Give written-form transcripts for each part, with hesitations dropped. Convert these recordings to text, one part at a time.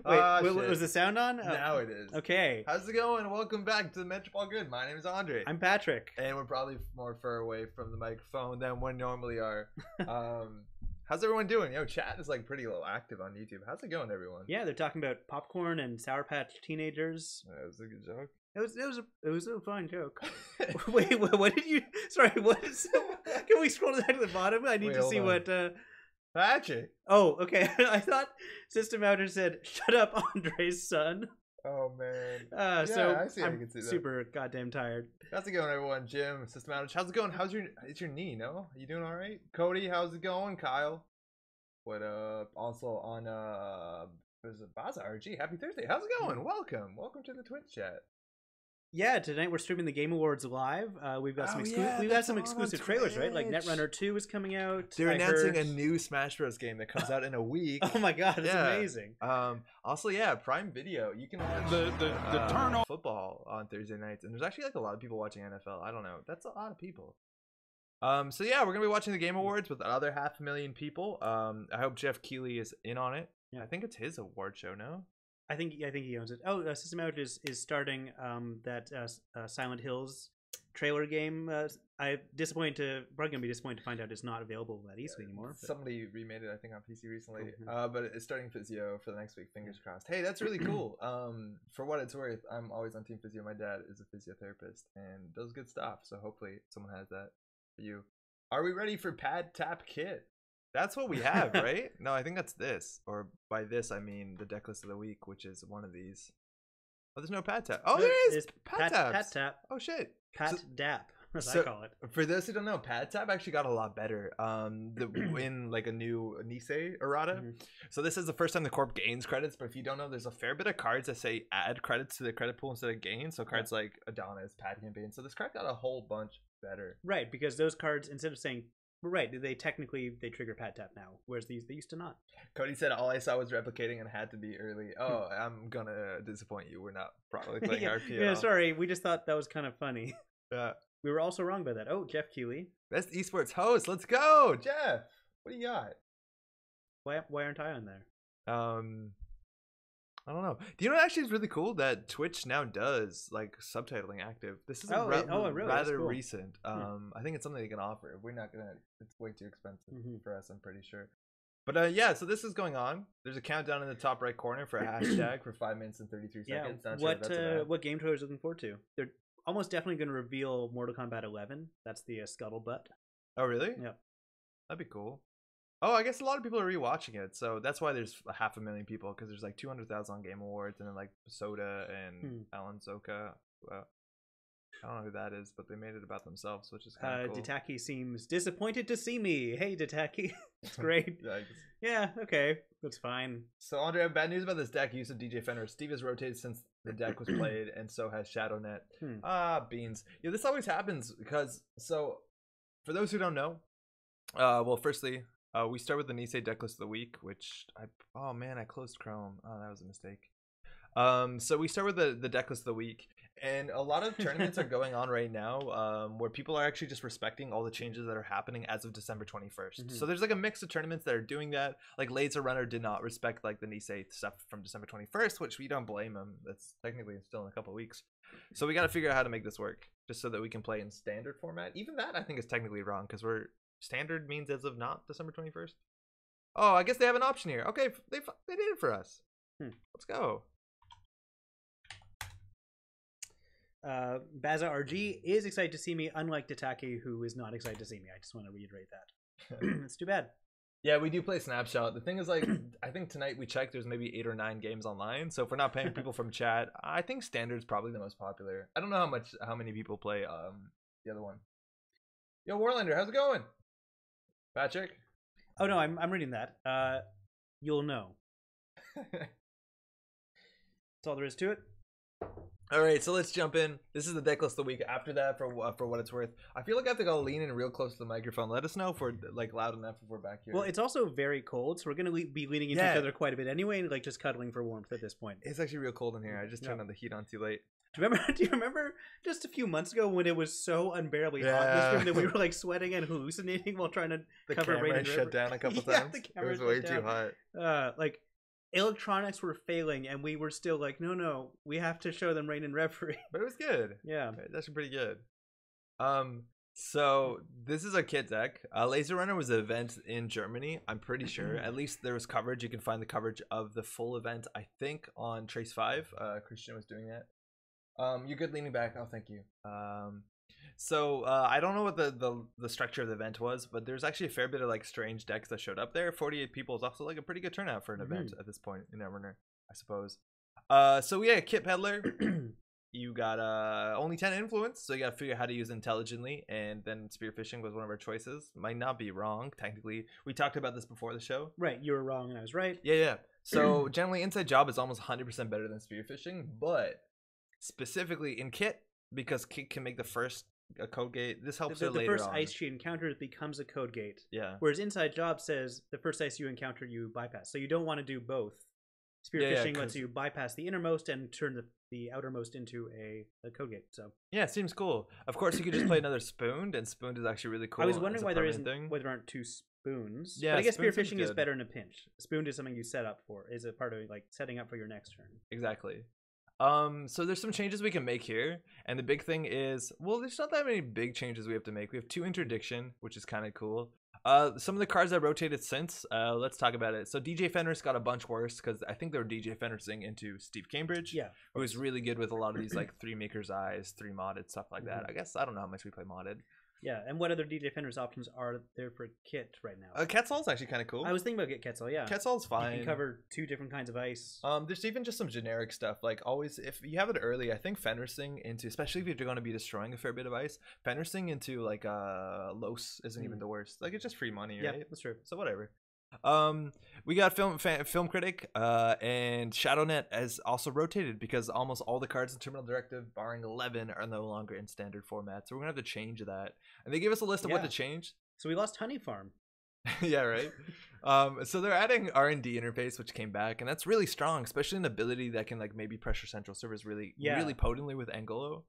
Was the sound on? Now it is. Okay. How's it going? Welcome back to the Metropolitan Grid. My name is Andre. I'm Patrick. And we're probably more far away from the microphone than we normally are. How's everyone doing? Yo, chat is like pretty active on YouTube. How's it going, everyone? Yeah, they're talking about popcorn and Sour Patch teenagers. That was a good joke. It was a fine joke. Wait, what did you? Sorry, what is? Can we scroll down to the bottom? I need to see what. Patrick. Oh, okay. I thought System Outer said, "Shut up, Andre's son." Oh man. Yeah, so I see. I'm I can see that. super goddamn tired. How's it going, everyone? Jim, System Outage. How's it going? It's your knee? No, you doing all right? Cody, how's it going? Kyle, what up? Also on there's a Baza RG. Happy Thursday. How's it going? Welcome to the Twitch chat. Yeah, tonight we're streaming the Game Awards live. We've got some exclusive trailers, right? Like Netrunner 2 is coming out. They're announcing a new Smash Bros. Game that comes out in a week. Oh my god, it's amazing. Also, yeah, Prime Video. You can watch the turn football on Thursday nights, and there's actually like a lot of people watching NFL. I don't know. That's a lot of people. So yeah, we're gonna be watching the Game Awards with other 500,000 people. I hope Jeff Keighley is in on it. Yeah, I think it's his award show. No. I think he owns it. Oh, System Out is starting that Silent Hills trailer game. I'm disappointed probably gonna be disappointed to find out it's not available that easily anymore. But... Somebody remade it, I think, on PC recently. But it's starting Physio for the next week. Fingers crossed. Hey, that's really cool. For what it's worth, I'm always on Team Physio. My dad is a physiotherapist and does good stuff. So hopefully someone has that for you. Are we ready for Pad Tap Kit? That's what we have, right? No, I think that's this. Or by this, I mean the deck list of the week, which is one of these. Oh, there's no Pad Tap. Oh, there is! Pad Taps. Pat Tap. Oh, shit. Pat Dap, as I call it. For those who don't know, Pad Tap actually got a lot better in like a new Nisei errata. So this is the first time the Corp gains credits, but if you don't know, there's a fair bit of cards that say add credits to the credit pool instead of gain. So cards like Adonis, Pad Campaign. So this card got a whole bunch better. Right, because those cards, instead of saying... Right, they trigger Pat Tap now, whereas they used to not. Cody said all I saw was replicating and had to be early. Oh, I'm gonna disappoint you. We're not probably playing RP. Yeah, sorry, we just thought that was kind of funny. Yeah, we were also wrong by that. Oh, Jeff Keighley, best esports host. Let's go, Jeff. What do you got? Why aren't I on there? I don't know. Do you know what actually is really cool that Twitch now does like subtitling active? This is really? rather cool. recent. I think it's something they can offer. We're not gonna. It's way too expensive for us. I'm pretty sure. But yeah, so this is going on. There's a countdown in the top right corner for a hashtag for 5 minutes and 33 seconds. Not what game trailers looking forward to? They're almost definitely going to reveal Mortal Kombat 11. That's the scuttlebutt. Oh really? Yep. That'd be cool. Oh, I guess a lot of people are rewatching it, so that's why there's 500,000 people, because there's like 200,000 on Game Awards, and then like Soda and Alan Soka. Well, I don't know who that is, but they made it about themselves, which is kind of cool. Ditaki seems disappointed to see me. Hey, Ditaki. It's great. Yeah, okay. That's fine. So, Andre, I have bad news about this deck. Use of DJ Fenrir. Steve has rotated since the deck was played, and so has ShadowNet. Beans. Yeah, this always happens, because, so, for those who don't know, well, firstly... we start with the Nisei deck list of the week, which oh man, I closed Chrome. Oh, that was a mistake. So we start with the deck list of the week, and a lot of tournaments are going on right now, where people are actually just respecting all the changes that are happening as of December 21st. So there's like a mix of tournaments that are doing that. Like Laser Runner did not respect like the Nisei stuff from December 21st, which we don't blame them. That's technically still in a couple of weeks. So we got to figure out how to make this work, just so that we can play in standard format. Even that I think is technically wrong, because standard means as of not December 21st. Oh, I guess they have an option here. Okay, they did it for us. Let's go. Baza RG is excited to see me, unlike Ditaki, who is not excited to see me. I just want to reiterate that. It's too bad. Yeah, we do play Snapshot. The thing is, like, I think tonight we checked, there's maybe 8 or 9 games online. So if we're not paying people from chat, I think standard's probably the most popular. I don't know how many people play the other one. Yo, Warlander, how's it going? Patrick? Oh no, I'm reading that. You'll know. That's all there is to it. All right, so let's jump in. This is the deck list of the week. After that, for what it's worth, I feel like I have to go lean in real close to the microphone. Let us know if we're like loud enough if we're back here. Well, it's also very cold, so we're gonna be leaning into each other quite a bit anyway, and like just cuddling for warmth at this point. It's actually real cold in here. I just turned on the heat on too late. Do you remember just a few months ago when it was so unbearably hot in this room that we were like sweating and hallucinating while trying to cover rain? The camera shut down a couple times. The camera was way too hot. Like electronics were failing, and we were still like, no, we have to show them Rain and Reverie. But it was good. Yeah, it's actually pretty good. So this is a kit deck. Laser Runner was an event in Germany. I'm pretty sure. At least there was coverage. You can find the coverage of the full event, I think, on Trace 5. Christian was doing that. You're good leaning back. Oh, thank you. So I don't know what the structure of the event was, but there's actually a fair bit of like strange decks that showed up there. 48 people is also like a pretty good turnout for an event at this point in Netrunner, I suppose. So we had a kit peddler. You got only 10 influence, so you gotta figure out how to use it intelligently, and then spearfishing was one of our choices. Might not be wrong, technically. We talked about this before the show. Right, you were wrong and I was right. Yeah. So generally inside job is almost 100% better than spearfishing, but specifically in kit, because kit can make the first a code gate. This helps her later on. The first ice she encounters becomes a code gate. Yeah. Whereas inside job says the first ice you encounter you bypass. So you don't want to do both. Spearfishing lets you bypass the innermost and turn the outermost into a code gate. So yeah, it seems cool. Of course, you could just play another Spooned, and Spooned is actually really cool. I was wondering why there aren't two spoons. Yeah, but I guess spearfishing is better in a pinch. Spooned is something you set up for. Is a part of like setting up for your next turn. Exactly. So there's some changes we can make here, and the big thing is, well, there's not that many big changes we have to make. We have 2 interdiction, which is kind of cool. Some of the cards that rotated since, let's talk about it. So DJ Fenris got a bunch worse because I think they were DJ Fenrising into Steve Cambridge, who was really good with a lot of these like 3 Maker's Eyes, 3 modded stuff like that. I guess I don't know how much we play modded. Yeah, and what other DJ Fenris options are there for Kit right now? Quetzal's actually kind of cool. I was thinking about Quetzal, yeah. Quetzal's fine. You can cover 2 different kinds of ice. There's even just some generic stuff. Like always, if you have it early, I think Fenrising into, especially if you're going to be destroying a fair bit of ice, Fenrising into like Los isn't even the worst. Like it's just free money, right? Yeah, that's true. So whatever. We got film critic and ShadowNet has also rotated because almost all the cards in Terminal Directive barring 11 are no longer in standard format, so we're gonna have to change that, and they gave us a list of what to change. So we lost Honey Farm. Yeah, right. So they're adding R&D interface, which came back, and that's really strong, especially an ability that can like maybe pressure central servers really potently with Angolo.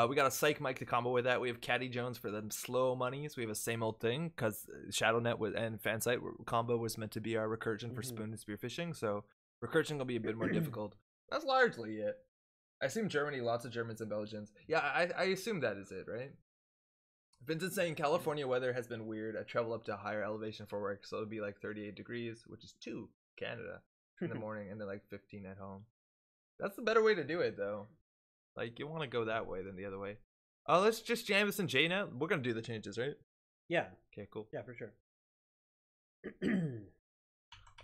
We got a Psych Mike to combo with that. We have Caddy Jones for them slow monies. We have a same old thing because ShadowNet and Fansite combo was meant to be our recursion for Spoon and Spearfishing. So recursion will be a bit more difficult. That's largely it. I assume Germany, lots of Germans and Belgians. Yeah, I assume that is it, right? Vincent's saying California weather has been weird. I travel up to a higher elevation for work, so it'll be like 38 degrees, which is 2 Canada in the morning, and then like 15 at home. That's the better way to do it, though. Like, you want to go that way than the other way. Let's just jam this in J now. We're going to do the changes, right? Yeah. Okay, cool. Yeah, for sure.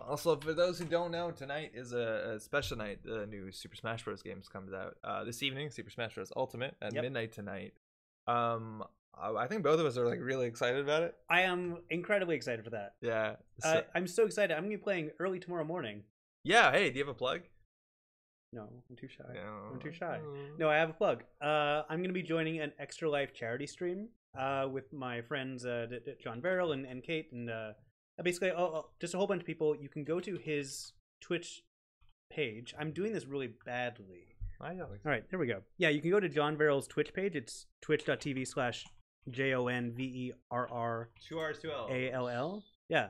Also, for those who don't know, tonight is a special night. The new Super Smash Bros. Games comes out this evening. Super Smash Bros. Ultimate at midnight tonight. I think both of us are like really excited about it. I am incredibly excited for that. Yeah. I'm so excited. I'm going to be playing early tomorrow morning. Yeah. Hey, do you have a plug? No, I'm too shy. No. I'm too shy. No, I have a plug. I'm going to be joining an Extra Life charity stream with my friends John Verrill and Kate, and basically just a whole bunch of people. You can go to his Twitch page. I'm doing this really badly. I know. All right, there we go. Yeah, you can go to John Verrill's Twitch page. It's twitch.tv/JONVERR 2 R's 2 L's ALL. Yeah.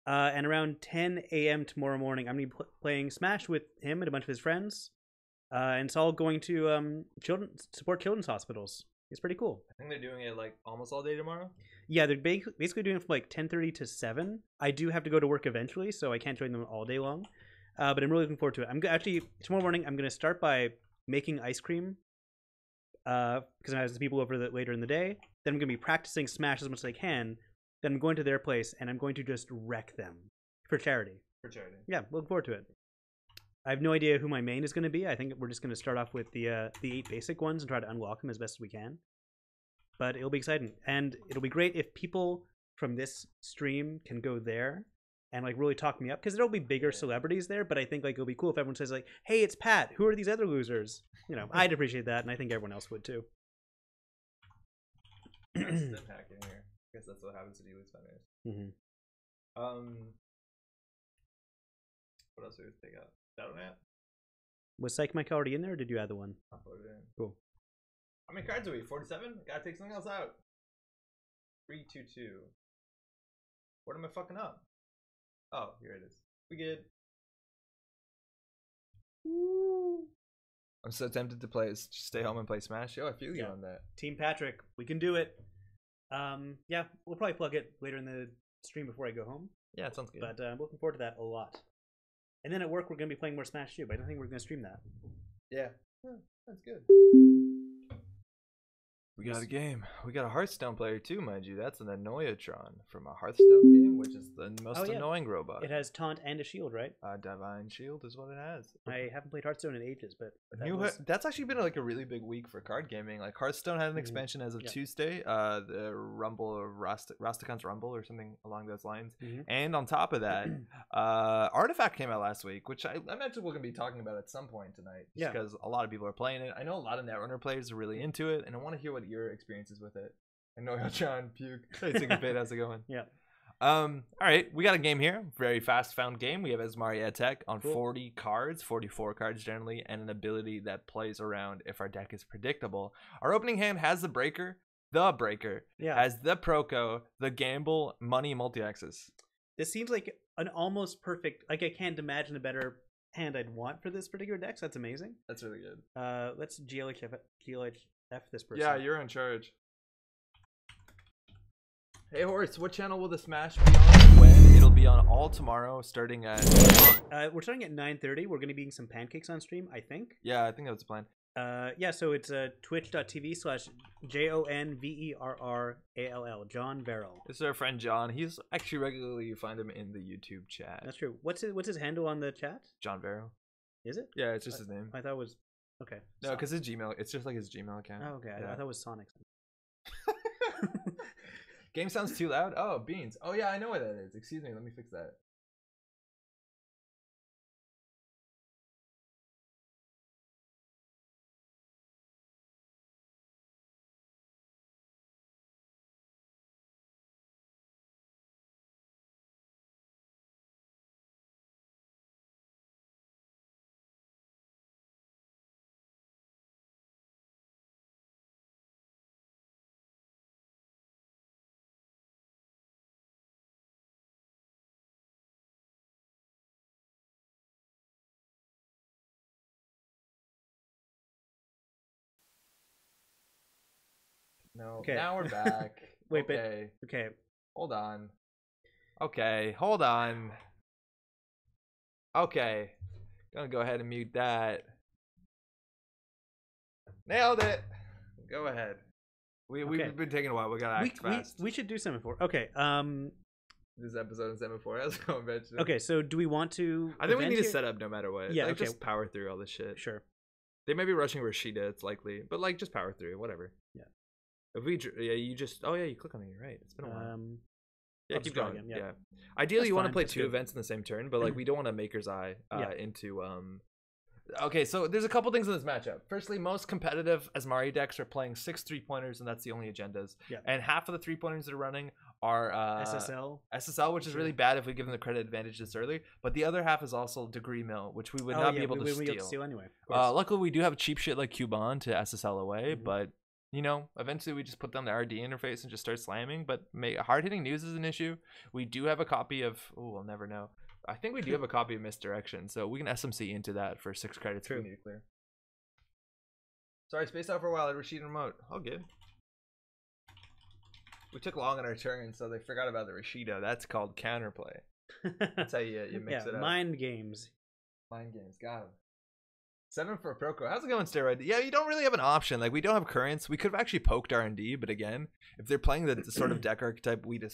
And around 10 a.m. tomorrow morning, I'm going to be playing Smash with him and a bunch of his friends. And it's all going to support children's hospitals. It's pretty cool. I think they're doing it like almost all day tomorrow. Yeah, they're basically doing it from like 10:30 to 7. I do have to go to work eventually, so I can't join them all day long. But I'm really looking forward to it. Actually, tomorrow morning, I'm going to start by making ice cream. Because I have people over later in the day. Then I'm going to be practicing Smash as much as I can. Then I'm going to their place, and I'm going to just wreck them for charity. Yeah, looking forward to it. I have no idea who my main is going to be. I think we're just going to start off with the 8 basic ones and try to unlock them as best as we can. But it'll be exciting. And it'll be great if people from this stream can go there and like really talk me up. Because there'll be bigger celebrities there, but I think like it'll be cool if everyone says like, hey, it's Pat. Who are these other losers? You know, I'd appreciate that, and I think everyone else would too. That's the pack in here. I guess that's what happens to Elite Fighters. What else do we take out? ShadowNet? Was Psych Mike already in there, or did you add the one? I'll put it in. Cool. How many cards are we? 47? Gotta take something else out. 3, 2, 2. What am I fucking up? Oh, here it is. We good. I'm so tempted to just stay home and play Smash. Yo, I feel you on that. Team Patrick, we can do it. Yeah, we'll probably plug it later in the stream before I go home. Yeah, it sounds good. But I'm looking forward to that a lot. And then at work, we're going to be playing more Smash too, but I don't think we're going to stream that. Yeah, that's good. We got a game. We got a Hearthstone player too, mind you. That's an Netrunner from a Hearthstone game, which is the most annoying robot. It has taunt and a shield, right? Divine Shield is what it has. I haven't played Hearthstone in ages, but that's actually been like a really big week for card gaming. Like Hearthstone had an expansion as of Tuesday, the Rumble of Rastakan's Rumble or something along those lines. And on top of that, Artifact came out last week, which I imagine we're gonna be talking about at some point tonight, just because a lot of people are playing it. I know a lot of Netrunner players are really into it, and I want to hear what your experiences with it. I know John Puke. Hey, Syncopate, how's it going? Yeah. All right, we got a game here. Very fast found game. We have Asmari Tech on 40 cards, 44 cards generally, and an ability that plays around if our deck is predictable. Our opening hand has the Breaker, has the Proco, the Gamble, Money, multi-axis. This seems like an almost perfect, like I can't imagine a better hand I'd want for this particular deck, so that's amazing. That's really good. Let's GLHF this person. Yeah, you're in charge. Hey Horace, what channel will the Smash be on? When? It'll be on all tomorrow, starting at... we're starting at 9:30. We're going to be eating some pancakes on stream, I think. Yeah, I think that was the plan. Yeah, so it's twitch.tv/JONVERRALL, John Verrill. This is our friend John. He's actually regularly, you find him in the YouTube chat. That's true. What's his handle on the chat? John Verrill. Is it? Yeah, it's just his name. I thought it was... Okay. No, because his Gmail, it's just like his Gmail account. Oh, okay. Yeah. I thought it was Sonic's. Game sounds too loud? Oh, Beans. Oh, yeah, I know what that is. Excuse me, let me fix that. No, okay. Now we're back. Wait, okay. But, okay. Hold on. Okay, hold on. Okay. Gonna go ahead and mute that. Nailed it. Go ahead. We've been taking a while. We gotta act fast. We should do semaphore. Okay. This episode is semaphore. How's it going, Bench? Okay, so do we want to... I think we need to set up no matter what. Yeah, like, just power through all this shit. Sure. They may be rushing Rashida, it's likely. But, like, just power through. Whatever. Yeah. If we... Yeah, you just... Oh, yeah, you click on it. You're right. It's been a while. Yeah, I'll keep going. Again, yeah. Ideally, you want to play two events in the same turn, but like we don't want to Maker's Eye into Okay, so there's a couple things in this matchup. Firstly, most competitive Asmari decks are playing 6 3-pointers, and that's the only agendas. Yeah. And half of the 3-pointers they're running are SSL, which is really bad if we give them the credit advantage this early. But the other half is also Degree Mill, which we would not be able to steal. Anyway. Luckily, we do have cheap shit like Cuban to SSL away, but you know, eventually we just put down the RD interface and just start slamming. But hard-hitting news is an issue. We do have a copy of... Oh, I'll never know. I think we do have a copy of Misdirection, so we can SMC into that for 6 credits. True. We need to clear. Sorry, spaced out for a while at Rashid Remote. All good. We took long on our turn, so they forgot about the Rashida. That's called counterplay. That's how you mix it up. Mind games. Mind games. Got him. 7 for Proco. How's it going, Steroid? Yeah, you don't really have an option. Like, we don't have currents. We could have actually poked R&D, but again, if they're playing the sort of deck archetype we'd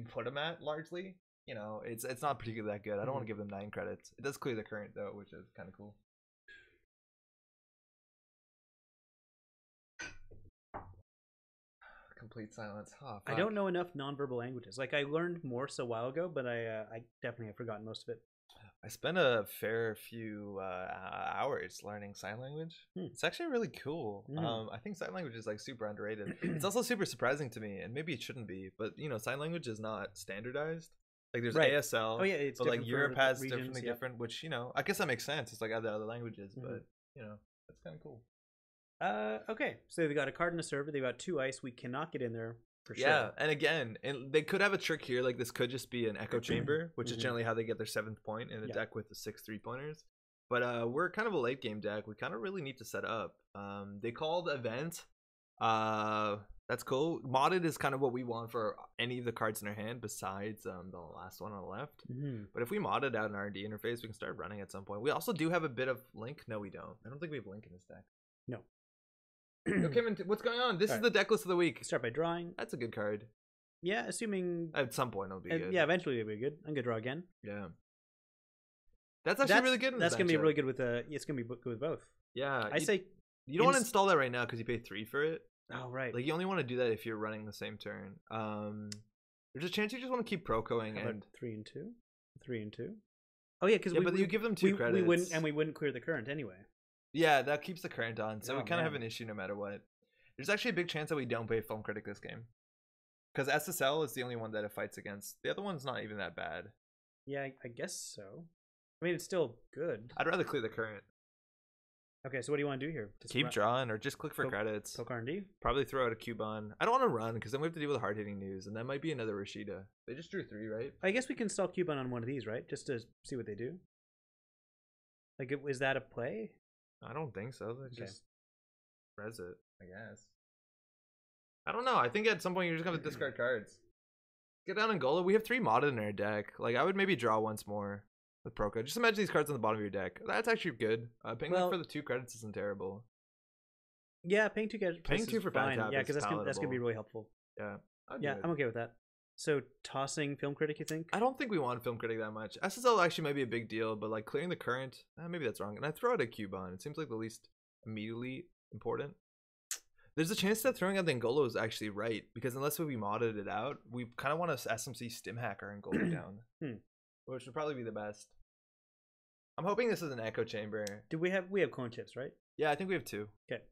put them at largely, you know, it's not particularly that good. I don't want to give them 9 credits. It does clear the current, though, which is kind of cool. Complete silence. Oh, I don't know enough nonverbal languages. Like, I learned Morse a while ago, but I definitely have forgotten most of it. I spent a fair few hours learning sign language. It's actually really cool. I think sign language is like super underrated. It's also super surprising to me, and maybe it shouldn't be, but you know, sign language is not standardized. Like there's ASL, it's but like Europe has regions, definitely different, which you know, I guess that makes sense. It's like other languages, but you know, that's kind of cool. Okay, so they got a card in a server. They got 2 ice. We cannot get in there. For sure. Yeah, and again, they could have a trick here. Like this could just be an echo chamber, which is generally how they get their 7th point in a deck with the 6 3-pointers. But we're kind of a late game deck. We kind of really need to set up. They called event. That's cool. Modded is kind of what we want for any of the cards in our hand besides the last one on the left. But if we modded out an R&D interface, we can start running at some point. We also do have a bit of Link. No, we don't. I don't think we have Link in this deck. No. Okay, what's going on? This is the deck list of the week. Start by drawing. That's a good card. Yeah, assuming at some point it'll be good. Yeah, eventually it'll be good. I'm gonna draw again. Yeah. That's actually really good. That's gonna be really good with it's gonna be good with both. Yeah. I say you don't want to install that right now because you pay 3 for it. Oh right. Like you only want to do that if you're running the same turn. There's a chance you just want to keep procoing and 3 and 2, 3 and 2. Oh yeah, because but you give them 2 credits. We wouldn't clear the current anyway. Yeah, that keeps the current on, so we kind of have an issue no matter what. There's actually a big chance that we don't pay Film Critic this game, because SSL is the only one that it fights against. The other one's not even that bad. Yeah, I guess so. I mean, it's still good. I'd rather clear the current. Okay, so what do you want to do here? Just keep drawing or just click for credits. Poke R&D? Probably throw out a Cubon. I don't want to run because then we have to deal with hard-hitting news, and that might be another Rashida. They just drew 3, right? I guess we can install Cubon on one of these, right? Just to see what they do. Like, is that a play? I don't think so. They just res it, I guess. I don't know. I think at some point you're just going to discard cards. Get down Angola. We have 3 modded in our deck. Like, I would maybe draw once more with Proco. Just imagine these cards on the bottom of your deck. That's actually good. Paying them for the 2 credits isn't terrible. Yeah, paying 2 credits. Paying 2 for fine. Yeah, because that's gonna be really helpful. Yeah. I'm okay with that. So tossing Film Critic, you think? I don't think we want Film Critic that much. SSL actually might be a big deal, but like clearing the current, maybe that's wrong. And I throw out a Cubon. It seems like the least immediately important. There's a chance that throwing out the Ngolo is actually right, because unless we modded it out, we kind of want to SMC stim hack our Ngolo down, which would probably be the best. I'm hoping this is an echo chamber. Do we have clone chips, right? Yeah, I think we have 2. Okay,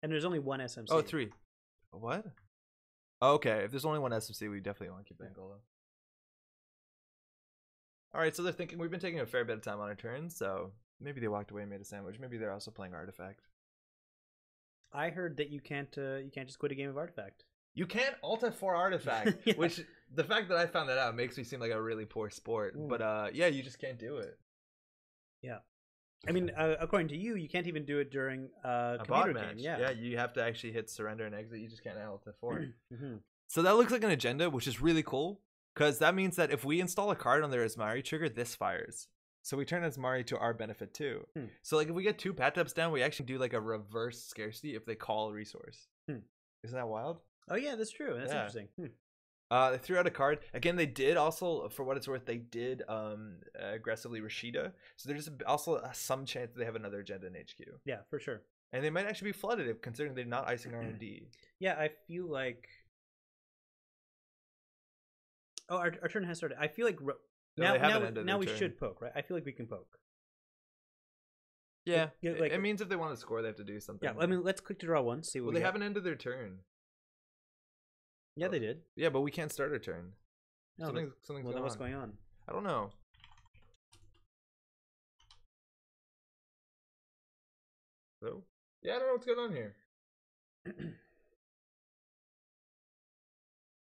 and there's only 1 SMC. Oh, 3. What? Okay, if there's only 1 SMC, we definitely want to keep Angola. All right, so they're thinking we've been taking a fair bit of time on our turns, so maybe they walked away and made a sandwich. Maybe they're also playing Artifact. I heard that you can't just quit a game of Artifact. You can't alt F4 Artifact, yeah. Which the fact that I found that out makes me seem like a really poor sport. But yeah, you just can't do it. Yeah, I mean, according to you, you can't even do it during a computer game. Yeah, you have to actually hit surrender and exit. You just can't alt F4. So that looks like an agenda, which is really cool, because that means that if we install a card on their Asmari trigger, this fires. So we turn Asmari to our benefit too. So like if we get 2 Pat-Taps down, we actually do like a reverse scarcity if they call a resource. Isn't that wild? Oh yeah, that's true. That's interesting. They threw out a card. Again, they did also, for what it's worth, they did aggressively Rashida. So there's also some chance they have another agenda in HQ. Yeah, for sure. And they might actually be flooded considering they're not icing R&D. Yeah, I feel like... Oh, our turn has started. I feel like... Now we should poke, right? I feel like we can poke. Yeah, like, it means if they want to score, they have to do something. Yeah, I mean, let's click to draw once. See what they haven't ended their turn. Yeah, they did. Yeah, but we can't start our turn. No, something's going on. What's going on? I don't know. So? Yeah, I don't know what's going on here.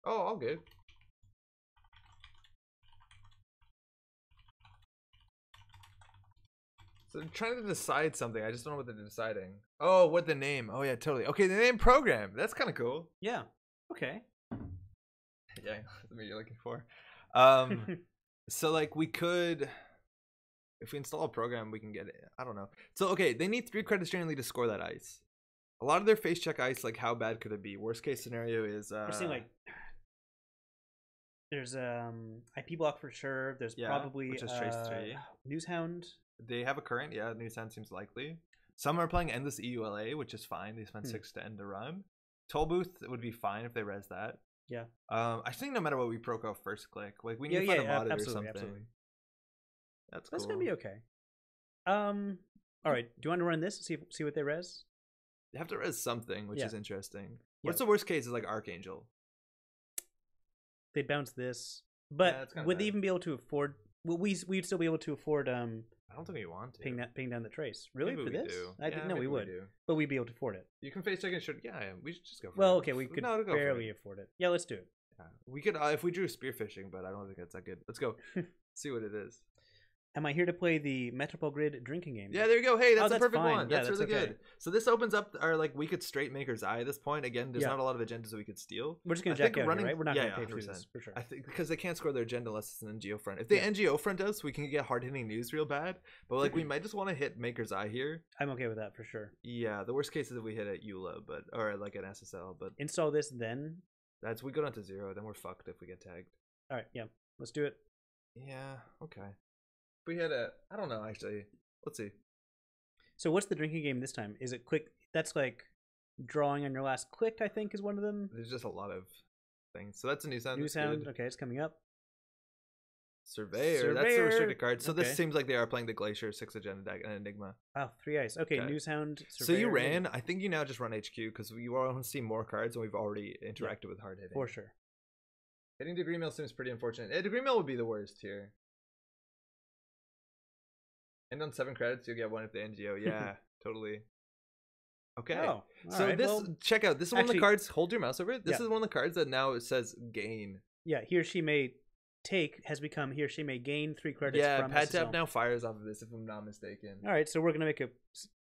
Oh, all good. So they're trying to decide something. I just don't know what they're deciding. Oh, what the name? Oh yeah, totally. Okay, the name program. That's kind of cool. Yeah. Okay. Yeah, that's what you're looking for. So like we could, if we install a program, we can get it. I don't know. So okay, they need 3 credits generally to score that ice. A lot of their face check ice, like how bad could it be? Worst case scenario is we're seeing like there's IP block for sure. There's probably which is trace 3. Newshound. They have a current, yeah. Newshound seems likely. Some are playing endless EULA, which is fine. They spend 6 to end the run. Toll booth would be fine if they res that. Yeah. I think no matter what, we proc first click. Like we need to find a mod or something. Absolutely. That's cool. That's gonna be okay. All right. Do you want to run this? See what they res? They have to res something, which is interesting. What's the worst case? Is like Archangel. They'd bounce this, but would they even be able to afford? We'd still be able to afford. I don't think we want to ping down the trace. Really? Maybe for this? I didn't know we would. But we'd be able to afford it. You can face check and should. Yeah, we should just go for it. Well, okay, we could barely afford it. Yeah, let's do it. Yeah. We could if we drew spearfishing, but I don't think that's that good. Let's go. See what it is. Am I here to play the Metropole Grid drinking game? Yeah, there you go. Hey, that's the perfect fine. one. Yeah, that's really okay. good. So this opens up our we could straight Maker's Eye at this point. Again, there's not a lot of agendas that we could steal. We're just gonna jack out here, right? We're not gonna pay for this for sure. I think because they can't score their agenda unless it's an NGO front. If they NGO front us, we can get hard hitting news real bad. But we might just want to hit Maker's Eye here. I'm okay with that for sure. Yeah, the worst case is if we hit at EULA, or an SSL. But install this then. We go down to 0, then we're fucked if we get tagged. All right, yeah, let's do it. Yeah, okay. If we hit I don't know actually. Let's see. So what's the drinking game this time? Is it quick? That's like drawing on your last click, I think, is one of them. There's just a lot of things. So that's a new sound. New sound. Okay, it's coming up. Surveyor. That's the restricted card. So this seems like they are playing the Glacier, 6 agenda deck, and Enigma. Oh, 3 ice. Okay, new sound. Surveyor. So you ran. I think you now just run HQ because you want to see more cards, and we've already interacted with hard hitting. For sure. Hitting Degree Mill seems pretty unfortunate. Degree Mill would be the worst here. And on 7 credits, you'll get 1 if the NGO. Yeah, totally. Okay. Oh, so right. Check out. This is one of the cards. Hold your mouse over it. This is one of the cards that now says gain. Yeah, he or she may take has become he or she may gain 3 credits. Yeah, Pad Tap now fires off of this, if I'm not mistaken. All right, so we're gonna make a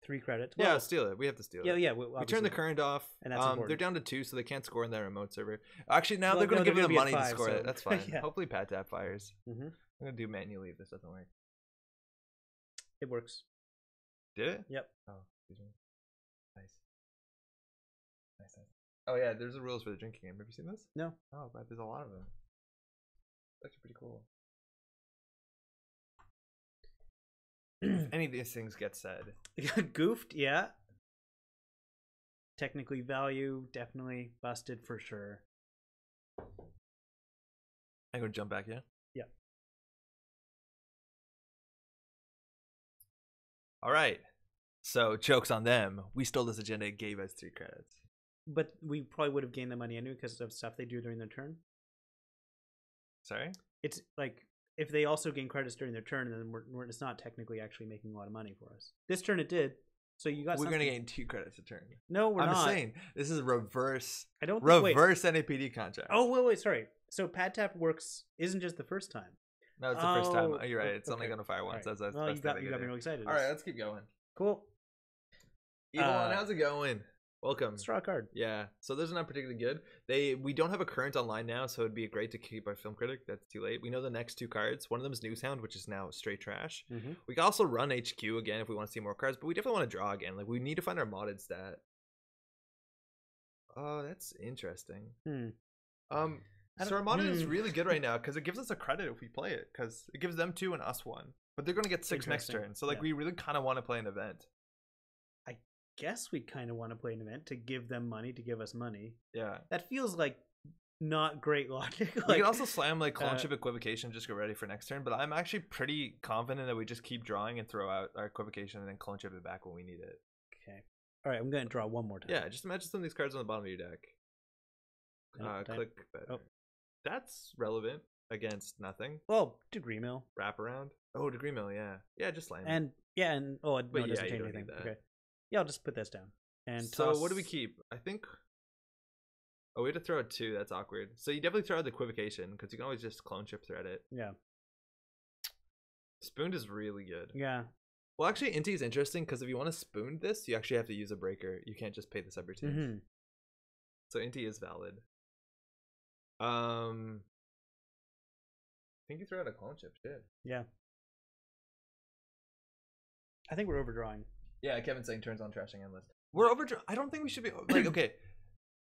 3 credit. Well, steal it. We have to steal it. Yeah. We turn the current off. And that's important. They're down to 2, so they can't score in their remote server. Actually, now they're gonna give them the money to score it. That's fine. Hopefully, Pad Tap fires. I'm gonna do manually if this doesn't work. It works. Did it? Yep. Oh, excuse me. Nice. Oh yeah, there's the rules for the drinking game. Have you seen this? No. Oh, but there's a lot of them. It's actually pretty cool. If any of these things get said. Goofed, yeah. Technically value, definitely busted for sure. I'm gonna jump back, yeah? Yeah. All right. So, joke's on them. We stole this agenda. It gave us 3 credits. But we probably would have gained the money anyway because of stuff they do during their turn. Sorry? It's like if they also gain credits during their turn, then it's not technically actually making a lot of money for us. This turn it did. So you got. We're going to gain 2 credits a turn. No, we're not. I'm saying this is reverse. I don't reverse NAPD contract. Oh wait, sorry. So Pad Tap works isn't just the first time. No, it's the first time. Oh, you're right. It's only going to fire once. Right. That's well, you got me really excited. All right, let's keep going. Cool. Elon, how's it going? Welcome. Let's draw a card. Yeah. So those are not particularly good. We don't have a current online now, so it'd be great to keep our film critic. That's too late. We know the next 2 cards. One of them is New Sound, which is now straight trash. We can also run HQ again if we want to see more cards, but we definitely want to draw again. We need to find our modded stat. Oh, that's interesting. So our modded is really good right now because it gives us a credit if we play it, because it gives them 2 and us 1. But they're going to get 6 next turn. So we really kind of want to play an event. Guess we kind of want to play an event to give them money to give us money. Yeah, that feels like not great logic. We can also slam Clone Ship Equivocation, just get ready for next turn, but I'm actually pretty confident that we just keep drawing and throw out our Equivocation and then Clone Ship it back when we need it. Okay, all right, I'm gonna draw one more time. Yeah, just imagine some of these cards on the bottom of your deck. Click better. Oh, that's relevant against nothing. Well, Degree Mill wrap around. Oh, Degree Mill, yeah, just slam and no, it doesn't change anything. Okay. Yeah, I'll just put this down. And so what do we keep? I think. Oh, we have to throw out 2. That's awkward. So you definitely throw out the Equivocation because you can always just Clone Ship thread it. Yeah. Spooned is really good. Yeah. Well, actually, Inti is interesting because if you want to spoon this, you actually have to use a breaker. You can't just pay the subroutines. So Inti is valid. I think you throw out a Clone Ship. Shit. Yeah. I think we're overdrawing. Yeah, Kevin's saying turns on trashing endless. We're overdrawing. I don't think we should be okay.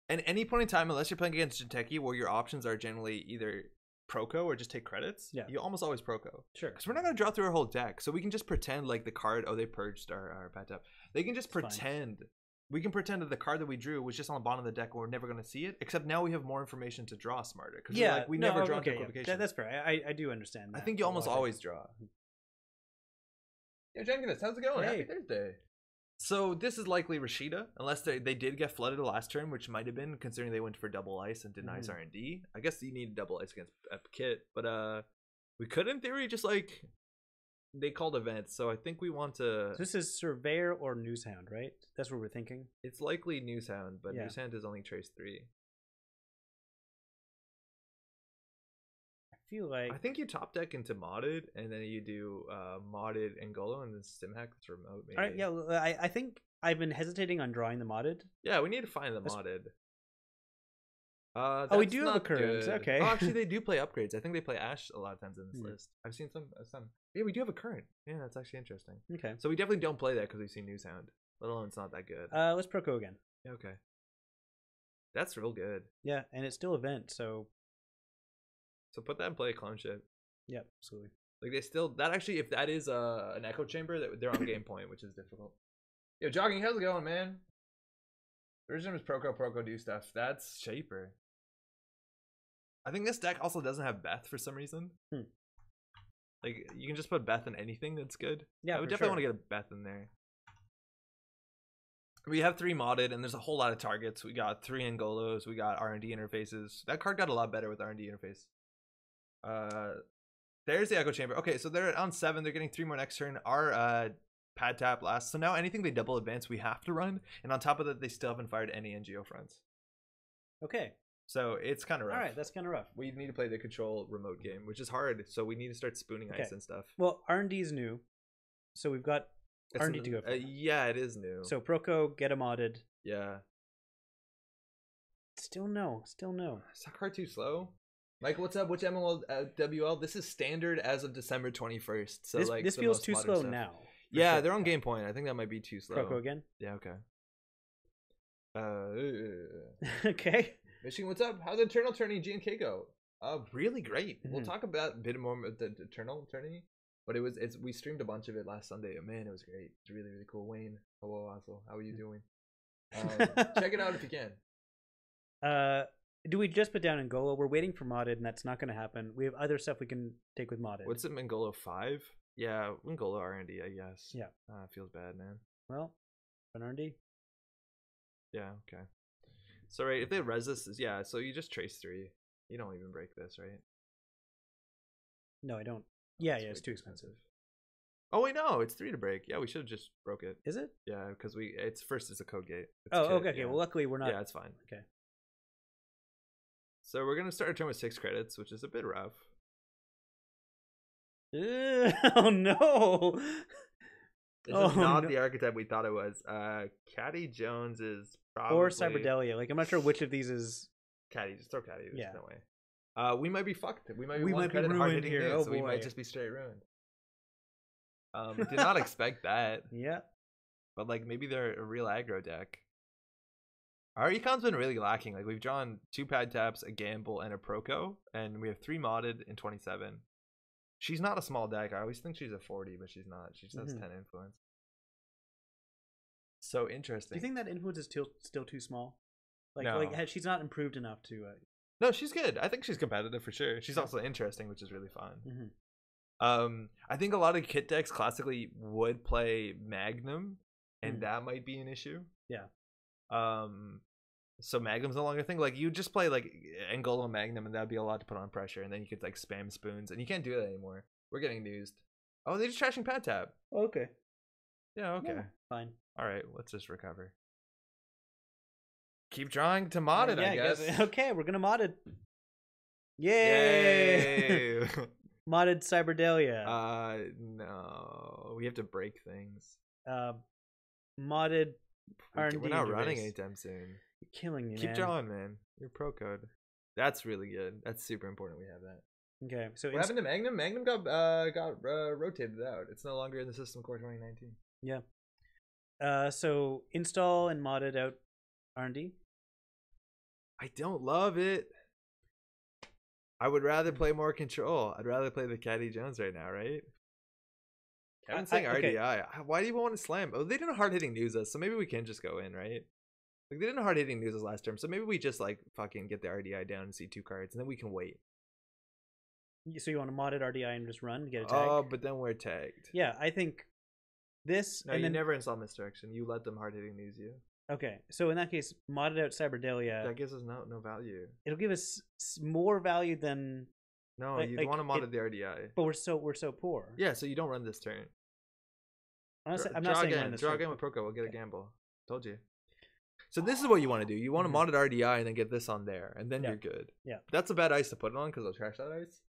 At any point in time, unless you're playing against Jinteki, where your options are generally either Proco or just take credits, you almost always Proco. Sure. Because we're not going to draw through our whole deck. So we can just pretend like the card, they purged our Pad Tap. They can just pretend. We can pretend that the card that we drew was just on the bottom of the deck and we're never going to see it. Except now we have more information to draw smarter. Because we never draw Equivocation. That's fair. I do understand that. I think you almost always draw. Yo, Jenkins, how's it going? Hey. Happy Thursday. So this is likely Rashida, unless they did get flooded last turn, which might have been, considering they went for double ice and denies R&D. I guess you need double ice against Kit, but we could in theory just they called events, so I think we want to. So this is Surveyor or Newshound, right? That's what we're thinking. It's likely Newshound, but Newshound is only trace 3. I feel like I think you top deck into modded, and then you do modded Angolo, and then sim hack that's remote. Maybe. All right, yeah. Well, I think I've been hesitating on drawing the modded. Yeah, we need to find the modded. Oh, we do have a current. Good. Okay. Oh, actually, they do play upgrades. I think they play Ash a lot of times in this list. I've seen some. Yeah, we do have a current. Yeah, that's actually interesting. Okay. So we definitely don't play that because we've seen New Sound. Let alone it's not that good. Let's Proco again. Yeah, okay. That's real good. Yeah, and it's still event, so put that in play, clone shit. Yeah, absolutely. Like they still that actually, if that is an echo chamber, that they're on game point, which is difficult. Yo, jogging, how's it going, man? Original is Proco do stuff. That's Shaper. I think this deck also doesn't have Beth for some reason. Like you can just put Beth in anything that's good. Yeah, I would definitely want to get a Beth in there. We have 3 modded, and there's a whole lot of targets. We got 3 Angolos. We got R&D interfaces. That card got a lot better with R&D interface. There's the Echo Chamber. Okay, so they're on 7. They're getting 3 more next turn. Our pad tap lasts. So now anything they double advance, we have to run. And on top of that, they still haven't fired any NGO fronts. Okay. So it's kind of rough. All right, that's kind of rough. We need to play the control remote game, which is hard. So we need to start spooning ice and stuff. Well, R&D is new. So we've got R&D to go for. Yeah, it is new. So Proco, get a modded. Yeah. Still no. Is that card too slow? Mike, what's up? Which MLWL? This is standard as of December 21st. So this feels too slow stuff. now. Yeah, sure. They're on game point. I think that might be too slow. Proco again? Yeah, okay. Okay. Michigan, what's up? How's Eternal Tourney G&K go? Really great. We'll talk about a bit more about the Eternal Tourney. But we streamed a bunch of it last Sunday. Man, it was great. It's really, really cool. Wayne, hello, Aso. How are you doing? Check it out if you can. Do we just put down Angola? We're waiting for modded, and that's not going to happen. We have other stuff we can take with modded. What's it, Mangolo 5? Yeah, Mangolo R&D, I guess. Yeah. Feels bad, man. Well, an R&D. Yeah, okay. So, right, if they res this, yeah, so you just trace 3. You don't even break this, right? No, I don't. Yeah, it's too expensive. Oh, wait, no, it's 3 to break. Yeah, we should have just broke it. Is it? Yeah, because it's a code gate. Okay. Yeah. Well, luckily we're not. Yeah, it's fine. Okay. So we're going to start our turn with 6 credits, which is a bit rough. Oh, no. This is not the archetype we thought it was. Caddy Jones is probably... Or Cyberdelia. Like, I'm not sure which of these is... Caddy. Just throw Caddy. There's yeah. no way. We might be fucked. We might be ruined here. So we might just be straight ruined. Did not expect that. Yeah. But, like, maybe they're a real aggro deck. Our econ's been really lacking. Like, we've drawn 2 pad taps, a gamble, and a Proco. And we have 3 modded in 27. She's not a small deck. I always think she's a 40, but she's not. She just has 10 influence. So interesting. Do you think that influence is still too small? Like, no. She's not improved enough to... No, she's good. I think she's competitive for sure. She's also interesting, which is really fun. I think a lot of kit decks classically would play Magnum, and that might be an issue. Yeah. So Magnum's no longer a thing. Like, you just play like Angola Magnum, and that'd be a lot to put on pressure, and then you could like spam spoons, and you can't do that anymore. We're getting newsed. Oh, they're just trashing pad tab. Okay. Yeah. Okay. Yeah, fine. All right. Let's just recover. Keep drawing to mod it, yeah, I guess. Okay, we're gonna mod it. Yay! Modded Cyberdelia. No, we have to break things. Modded R&D. We're not running anytime soon. You're killing me, Keep man. drawing, man. Your pro code. That's really good. That's super important. We have that. Okay, so what happened to Magnum? Magnum got rotated out. It's no longer in the system core 2019. Yeah. So install and modded out R&D. I don't love it. I would rather play more control. I'd rather play the Caddy Jones right now, right? Kevin's saying RDI. Okay. Why do you want to slam? Oh, they didn't hard hitting news us, so maybe we can just go in, right? Like, they didn't hard hitting news us last term, so maybe we just like fucking get the RDI down and see 2 cards, and then we can wait. So you want to modded RDI and just run to get a tag? Oh, but then we're tagged. Yeah, I think this. No, and you never install misdirection. You let them hard hitting news you. Okay, so in that case, modded out Cyberdelia. That gives us no value. It'll give us more value than. No, you want to mod the RDI. But we're so poor. Yeah, so you don't run this turn. Honestly, I'm not saying run this turn. Draw again with Proco. We'll get a gamble. Told you. So this is what you want to do. You want to modded RDI and then get this on there, and then you're good. Yeah. That's a bad ice to put it on because it'll trash that ice.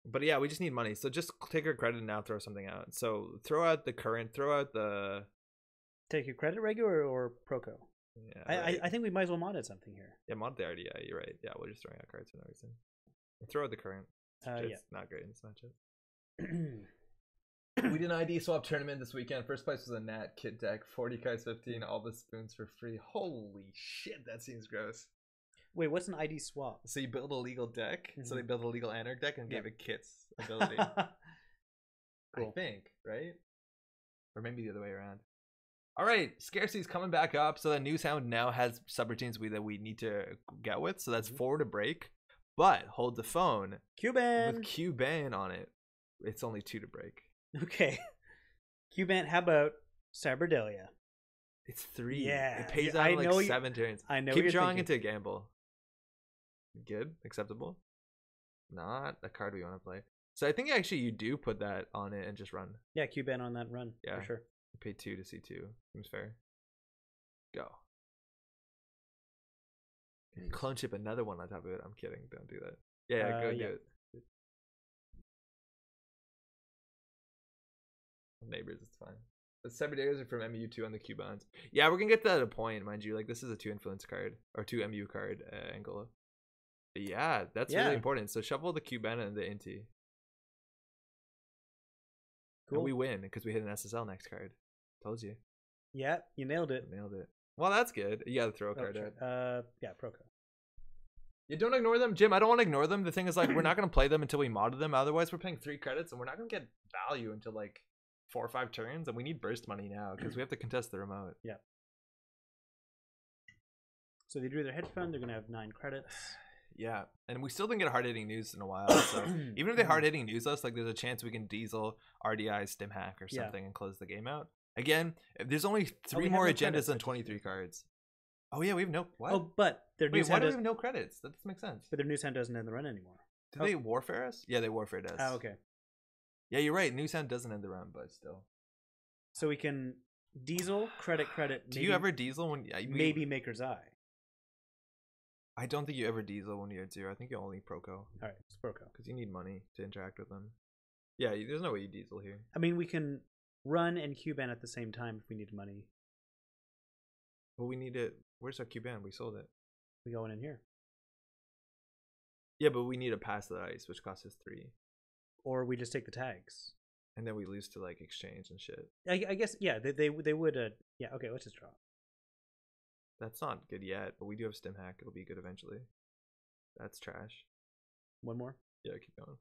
But yeah, we just need money. So just take your credit and now throw something out. So throw out the current. Throw out the. Take your credit regular or Proco. Yeah, right. I think we might as well mod something here. Yeah, mod the RDI. You're right. Yeah, we're just throwing out cards for no reason. Throw out the current. It's not great. It's not just. We did an ID swap tournament this weekend. First place was a Nat kit deck. 40 cards, 15. All the spoons for free. Holy shit, that seems gross. Wait, what's an ID swap? So you build a legal deck. So they built a legal Anarch deck and gave it kits ability. Cool. I think, right? Or maybe the other way around. All right, Scarcity's coming back up. So the new sound now has subroutines that we need to get with. So that's 4 to break. But hold the phone. Cuban. With Cuban on it, it's only 2 to break. Okay. Cuban, how about Cyberdelia? It's 3. Yeah. It pays out like 7 turns. I know. Keep drawing into a gamble. Good. Acceptable. Not a card we want to play. So I think actually you do put that on it and just run. Yeah, Cuban on that run. Yeah. For sure. Pay 2 to C2. Seems fair. Go. Clone chip another one on top of it. I'm kidding. Don't do that. Yeah, go do it. Neighbors, it's fine. The Cyberdelia are from MU2 on the Cubans. Yeah, we're gonna get that at a point, mind you. Like this is a 2 influence card or 2 MU card, Angola. But yeah, that's really important. So shuffle the Cubana and the Inti. Cool. And we win because we hit an SSL next card. Told you. Yeah, you nailed it. Nailed it. Well, that's good. You gotta throw a card out. Yeah, Proco. You don't ignore them, Jim. I don't want to ignore them. The thing is, like, we're not gonna play them until we modded them. Otherwise, we're paying 3 credits, and we're not gonna get value until like 4 or 5 turns, and we need burst money now because we have to contest the remote. Yeah. So they drew their hedge fund. They're gonna have 9 credits. Yeah, and we still didn't get hard hitting news in a while. So even if they hard hitting news us, like there's a chance we can diesel RDI stim hack or something and close the game out. Again, there's only 3 more agendas than 23 cards. Oh yeah, we have no what? Oh, but their new why do we have no credits? That doesn't make sense. But their new sound doesn't end the run anymore. Do they warfare us? Yeah, they warfare us. Oh, okay. Yeah, you're right. New sound doesn't end the run, but still. So we can diesel, credit. Do you ever diesel when maybe Maker's Eye? I don't think you ever diesel when you're at 0. I think you only Proco. All right, it's Proco. Because you need money to interact with them. Yeah, there's no way you diesel here. I mean, we can run and Cuban at the same time if we need money. Well, we need it. Where's our Cuban? We sold it. We going in here. Yeah, but we need to pass the ice, which costs us 3. Or we just take the tags. And then we lose to like exchange and shit. I guess, yeah, they would. Yeah, okay, let's just draw. That's not good yet, but we do have stim hack. It'll be good eventually. That's trash. One more? Yeah, keep going.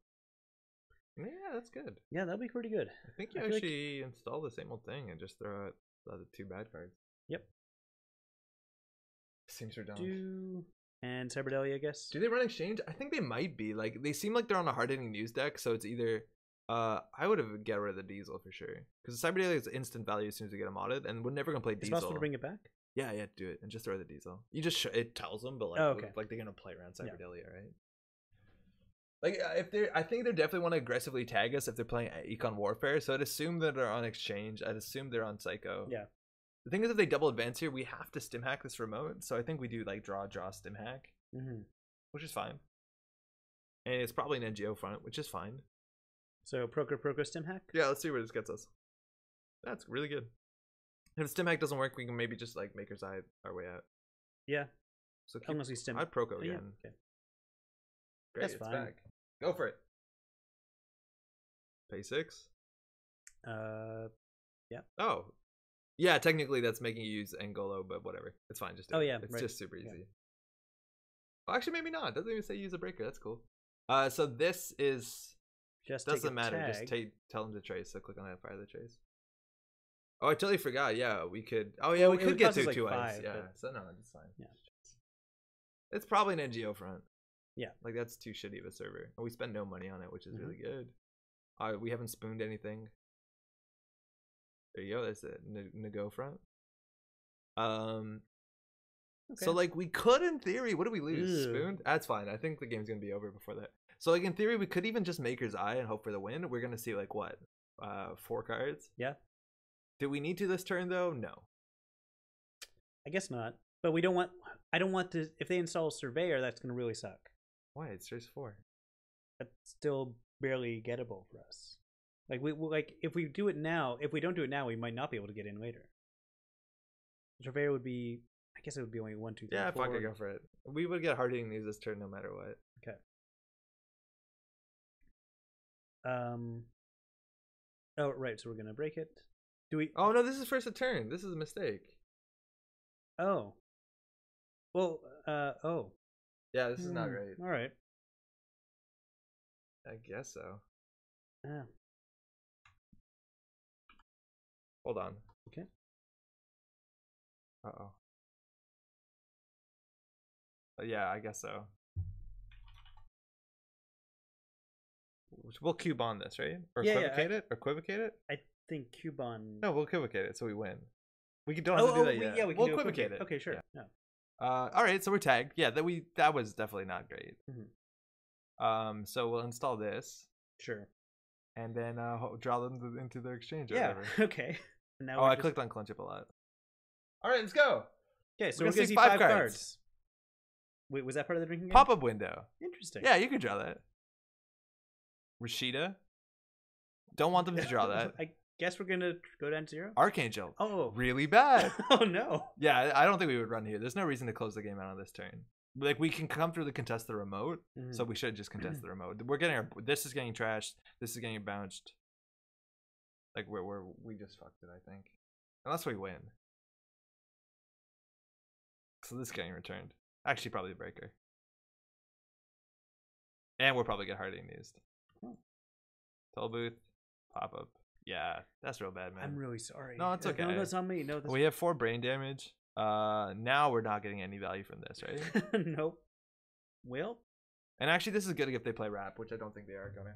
Yeah, that's good. Yeah, that'll be pretty good. I think you actually install the same old thing and just throw out the other 2 bad cards. Yep. Seems redundant. And Cyberdelia, I guess. Do they run exchange? I think they might be. Like they seem like they're on a hard hitting news deck, so it's either I would have get rid of the diesel for sure. Because Cyberdelia is instant value as soon as we get a modded, and we're never gonna play diesel. Is it possible to bring it back? Yeah, do it and just throw the diesel. You just it tells them, but like, like they're gonna play around Cyberdelia, right? Like if they're, I think they definitely want to aggressively tag us if they're playing Econ Warfare. So I'd assume that they're on exchange. I'd assume they're on Psycho. Yeah. The thing is, if they double advance here, we have to stim hack this remote. So I think we do like draw, stim hack, which is fine. And it's probably an NGO front, which is fine. So Proco stim hack. Yeah, let's see where this gets us. That's really good. If stim hack doesn't work, we can maybe just like Maker's Eye our way out. Yeah. So unless we stim. I'd Proco again. Yeah. Okay. Great, it's fine. Back. Go for it. Pay 6. Yeah. Oh, yeah. Technically, that's making you use Angolo, but whatever. It's fine. Just do it. Yeah. It's just super easy. Yeah. Well, actually, maybe not. It doesn't even say use a breaker. That's cool. So this is just doesn't matter. Tag. Just tell them to trace. So click on that, fire the trace. Oh, I totally forgot. Yeah, we could. Oh yeah, we could get to like 2 ice. Yeah. So no, it's fine. Yeah. It's probably an NGO front. Yeah, like that's too shitty of a server. And we spend no money on it, which is really good. We haven't spooned anything. There you go. That's it. Nego front. Okay. So like we could, in theory, what do we lose? Spooned? That's fine. I think the game's gonna be over before that. So like in theory, we could even just Maker's Eye and hope for the win. We're gonna see like what, 4 cards. Yeah. Do we need to this turn though? No. I guess not. But we don't want. I don't want to. If they install Surveyor, that's gonna really suck. Why? It's just 4. That's still barely gettable for us. Like like if we do it now, if we don't do it now, we might not be able to get in later. Surveyor would be, I guess it would be only 1, 2, 3, Yeah, 4. fuck it, go for it. We would get hard hitting news this turn no matter what. Okay. Oh right, so we're gonna break it. Do we? Oh no, this is first a turn. This is a mistake. Oh. Well. Oh. Yeah, this is not great. All right. I guess so. Yeah. Hold on. Okay. Uh-oh. Yeah, I guess so. We'll cube on this, right? Or equivocate it? Or equivocate it? I think Cubon. No, we'll equivocate it so we win. We don't have to do that yet. Yeah, we'll equivocate it. Okay, sure. Yeah. All right, so we're tagged. Yeah, that was definitely not great. Mm-hmm. So we'll install this. Sure. And then draw them into their exchange. Or yeah. whatever. Okay. Now I clicked on clench up a lot. All right, let's go. Okay, so we're gonna see 5 cards. Wait, was that part of the drinking game? Pop-up window. Interesting. Yeah, you could draw that. Rashida. Don't want them to draw that. I guess we're gonna go down to 0. Archangel. Oh, really bad. Oh no. Yeah, I don't think we would run here. There's no reason to close the game out on this turn. Like we can come through the contest the remote, so we should just contest the remote. We're getting this is getting trashed. This is getting bounced. Like we just fucked it, I think. Unless we win. So this is getting returned. Actually, probably the breaker. And we'll probably get hard used. Toll booth, pop up. Yeah, that's real bad, man. I'm really sorry. No, it's okay. No, that's on me. No, we have 4 brain damage. Now we're not getting any value from this, right? Nope. Well. And actually, this is good if they play rap, which I don't think they are gonna.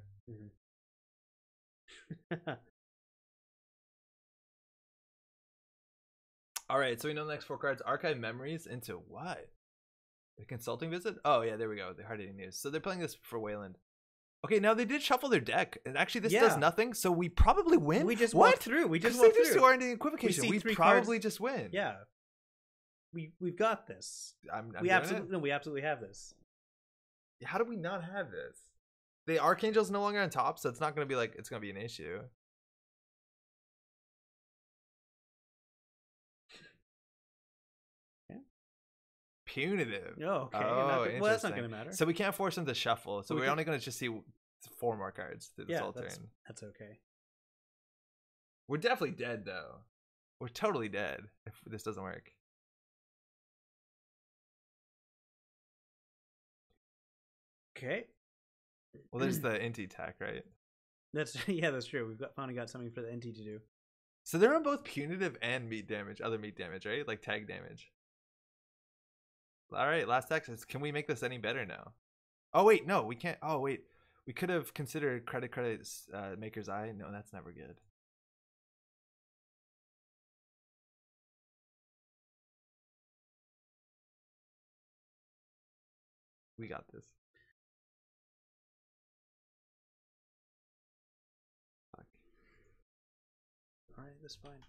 All right, so we know the next 4 cards. Archive memories into what? The consulting visit? Oh yeah, there we go. The hard hitting news. So they're playing this for Wayland. Okay, now they did shuffle their deck. And actually, this does nothing, so we probably win. We just walked through. We just walked through. They just do equivocation. We probably just win. Yeah, we've got this. We absolutely have this. How do we not have this? The Archangel's no longer on top, so it's not going to be like it's going to be an issue. Punitive. Oh, okay. Well, that's not going to matter. So we can't force them to shuffle. So we're only going to just see 4 more cards through this whole turn. That's okay. We're definitely dead, though. We're totally dead if this doesn't work. Okay. Well, there's the NT tech, right? That's true. We've finally got something for the NT to do. So they're on both punitive and meat damage, other meat damage, right? Like tag damage. All right, last text is, can we make this any better now? Oh wait, no, we can't. Oh wait, we could have considered credit Maker's Eye. No, that's never good. We got this. Fuck. All right, that's fine.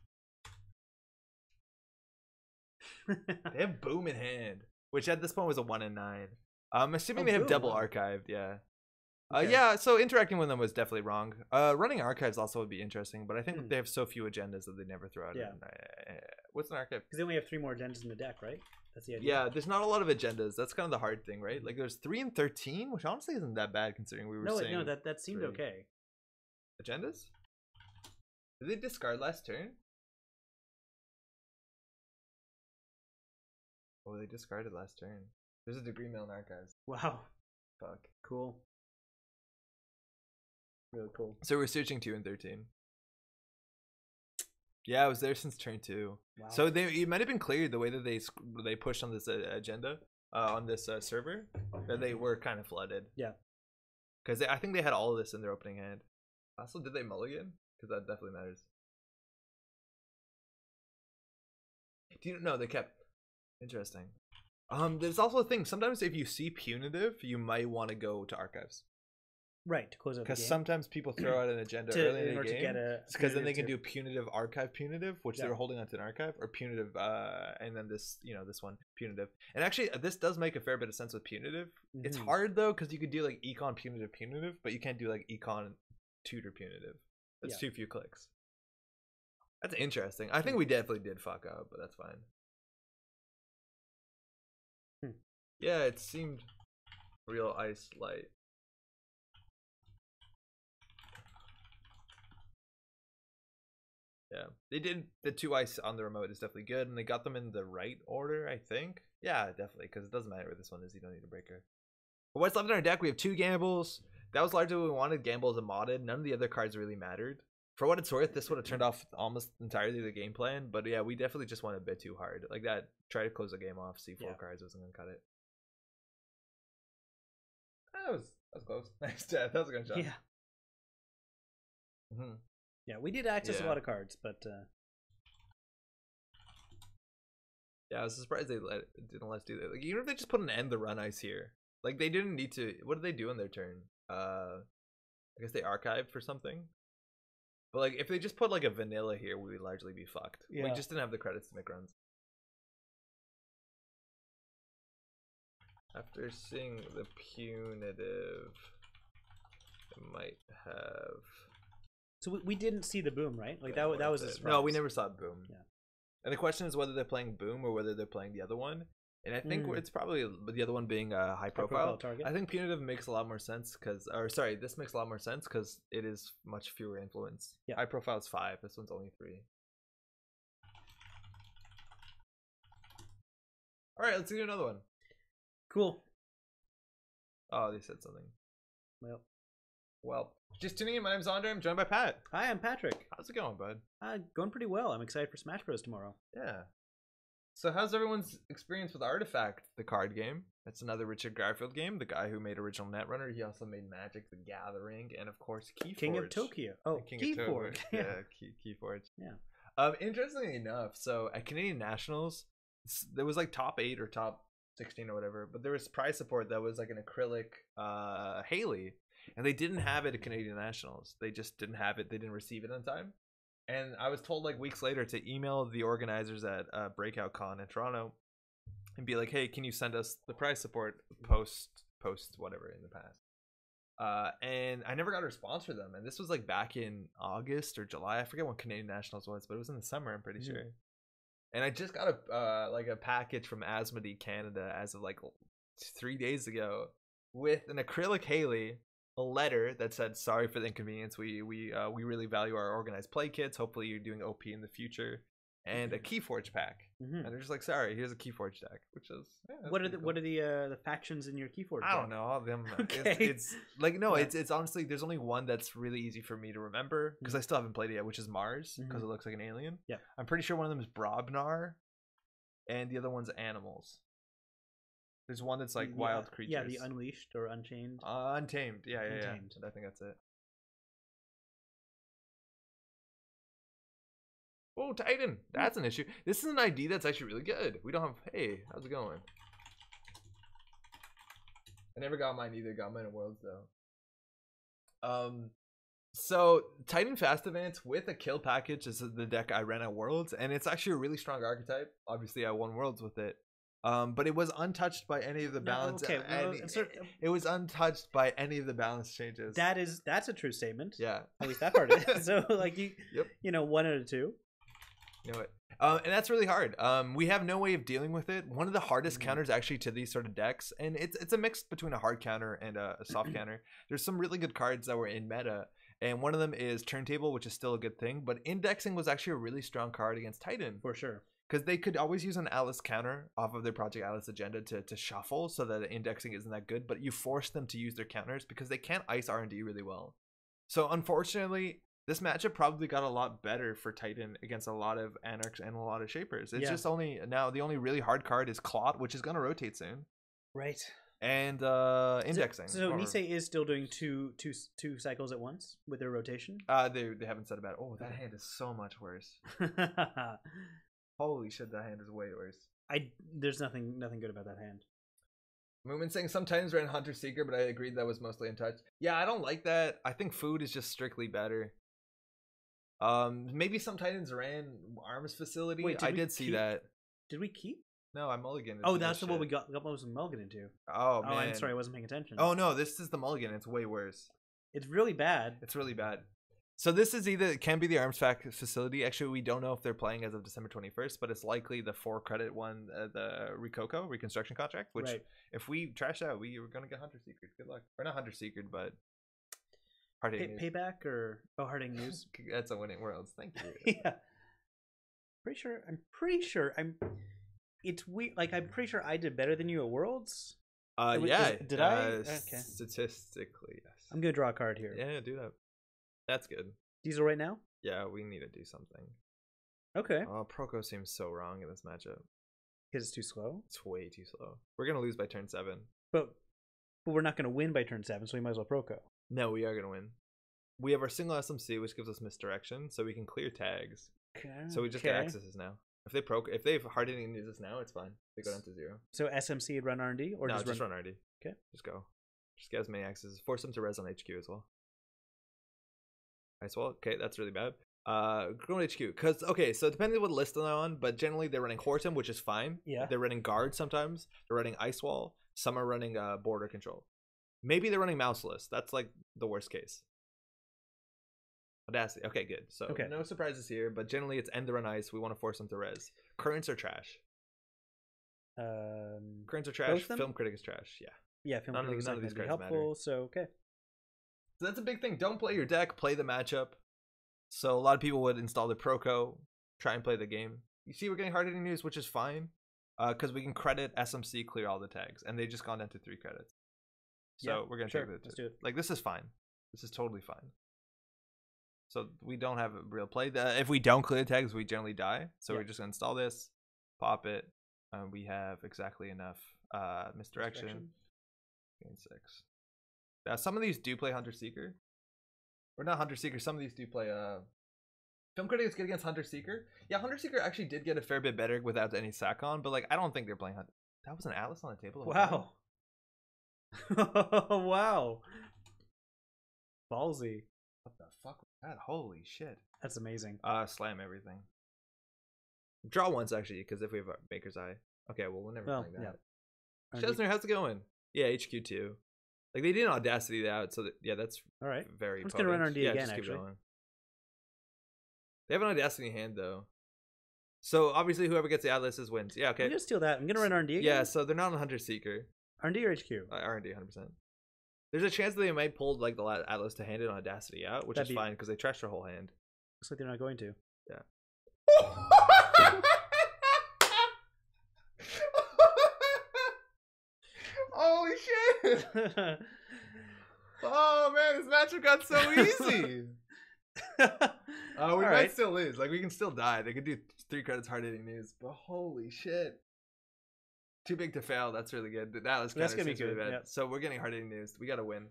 They have Boom in hand, which at this point was a 1 and 9. I'm assuming they have double archived. Yeah. Okay. Yeah. So interacting with them was definitely wrong. Running archives also would be interesting, but I think they have so few agendas that they never throw out. Yeah. What's an archive? Because they only have 3 more agendas in the deck, right? That's the idea. Yeah. There's not a lot of agendas. That's kind of the hard thing, right? Like there's 3 and 13, which honestly isn't that bad considering we were saying. No, that seemed 3. okay. Agendas? Did they discard last turn? Oh, they discarded last turn. There's a degree mill in archives. Wow. Fuck. Cool. Really cool. So we're searching 2 and 13. Yeah, I was there since turn 2. Wow. So it might have been cleared the way that they pushed on this agenda on this server that they were kind of flooded. Yeah. Because I think they had all of this in their opening hand. Also, did they mulligan? Because that definitely matters. Do you know they kept? Interesting. There's also a thing. Sometimes if you see punitive, you might want to go to archives. Right, to close out the game. Because sometimes people throw out an agenda early in the game. Because then they can do punitive archive punitive, which they were holding onto an archive, or punitive, and then this, this one, punitive. And actually, this does make a fair bit of sense with punitive. It's hard, though, because you could do, like, econ punitive, but you can't do, like, econ tutor punitive. That's too few clicks. That's interesting. I think we definitely did fuck up, but that's fine. Yeah, it seemed real ice light. Yeah, they did the 2 ice on the remote is definitely good, and they got them in the right order, I think. Yeah, definitely, because it doesn't matter where this one is. You don't need a breaker. But what's left in our deck? We have 2 gambles. That was largely what we wanted. Gambles and modded. None of the other cards really mattered. For what it's worth, this would have turned off almost entirely the game plan. But yeah, we definitely just went a bit too hard. Like that, try to close the game off. C4 cards wasn't gonna cut it. That was close. Nice death. That was a good shot. Yeah. Yeah, we did access a lot of cards, but yeah, I was surprised they didn't let us do that. Like, even if they just put an end the run ice here, like they didn't need to. What did they do in their turn? I guess they archived for something. But like, if they just put like a vanilla here, we would largely be fucked. Yeah. We just didn't have the credits to make runs. After seeing the punitive, it might have. So we didn't see the boom, right? Like that was a surprise. No, we never saw boom. Yeah. And the question is whether they're playing boom or whether they're playing the other one. And I think it's probably the other one being a high profile target. I think punitive makes a lot more sense because, or sorry, this makes a lot more sense because it is much fewer influence. Yeah. High profile is 5. This one's only 3. All right, let's do another one. Cool. Oh, they said something. Well, just tuning in. My name's Andre. I'm joined by Pat. Hi, I'm Patrick. How's it going, bud? Going pretty well. I'm excited for Smash Bros. Tomorrow. Yeah. So how's everyone's experience with Artifact, the card game? It's another Richard Garfield game, the guy who made original Netrunner. He also made Magic the Gathering, and of course Keyforge. King of Tokyo. Oh, Keyforge. Yeah, Keyforge. Yeah. Interestingly enough, so at Canadian Nationals, there was like top 8 or top 16 or whatever, but there was prize support that was like an acrylic Haley, and they didn't have it at Canadian Nationals. They just didn't have it. They didn't receive it on time. And I was told like weeks later to email the organizers at Breakout Con in Toronto and be like, hey, can you send us the prize support post whatever in the past. And I never got a response for them. And this was like back in August or July. I forget when Canadian Nationals was, but it was in the summer, I'm pretty sure. And I just got a package from Asmodee Canada as of like 3 days ago with an acrylic Haley, a letter that said, sorry for the inconvenience. We really value our organized play kits. Hopefully you're doing OP in the future. And a Keyforge pack. And they're just like, sorry, here's a Keyforge deck, which is what are the factions in your Keyforge deck? I don't know all of them. Okay. It's like it's honestly there's only one that's really easy for me to remember because I still haven't played it yet, which is Mars, because it looks like an alien. Yeah. I'm pretty sure one of them is Brobnar and the other one's animals. There's one that's like wild creatures. Yeah, the Unleashed or Unchained. Untamed. Yeah. Untamed. I think that's it. Oh, Titan. That's an issue. This is an ID that's actually really good. We don't have... Hey, how's it going? I never got mine either. Got mine in Worlds, though. So, Titan Fast Advance with a kill package is the deck I ran at Worlds. And it's actually a really strong archetype. Obviously, I won Worlds with it. But it was untouched by any of the balance. It was untouched by any of the balance changes. That's a true statement. Yeah. At least that part of it. So, like, you know, 1 out of 2. You know it. And that's really hard. We have no way of dealing with it. One of the hardest counters actually to these sort of decks, and it's a mix between a hard counter and a soft counter. There's some really good cards that were in meta, and one of them is Turntable, which is still a good thing, but Indexing was actually a really strong card against Titan. For sure. Because they could always use an Atlas counter off of their Project Atlas agenda to shuffle so that the indexing isn't that good, but you force them to use their counters because they can't ice R&D really well. So unfortunately, this matchup probably got a lot better for Titan against a lot of Anarchs and a lot of Shapers. It's just only now the only really hard card is Clot, which is going to rotate soon. Right. And Indexing. So Nisei is still doing two cycles at once with their rotation? They haven't said about it. Oh, that hand is so much worse. Holy shit, that hand is way worse. There's nothing good about that hand. Moomin saying some Titans ran Hunter Seeker, but I agreed that was mostly untouched. Yeah, I don't like that. I think food is just strictly better. Maybe some Titans ran Arms Facility. Wait, I did see that. Did we keep? No, I mulliganed. Oh, that's the one we got most of mulligan into. Oh man, I'm sorry, I wasn't paying attention. Oh no, this is the mulligan. It's way worse. It's really bad. It's really bad. So this is it can be the Arms Facility. Actually, we don't know if they're playing as of December 21st, but it's likely the 4-credit one, the Reconstruction Contract, which if we trash out, we were going to get Hunter Secret. Good luck. Or not Hunter Secret, but Payback or Hard-Hitting News. That's a Winning Worlds. Thank you. Yeah. I'm pretty sure it's weird. Like, I'm pretty sure I did better than you at Worlds. Yeah. Did I? Okay. Statistically, yes. I'm going to draw a card here. Yeah, do that. That's good. Diesel right now? Yeah, we need to do something. Okay. Oh, Proco seems so wrong in this matchup. Because it's too slow? It's way too slow. We're going to lose by turn 7. But we're not going to win by turn 7, so we might as well Proco. No, we are going to win. We have our single SMC, which gives us misdirection, so we can clear tags. Okay. So we just get accesses now. If they have hard-hitting news now, it's fine. They go down to 0. So SMC would run R&D? Or no, just run R&D. Okay. Just go. Just get as many accesses. Force them to res on HQ as well. Nice. Well, okay, that's really bad. Go on HQ. Because, okay, so depending on what list they're on, but generally they're running Horton, which is fine. Yeah. They're running Guard sometimes. They're running Ice Wall. Some are running Border Control. Maybe they're running Mouseless. That's like the worst case. Audacity. Okay, good. So no surprises here, but generally it's end to run ice. We want to force them to res. Currents are trash. Currents are trash. Film Critic is trash. Yeah. Yeah, Film Critic is not going to be helpful. Matter. So okay. So that's a big thing. Don't play your deck. Play the matchup. So a lot of people would install the Proco, try and play the game. You see, we're getting hard-hitting news, which is fine, because we can credit SMC clear all the tags, and they just gone down to 3 credits. So we're gonna take it. Let's do it. Like this is fine. This is totally fine. So we don't have a real play. If we don't clear the tags, we generally die. So we're just gonna install this, pop it. We have exactly enough misdirection. Gain 6. Some of these do play Hunter Seeker. Or not Hunter Seeker. Some of these do play. Film Critic is good against Hunter Seeker. Yeah, Hunter Seeker actually did get a fair bit better without any sack on, but like I don't think they're playing Hunter. That was an Atlas on the table. Wow. Wow. Ballsy. What the fuck was that? Holy shit. That's amazing. Slam everything. Draw once actually, because if we have Maker's Eye. Okay, well we're never playing that. Yeah. Jasmine, how's it going? Yeah, HQ2. Like they did Audacity out, so that's all right. Very. I'm just gonna run R&D again. Actually, they have an Audacity in hand though, so obviously whoever gets the Atlases wins. Yeah, okay. I'm gonna steal that. I'm gonna run R&D again. Yeah, so they're not on Hunter Seeker. R&D or HQ? R&D, 100%. There's a chance that they might pull like the Atlas to hand it on Audacity out, which is fine because they trashed their whole hand. Looks like they're not going to. Yeah. Holy shit! Oh man, this matchup got so easy. We might still lose. Like we can still die. They could do 3 credits hard-hitting news, but holy shit! Too big to fail. That's really good. That's gonna be good. Really bad. So we're getting hard-hitting news. We gotta win.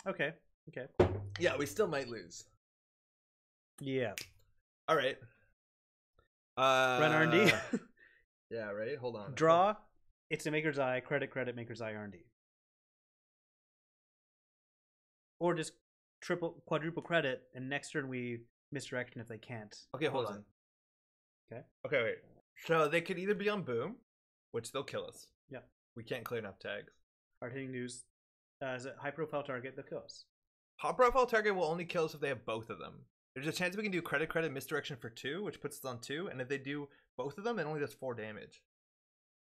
Okay. Yeah, we still might lose. Yeah. All right. Run R&D. Yeah. Right. Hold on. Draw. It's a Maker's Eye. Credit. Maker's Eye R&D. Or just quadruple credit, and next turn we misdirection if they can't. Okay, hold on. Okay, wait. So they could either be on Boom, which they'll kill us. Yeah. We can't clear enough tags. Hard-hitting news. As a high-profile target, they'll kill us. High-profile target will only kill us if they have both of them. There's a chance we can do credit misdirection for 2, which puts us on 2, and if they do both of them, it only does 4 damage.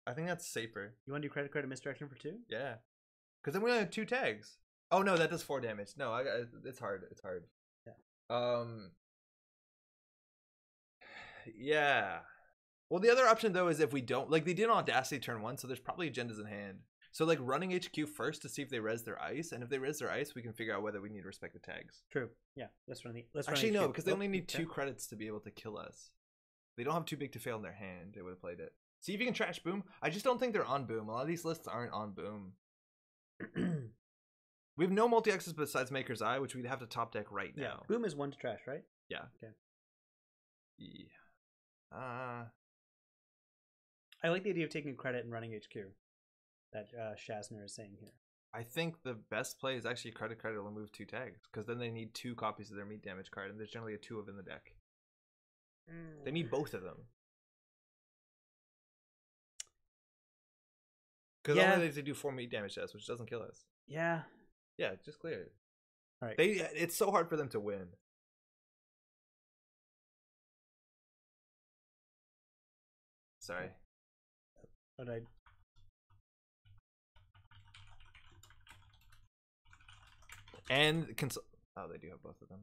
I think that's safer. You want to do credit misdirection for 2? Yeah. Because then we only have 2 tags. Oh no, that does 4 damage. No, it's hard. It's hard. Yeah. Yeah. Well, the other option though is if we don't they did Audacity turn 1, so there's probably agendas in hand. So like running HQ first to see if they res their ice, and if they res their ice, we can figure out whether we need to respect the tags. True. Yeah. Let's run Actually no, because they only need 2 credits to be able to kill us. They don't have too big to fail in their hand. They would have played it. See if you can trash Boom. I just don't think they're on Boom. A lot of these lists aren't on Boom. We have no multi-X's besides Maker's Eye, which we'd have to top deck right now. Yeah, Boom is 1 to trash, right? Yeah. Okay. Yeah. I like the idea of taking credit and running HQ. that Shasner is saying here. I think the best play is actually credit will remove 2 tags, because then they need 2 copies of their meat damage card, and there's generally a 2 of in the deck. They need both of them. Because only they do 4 meat damage to us, which doesn't kill us. Yeah. Yeah, just clear it. All right. It's so hard for them to win. Sorry. But I. And oh, they do have both of them.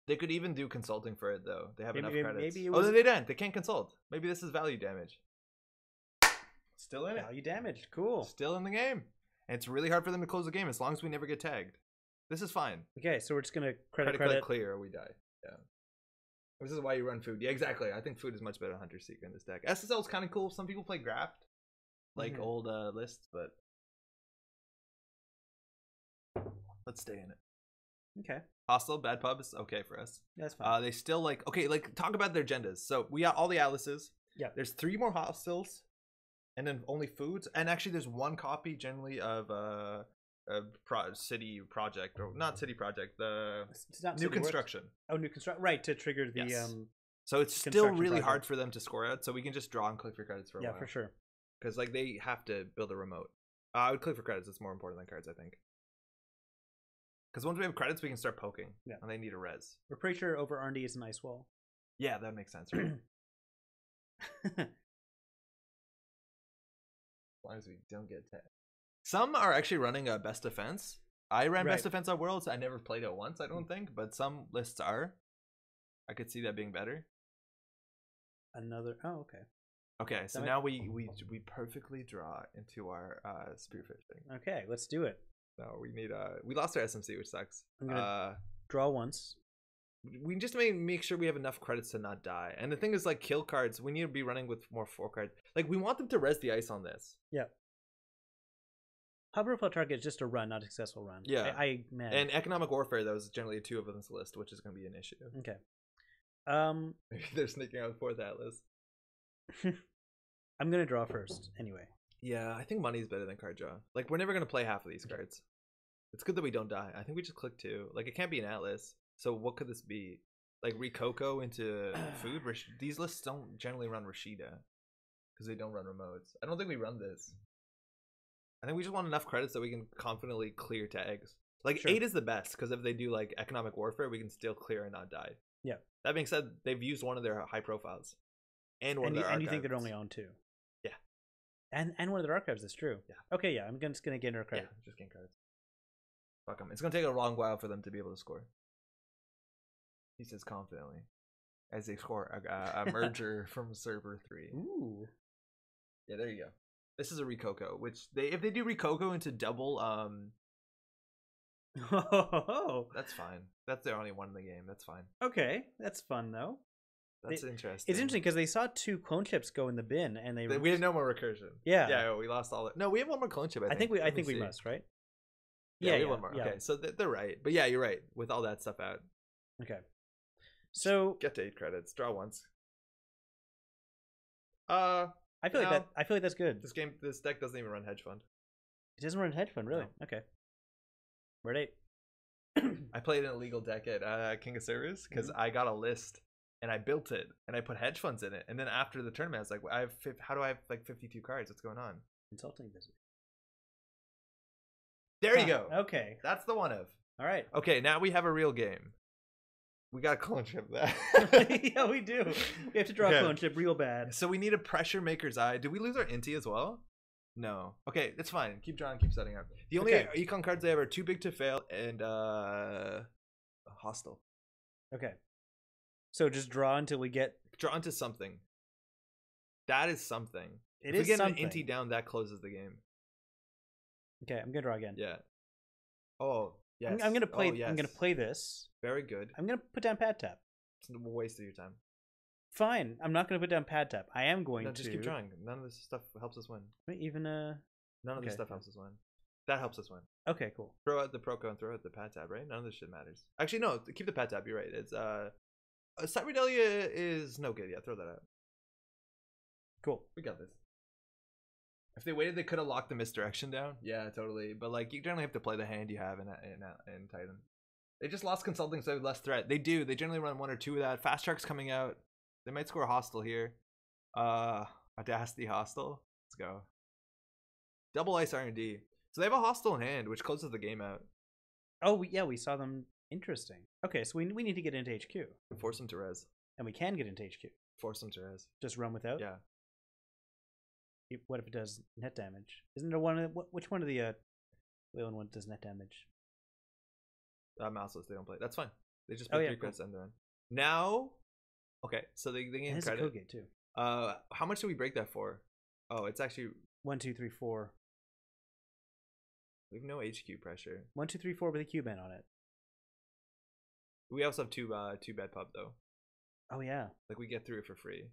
They could even do consulting for it though. They have enough credits. Oh, they didn't. They can't consult. Maybe this is value damage. Still in it. Value damage. Cool. Still in the game. And it's really hard for them to close the game as long as we never get tagged. This is fine. Okay, so we're just gonna credit clear or we die. Yeah. This is why you run food. Yeah, exactly. I think food is much better than Hunter Seeker in this deck. SSL is kind of cool. Some people play Graft, like old lists, but let's stay in it. Okay. Hostile, bad pub is okay for us. That's fine. They still like talk about their agendas. So we got all the atlases. Yeah. There's 3 more hostiles, and then only foods. And actually, there's 1 copy generally of city project, or not city project, the new construction. Oh, new construction, right, to trigger the so it's still really hard for them to score out, so we can just draw and click for credits for a while. Yeah, for sure, because like they have to build a remote. I would click for credits. It's more important than cards, I think, because once we have credits we can start poking. Yeah, and they need a res. We're pretty sure over R&D is an ice wall. Yeah, that makes sense, right? As long as we don't get tagged. Some are actually running a best defense. I ran best defense on Worlds. I never played it once, I don't think, but some lists are. I could see that being better. Okay. Okay, so now we perfectly draw into our spearfishing. Okay, let's do it. No, we need we lost our SMC, which sucks. I'm gonna draw once. We just make sure we have enough credits to not die. And the thing is, like, kill cards, we need to be running with more 4 cards. Like, we want them to res the ice on this. Yeah. Hub target is just a run, not a successful run. Yeah. Man. And economic warfare, that was generally a 2 of this list, which is going to be an issue. Okay. Maybe they're sneaking out 4th Atlas. I'm gonna draw first, anyway. Yeah, I think money is better than card draw. Like, we're never gonna play half of these cards. It's good that we don't die. I think we just click 2. Like, it can't be an Atlas. So what could this be? Like, Rikoko into food? These lists don't generally run Rashida, because they don't run remotes. I don't think we run this. I think we just want enough credits that we can confidently clear tags. Like, 8 is the best, because if they do, like, economic warfare, we can still clear and not die. Yeah. That being said, they've used one of their high profiles. And one of their archives. And you think they're only on 2. Yeah. And one of their archives is true. Yeah. Okay, yeah, I'm just going to gain their credit. Yeah, just gain credits. Fuck them. It's going to take a long while for them to be able to score. He says confidently. As they score a merger from server 3. Ooh. Yeah, there you go. This is a Rikoko, which if they do Rikoko into double, that's fine. That's their only one in the game. That's fine. Okay, that's fun though. That's interesting. It's interesting because they saw 2 clone chips go in the bin, and we have no more recursion. Yeah, yeah, we lost all it. No, we have one more clone chip. I think we must, right? Yeah, we have one more. Yeah. Okay, so they're right, but yeah, you're right with all that stuff out. Okay, so get to 8 credits. Draw once. I feel like that's good. This deck doesn't even run hedge fund. It doesn't run hedge fund, really? No. Okay. We're at 8. I played an illegal deck at King of Servers because I got a list and I built it and I put hedge funds in it, and then after the tournament I was like, how do I have like 52 cards? What's going on? Consulting business. There you go. Okay, that's the one of. All right. Okay, now we have a real game. We got a clone chip that. Yeah, we do. We have to draw a clone chip real bad. So we need a pressure maker's eye. Did we lose our Inti as well? No. Okay, that's fine. Keep drawing, keep setting up. The only econ cards they have are Too Big to Fail and Hostile. Okay. So just draw until we get into something. That is something. If we get an Inti down, that closes the game. Okay, I'm gonna draw again. Yeah. Oh, yes. I'm gonna play. I'm gonna play this. Very good. I'm gonna put down pad tap. It's a waste of your time. Fine. I'm not gonna put down pad tap. I am going to just keep trying. None of this stuff helps us win. Wait, even none of this stuff helps us win. That helps us win. Okay, cool. Throw out the Proco and throw out the pad tab, right? None of this shit matters. Actually, no. Keep the pad tab. You're right. It's Cyberdelia is no good. Yeah, throw that out. Cool. We got this. If they waited, they could have locked the misdirection down. Yeah, totally. But like, you generally have to play the hand you have in Titan. They just lost consulting, so they have less threat. They do. They generally run 1 or 2 of that. Fast Shark's coming out. They might score a hostile here. Audacity hostile. Let's go. Double ice R&D. So they have a hostile in hand, which closes the game out. Oh yeah, we saw them. Interesting. Okay, so we need to get into HQ. Force them to res. And we can get into HQ. Force them to res. Just run without. Yeah. What if it does net damage? Isn't there one? Which one of the Wayland one does net damage? Mouseless, they don't play. That's fine. They just put 3 credits under. Now, okay, so they gain credit. Code gate too. How much do we break that for? Oh, it's actually 1, 2, 3, 4. We have no HQ pressure. 1, 2, 3, 4 with a Q-ban on it. We also have two bad pub though. Oh yeah. Like we get through it for free.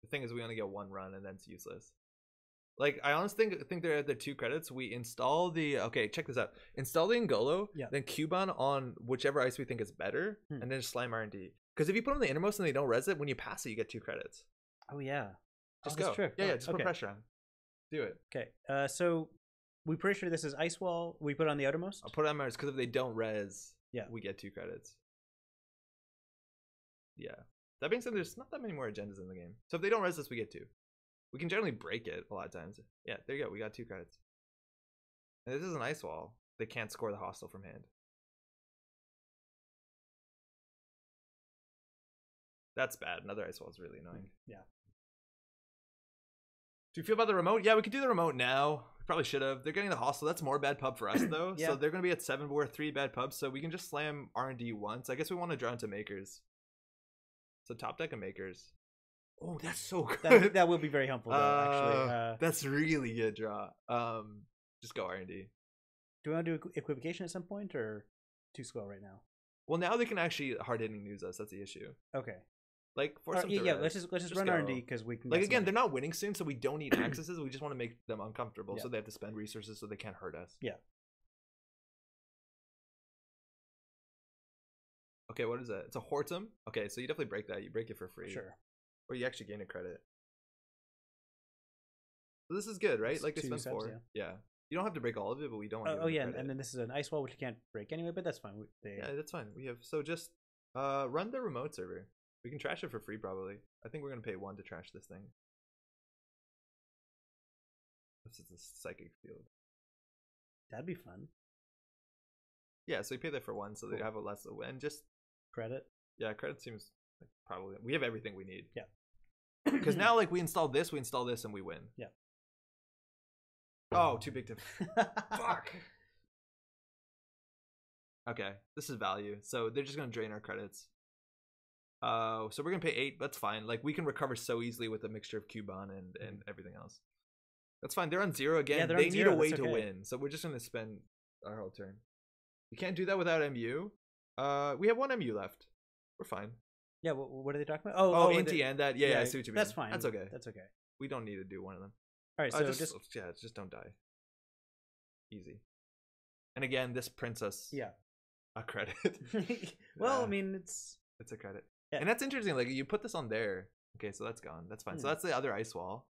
The thing is, we only get 1 run and then it's useless. Like, I honestly think they're at the 2 credits. We install the... Okay, check this out. Install the Ngolo, then Cuban on whichever ice we think is better, and then just slam R&D. Because if you put on the innermost and they don't res it, when you pass it, you get 2 credits. Oh, yeah. Just go. True. Yeah, just put pressure on. Do it. Okay, so we pretty sure this is Ice Wall. We put on the outermost? I'll put it on Mars, because if they don't res, we get 2 credits. Yeah. That being said, there's not that many more agendas in the game. So if they don't res this, we get 2. We can generally break it a lot of times. Yeah, there you go. We got 2 credits. And this is an ice wall. They can't score the hostile from hand. That's bad. Another ice wall is really annoying. Yeah. Do you feel about the remote? Yeah, we could do the remote now. We probably should have. They're getting the hostile. That's more bad pub for us, though. So they're going to be at 7, but we're 3 bad pubs. So we can just slam R&D once. I guess we want to draw into makers. So top deck of makers. Oh, that's so good. That will be very helpful, though, actually. That's really good draw. Just go R&D. Do we want to do equivocation at some point, or too slow right now? Well, now they can actually hard-hitting news us. That's the issue. Okay. Like, force them to res. Let's just run R&D, because we can... Like, again, they're not winning soon, so we don't need accesses. We just want to make them uncomfortable, so they have to spend resources so they can't hurt us. Yeah. Okay, what is that? It's a Hortum? Okay, so you definitely break that. You break it for free. Sure. Or you actually gain a credit. So this is good, right? It's like they spend 4. Yeah. You don't have to break all of it, but we don't want to. Oh yeah, and then this is an ice wall which you can't break anyway, but that's fine. Yeah, that's fine. We have so just run the remote server. We can trash it for free probably. I think we're gonna pay 1 to trash this thing. This is a psychic field. That'd be fun. Yeah, so you pay that for 1, so they have a less and just credit. Yeah, credit seems like probably we have everything we need. Yeah. Because now, like, we install this, and we win. Yeah. Oh, too big to... Fuck! Okay, this is value. So they're just going to drain our credits. So we're going to pay 8. That's fine. Like, we can recover so easily with a mixture of Cuban and everything else. That's fine. They're on 0 again. Yeah, they need a way to win. So we're just going to spend our whole turn. You can't do that without MU. We have 1 MU left. We're fine. Yeah, what are they talking about? Oh, Inti and that. Yeah, I see what you mean. That's fine. That's okay. That's okay. We don't need to do one of them. All right, so just don't die. Easy. And again, this prints us a credit. Well, I mean, it's a credit. Yeah. And that's interesting. Like, you put this on there. Okay, so that's gone. That's fine. So that's the other ice wall.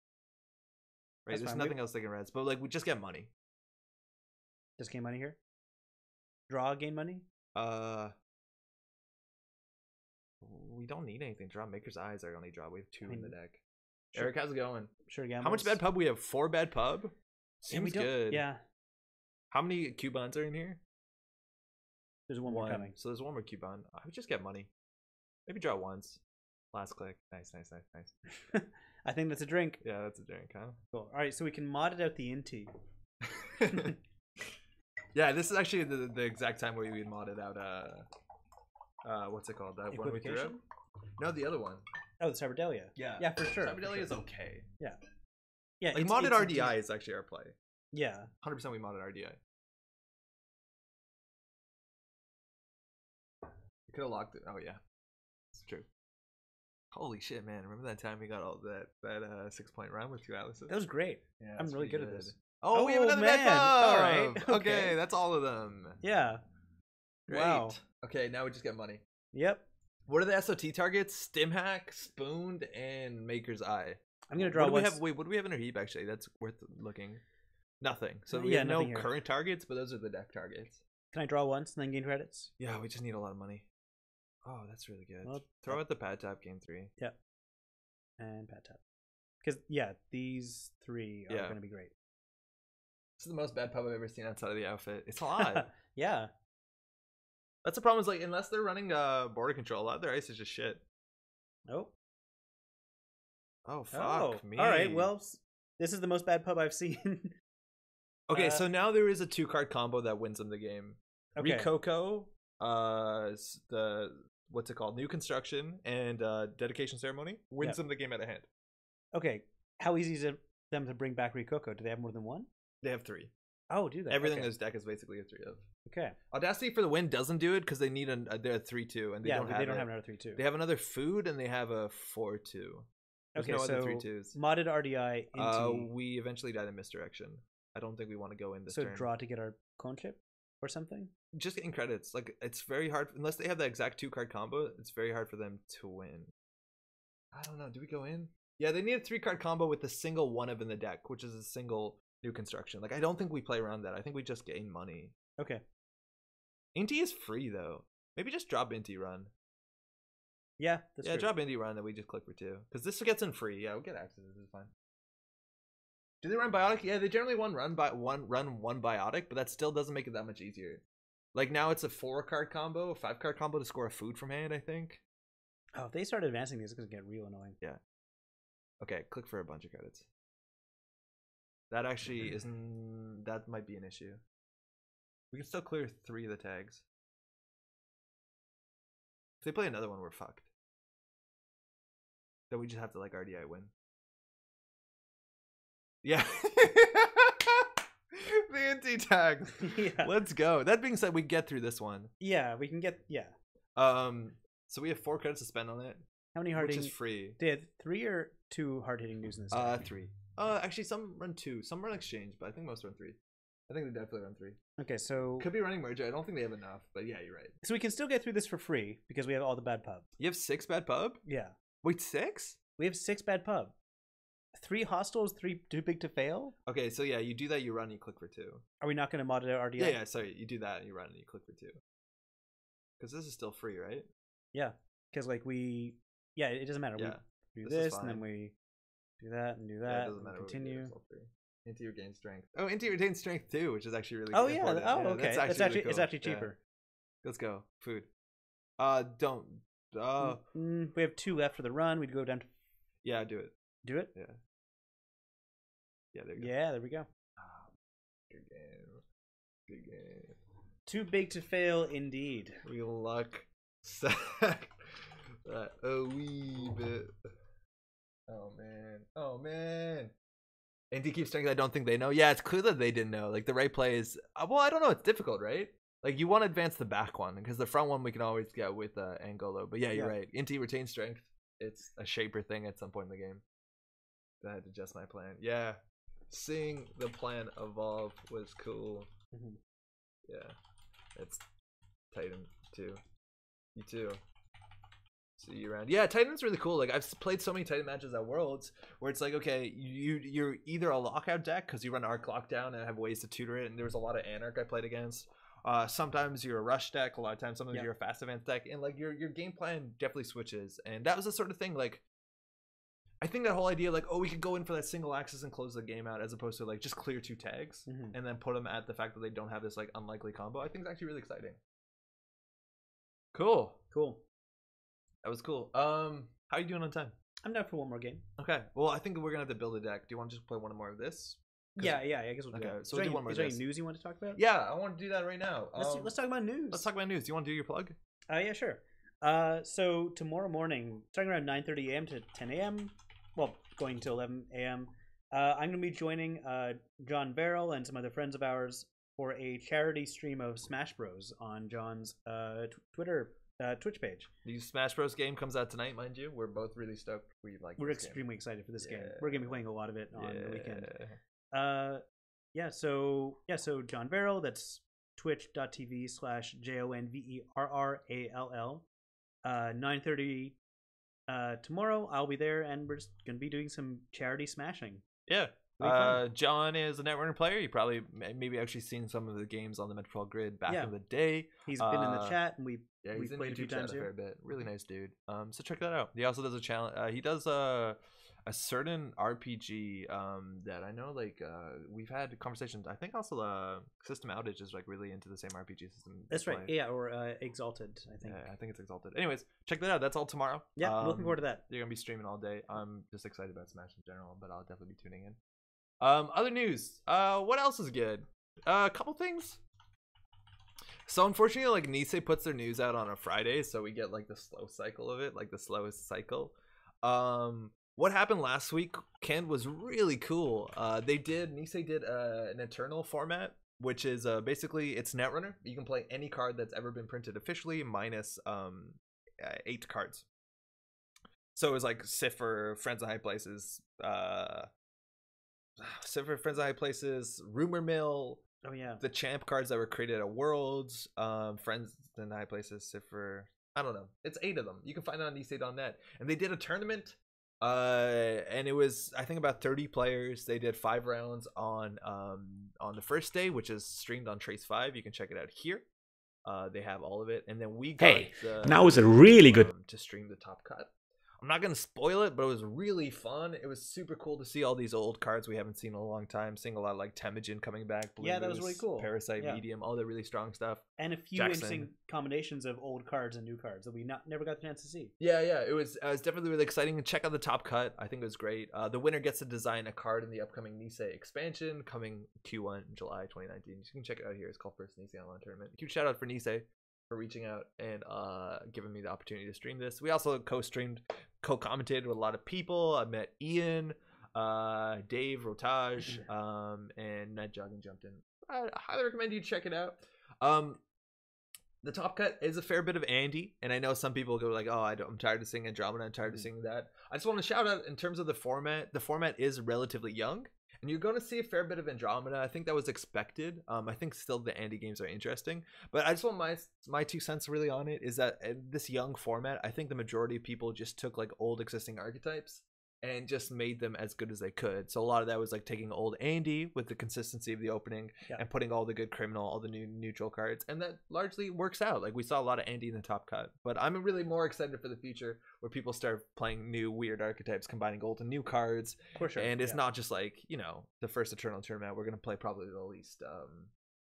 Right, there's nothing else they can res. But, like, we just get money. Just gain money here? Draw, gain money? We don't need anything. Draw Maker's Eyes are only draw. We have 2 in the deck. Sure. Eric, how's it going? Sure, yeah. How much bad pub? We have 4 bad pub? Seems good. Yeah. How many Cubans are in here? There's 1 more coming. So there's 1 more Cuban. I would just get money. Maybe draw once. Last click. Nice. I think that's a drink. Yeah, that's a drink, huh? Cool. All right, so we can mod it out the Inti. Yeah, this is actually the exact time where we modded out what's it called? That one we threw out? No, the other one. Oh, the Cyberdelia. Yeah, for sure. Cyberdelia is okay. Yeah. Like, modded RDI is actually our play. Yeah. 100% we modded RDI. We could have locked it. Oh yeah, it's true. Holy shit, man! Remember that time we got all that 6-point run with 2 Atlases? That was great. Yeah, I'm really good at this. Oh, we have another bad pub! All right. Okay, that's all of them. Yeah. Great. Wow. Okay, now we just get money. Yep. What are the SOT targets? Stimhack, Spooned, and Maker's Eye. I'm gonna draw. What do we have? Wait, what do we have in our heap? Actually, that's worth looking. Nothing. So we have no current targets, but those are the deck targets. Can I draw once and then gain credits? Yeah, we just need a lot of money. Oh, that's really good. Well, throw out the pad tap game 3. Yeah. And pad tap. Because these 3 are gonna be great. This is the most bad pub I've ever seen outside of the outfit. It's a lot. Yeah. That's the problem. Is like unless they're running border control, a lot of their ice is just shit. Nope. Oh fuck me. All right. Well, this is the most bad pub I've seen. Okay, so now there is a 2-card combo that wins them the game. Okay. Rikoko, the what's it called? New Construction and Dedication Ceremony wins them the game out of hand. Okay. How easy is it them to bring back Rikoko? Do they have more than 1? They have 3. Oh, do they? Everything in this deck is basically a 3 of. Okay. Audacity for the win doesn't do it because they need they're 3/2 and they don't have another 3/2. They have another food and they have a 4/2. There's no other 3/2s. Modded RDI into we eventually died in misdirection. I don't think we want to go in this turn. So draw to get our clone chip or something? Just getting credits. Like it's very hard unless they have the exact 2-card combo, it's very hard for them to win. I don't know. Do we go in? Yeah, they need a 3-card combo with the single one of in the deck, which is a single New Construction. Like I don't think we play around that. I think we just gain money. Okay. Inti is free though. Maybe just drop Inti run. Yeah, that's true. Drop Inti run, then we just click for 2. Because this gets in free. Yeah, we'll get access. This is fine. Do they run biotic? Yeah, they generally run one biotic, but that still doesn't make it that much easier. Like now it's a 4-card combo, a 5-card combo to score a food from hand, I think. Oh, if they start advancing these, it's gonna get real annoying. Yeah. Okay, click for a bunch of credits. That actually isn't. That might be an issue. We can still clear 3 of the tags. If they play another one, we're fucked. Then we just have to like RDI win. Yeah. The anti-tag. Yeah. Let's go. That being said, we get through this one. Yeah, we can get So we have 4 credits to spend on it. How many hard hitting? Which is free. They had 3 or 2 hard hitting news in this deck? 3. Actually some run 2. Some run exchange, but I think most run 3. I think they definitely run 3. Okay, so could be running merger. I don't think they have enough, but yeah, you're right. So we can still get through this for free because we have all the bad pub. You have 6 bad pub? Yeah. Wait, 6? We have 6 bad pub. 3 hostiles, 3 too big to fail. Okay, so yeah, you do that, you run, you click for 2. Are we not going to mod it out RDI? Yeah, sorry, you do that and you run and you click for 2. Because this is still free, right? Yeah, because like it doesn't matter. Yeah, we do this and then we do that and do that. It doesn't matter. Continue. Into your gain strength. Oh, into your gain strength too, which is actually really important. Oh, okay. It's actually cool. It's actually cheaper. Yeah. Let's go. Food. Don't. We have 2 left for the run. We'd go down to. Yeah, do it. Do it. Yeah. Yeah, there you go. Yeah, there we go. Good game. Good game. Too big to fail, indeed. We luck sack a wee bit. Oh man. Oh man. And he keeps saying I don't think they know. Yeah, it's clear that they didn't know. Like the right play is well, I don't know. It's difficult, right? Like you want to advance the back one because the front one we can always get with Angolo. But yeah, you're right. Inti retains strength. It's a shaper thing at some point in the game. I had to adjust my plan. Yeah, seeing the plan evolve was cool. Yeah, it's Titan too. You too. See you around. Yeah, Titan's really cool. Like I've played so many Titan matches at Worlds where it's like, okay, you're either a lockout deck because you run Arc Lockdown and have ways to tutor it, and there was a lot of Anarch I played against. Sometimes you're a rush deck. A lot of times, sometimes you're a fast advance deck, and like your game plan definitely switches. And that was the sort of thing. Like I think that whole idea, like, oh, we could go in for that single axis and close the game out, as opposed to like just clear 2 tags and then put them at the fact that they don't have this like unlikely combo. I think it's actually really exciting. Cool. That was cool. How are you doing on time? I'm down for one more game. Okay. Well, I think we're gonna have to build a deck. Do you want to just play one more of this? Yeah. I guess we'll do that. So we'll do one more. Is there any news you want to talk about? Yeah, I want to do that right now. Let's talk about news. Let's talk about news. Do you want to do your plug? Yeah, sure. So tomorrow morning, starting around 9:30 a.m. to 10 a.m. Well, going till 11 a.m. I'm gonna be joining John Barrel and some other friends of ours for a charity stream of Smash Bros on John's Twitch page. The Smash Bros game comes out tonight, mind you. We're both really stoked. We're extremely excited for this game. We're gonna be playing a lot of it on the weekend. So John Barrel, that's twitch.tv/JONVERRALL. 9:30 tomorrow I'll be there, and we're just gonna be doing some charity smashing. Yeah. John is a Netrunner player. You probably maybe actually seen some of the games on the Metropole grid back in the day. He's been in the chat, and we've played a few times a fair bit. Really nice dude. So check that out. He also does a challenge. He does a certain RPG that I know, like we've had conversations. I think also System Outage is like really into the same RPG system. That's right. Yeah, or Exalted, I think. I think it's Exalted. Anyways, check that out. That's all tomorrow. Yeah, looking forward to that. You're gonna be streaming all day. I'm just excited about Smash in general, but I'll definitely be tuning in. Other news. What else is good? A couple things. So unfortunately, like Nisei puts their news out on a Friday, so we get like the slow cycle of it, like the slowest cycle. What happened last week, Ken, was really cool. Nisei did an Eternal format, which is basically it's Netrunner. You can play any card that's ever been printed officially, minus 8 cards. So it was like Cipher, Friends of High Places, Rumor Mill. Oh yeah, the champ cards that were created at Worlds, Friends in High Places, Cipher. I don't know. It's 8 of them. You can find it on Nisei.net. And they did a tournament. And it was, I think, about 30 players. They did 5 rounds on the first day, which is streamed on Trace 5. You can check it out here. They have all of it. And then we got now is a really good to stream the top cut. I'm not going to spoil it, but it was really fun. It was super cool to see all these old cards we haven't seen in a long time. Seeing a lot of like Temujin coming back. Blue that was really cool. Parasite, Medium, all the really strong stuff. And a few interesting combinations of old cards and new cards that we never got the chance to see. Yeah. It was definitely really exciting. And check out the top cut. I think it was great. The winner gets to design a card in the upcoming Nisei expansion coming Q1 July 2019. You can check it out here. It's called First Nisei Online Tournament. Huge shout out for Nisei for reaching out and giving me the opportunity to stream this. We also co-commentated with a lot of people. I met Ian, Dave, Rotage, and Ned Jogging jumped in. I highly recommend you check it out. The top cut is a fair bit of Andy, and I know some people go like, "Oh, I'm tired of seeing Andromeda. I'm tired of seeing that." I just want to shout out in terms of the format. The format is relatively young. And you're going to see a fair bit of Andromeda. I think that was expected. I think still the Andy games are interesting. But I just want my 2 cents really on it is that this young format, I think the majority of people just took like old existing archetypes and just made them as good as they could. So a lot of that was like taking old Andy with the consistency of the opening and putting all the good criminal, all the new neutral cards. And that largely works out. Like we saw a lot of Andy in the top cut. But I'm really more excited for the future where people start playing new weird archetypes, combining old and new cards. For sure. And it's not just like, the first Eternal tournament. We're going to play probably the least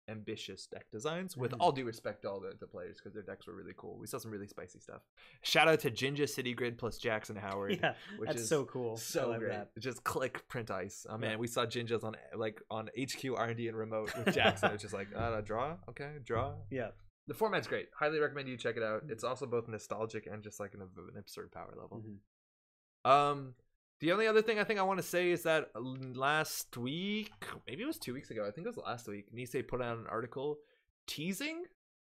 ambitious deck designs with all due respect to all the players because their decks were really cool. We saw some really spicy stuff. Shout out to Jinja City Grid plus Jackson Howard. Which is so cool. So great. Just click print ice. Oh man, we saw Jinjas on HQ R&D and remote with Jackson. It's just like draw. Okay, draw. Yeah. The format's great. Highly recommend you check it out. It's also both nostalgic and just like an absurd power level. The only other thing I think I want to say is that last week, maybe it was 2 weeks ago, I think it was last week, Nisei put out an article teasing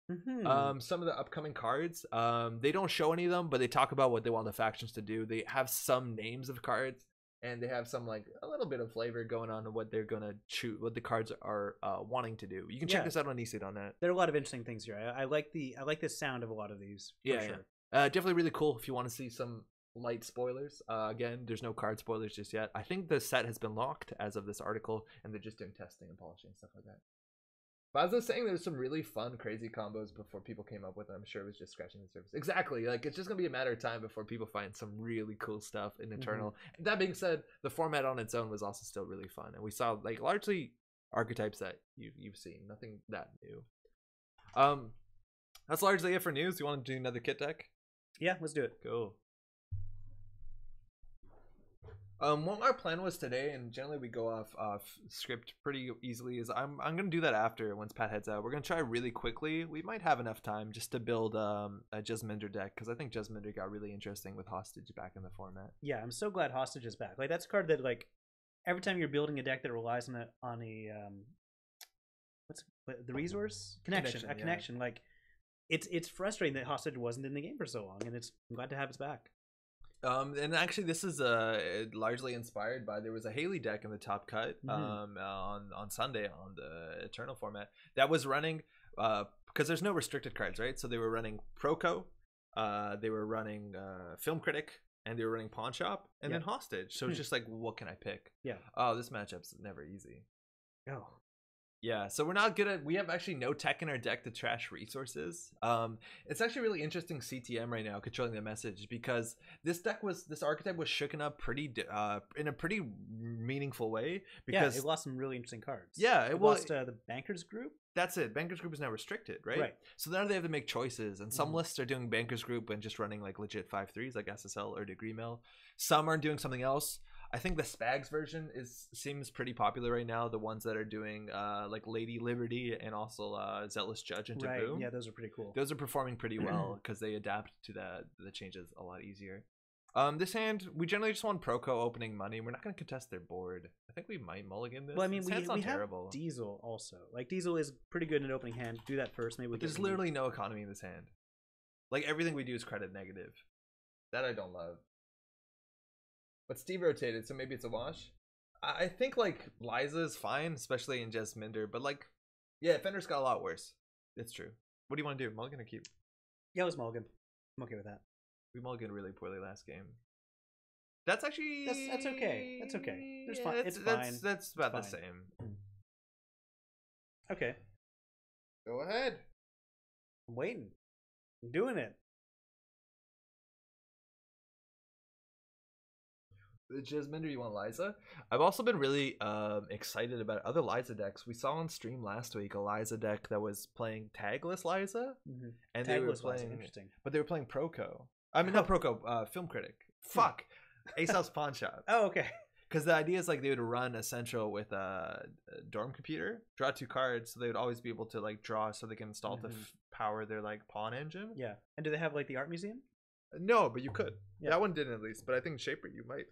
some of the upcoming cards. They don't show any of them, but they talk about what they want the factions to do. They have some names of cards, and they have some like a little bit of flavor going on what they're gonna choose, what the cards are wanting to do. You can check this out on Nisei.net. There are a lot of interesting things here. I like the sound of a lot of these. For sure. Definitely really cool if you want to see some light spoilers. Again, there's no card spoilers just yet. I think the set has been locked as of this article, and they're just doing testing and polishing and stuff like that. But as I was saying, there's some really fun, crazy combos before people came up with them. I'm sure it was just scratching the surface. Exactly. Like, it's just going to be a matter of time before people find some really cool stuff in Eternal. That being said, the format on its own was also still really fun. And we saw, like, largely archetypes that you've seen. Nothing that new. That's largely it for news. You want to do another kit deck? Yeah, let's do it. Cool. What our plan was today, and generally we go off script pretty easily, is I'm gonna do that after once Pat heads out. We're gonna try really quickly. We might have enough time just to build a Jasmine deck because I think Jasmine got really interesting with Hostage back in the format. Yeah, I'm so glad Hostage is back. Like that's a card that like every time you're building a deck that relies on a what's the resource connection. Like it's frustrating that Hostage wasn't in the game for so long, and I'm glad to have it back. And actually this is largely inspired by, there was a Haley deck in the top cut on Sunday on the Eternal format that was running because there's no restricted cards, right? So they were running Proco, they were running Film Critic, and they were running Pawn Shop and then Hostage. So it's just like, what can I pick? Yeah. Oh, this matchup's never easy. Oh. Yeah, so we're not good at. We have actually no tech in our deck to trash resources. It's actually really interesting CTM right now controlling the message, because this archetype was shooken up pretty in a pretty meaningful way. Because it lost some really interesting cards. Yeah, it lost the Bankers Group. That's it. Bankers Group is now restricted, right? So now they have to make choices, and some lists are doing Bankers Group and just running like legit 5/3s like SSL or Degree Mill. Some are doing something else. I think the Spags version seems pretty popular right now. The ones that are doing like Lady Liberty and also Zealous Judge and Taboo. Yeah, those are pretty cool. Those are performing pretty well because they adapt to the changes a lot easier. This hand, we generally just want Proco opening money. We're not going to contest their board. I think we might mulligan this. Well, I mean, we have terrible. Diesel also. Like, Diesel is pretty good in an opening hand. Do that first. Maybe there's literally no economy in this hand. Like, everything we do is credit negative. That I don't love. But Steve rotated, so maybe it's a wash. I think, like, Liza is fine, especially in Jasmine. But, like, yeah, Fender's got a lot worse. It's true. What do you want to do? Mulligan or keep? Yeah, it was Mulligan. I'm okay with that. We mulliganed really poorly last game. That's actually... That's okay. That's okay. It's fine. That's about the same. Okay. Go ahead. I'm waiting. I'm doing it. Jasmine, you want Liza? I've also been really excited about other Liza decks. We saw on stream last week a Liza deck that was playing tagless Liza, and they were playing Liza. Interesting. But they were playing Proco. I mean, not Proco. Film Critic. Fuck. Aesop's Pawn Shop. Oh, okay. Because the idea is like they would run Essential with a dorm computer, draw 2 cards, so they would always be able to like draw, so they can install to power their like pawn engine. Yeah. And do they have like the art museum? No, but you could. Yeah. That one didn't at least, but I think Shaper you might.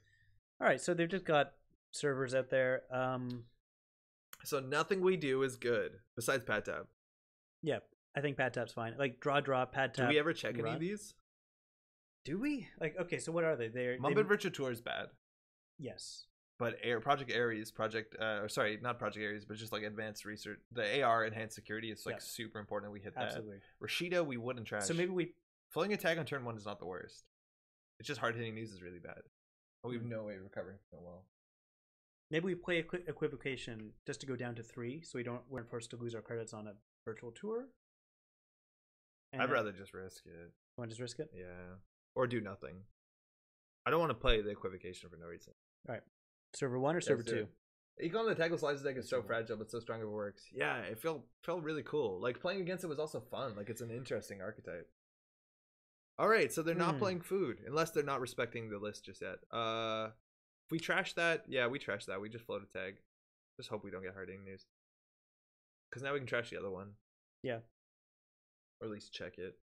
All right, so they've just got servers out there. So nothing we do is good besides Pad Tab. Yeah, I think Pad Tab's fine. Like draw, Pad Tab. Do we ever check any of these? Do we? Like, okay, so what are they? Mumbin Virtua Tour is bad. Yes. But Project Ares, sorry, not Project Ares, but just like Advanced Research, the AR Enhanced Security is like super important. We hit that. Absolutely. Rashida, we wouldn't trash. So maybe we floating a tag on turn 1 is not the worst. It's just hard hitting news is really bad. We have no way of recovering so well. Maybe we play Equivocation just to go down to 3, so weren't forced to lose our credits on a virtual tour. And I'd rather just risk it. You want to just risk it? Yeah. Or do nothing. I don't want to play the Equivocation for no reason. All right. Server 1 or server 2? Econ the Tagless Liza deck is so fragile, but so strong if it works. Yeah, it felt really cool. Like, playing against it was also fun. Like, it's an interesting archetype. Alright, so they're not playing food, unless they're not respecting the list just yet. If we trash that, yeah, we trash that. We just float a tag. Just hope we don't get hard hitting news. Because now we can trash the other one. Yeah. Or at least check it.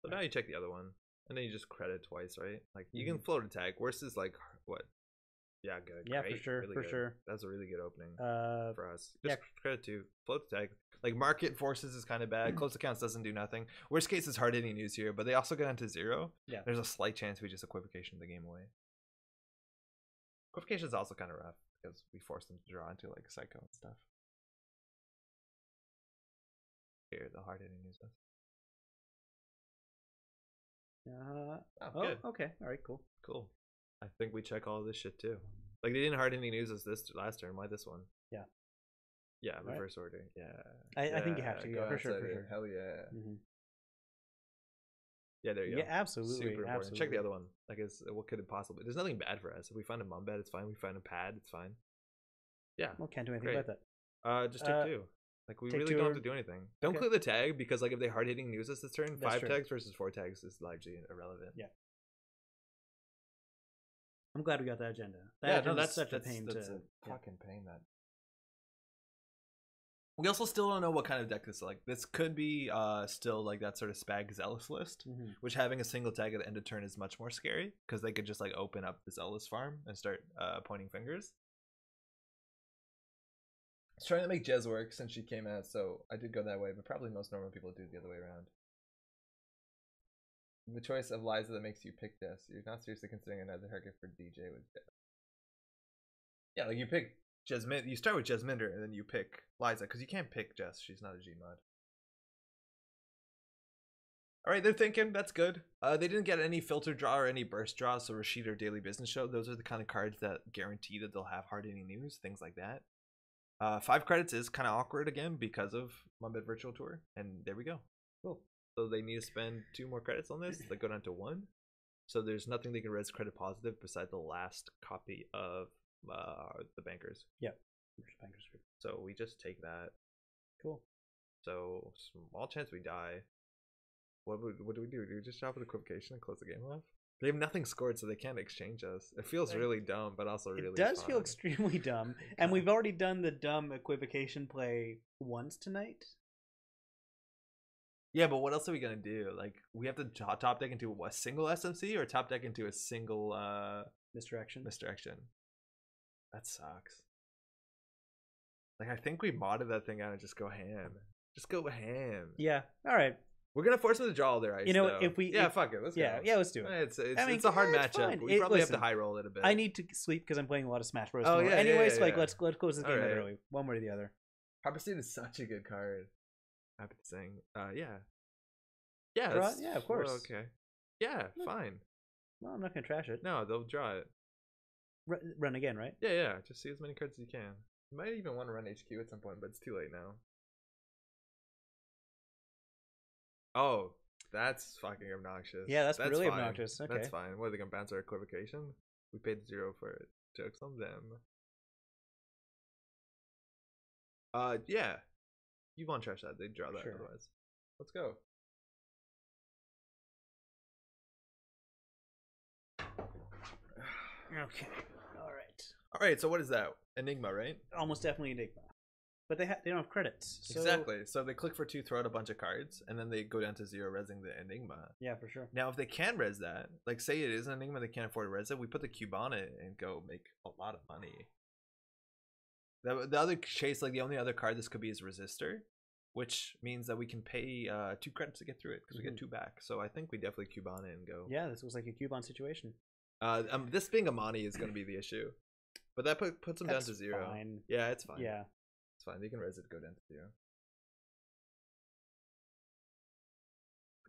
So now you check the other one. And then you just credit twice, right? Like, you can float a tag. Worst is like, what? Yeah, good. Yeah, great. for sure, really for good. sure. That's a really good opening for us. Yeah. Just credit 2. Float the tag. Like, Market Forces is kind of bad. Close Accounts doesn't do nothing. Worst case is hard hitting news here, but they also go down to 0. Yeah. There's a slight chance we just Equivocation the game away. Equivocation is also kind of rough because we force them to draw into like Psycho and stuff. Here, the hard hitting news does. Good. Okay. All right, cool. Cool. I think we check all this shit too. Like, they didn't hard hitting news as this last turn. Why this one? Yeah. Yeah, reverse order. Yeah. I think you have to. Yeah, for sure. Hell yeah. Yeah, there you go. Yeah, absolutely. Super important. Absolutely. Check the other one. I guess what could it possibly? There's nothing bad for us. If we find a mum bed, it's fine. We find a pad, it's fine. Yeah. Well, can't do anything about that. Just take 2. Like, we really don't have to do anything. Don't clear the tag, because like if they hard hitting news us this turn, 5 tags versus 4 tags is largely irrelevant. Yeah. I'm glad we got that agenda. That's such a pain that's a fucking pain. That we also still don't know what kind of deck this is. Like, this could be still like that sort of Spag Zealous list, which having a single tag at the end of turn is much more scary, because they could just like open up the Zealous farm and start pointing fingers. I was trying to make Jez work since she came out, so I did go that way, but probably most normal people do it the other way around. The choice of Liza that makes you pick Jess. You're not seriously considering another target for DJ with Jess. Yeah, like you pick Jasmine. You start with Jasminder and then you pick Liza, because you can't pick Jess. She's not a G mod. All right, they're thinking. That's good. They didn't get any filter draw or any burst draw, so Rashid or Daily Business Show. Those are the kind of cards that guarantee that they'll have hard-hitting news, things like that. 5 credits is kind of awkward again because of Mumbet Virtual Tour, and there we go. Cool. So they need to spend 2 more credits on this. They go down to 1. So there's nothing they can res credit positive besides the last copy of the Bankers. Yep. Bankers. So we just take that. Cool. So small chance we die. What do we do? Do we just drop an equivocation and close the game off? They have nothing scored, so they can't exchange us. It feels really dumb, but also really fun. It does feel extremely dumb. And we've already done the dumb equivocation play once tonight. Yeah, but what else are we going to do? Like, we have to top deck into a single SMC or top deck into a single misdirection? Misdirection. That sucks. Like, I think we modded that thing out and just go ham. Just go ham. Yeah, all right. We're gonna force them to draw all their ice. You know, though. if we fuck it, let's go. Yeah, let's do it. It's a hard matchup. We probably have to high roll it a bit. I need to sleep because I'm playing a lot of Smash Bros. Oh, yeah, Anyways, yeah. let's close this game early, one way or the other. Harper State is such a good card. Happy to sing. Yeah, yeah, of course. Well, okay. Yeah, fine. Well, I'm not gonna trash it. No, they'll draw it. Run again, right? Yeah. Just see as many cards as you can. You might even want to run HQ at some point, but it's too late now. Oh, that's fucking obnoxious. Yeah, that's really obnoxious. Okay. That's fine. What, are they gonna bounce our equivocation? We paid 0 for it. Jokes on them. Yeah. You want to trash that. They'd draw that otherwise. Let's go. Okay. All right, so what is that? Enigma, right? Almost definitely Enigma. But they don't have credits. So... Exactly. So they click for 2, throw out a bunch of cards, and then they go down to 0, resing the Enigma. Yeah, for sure. Now, if they can res that, like say it is an Enigma, they can't afford to res it, we put the cube on it and go make a lot of money. The other chase, like the only other card this could be is Resistor, which means that we can pay 2 credits to get through it because we get 2 back. So I think we definitely cube on it and go. Yeah, this was like a cube on situation. This being a Monty is going to be the issue. But that puts them down to 0. Fine. Yeah, it's fine. Yeah. It's fine. They can res it, go down to 0.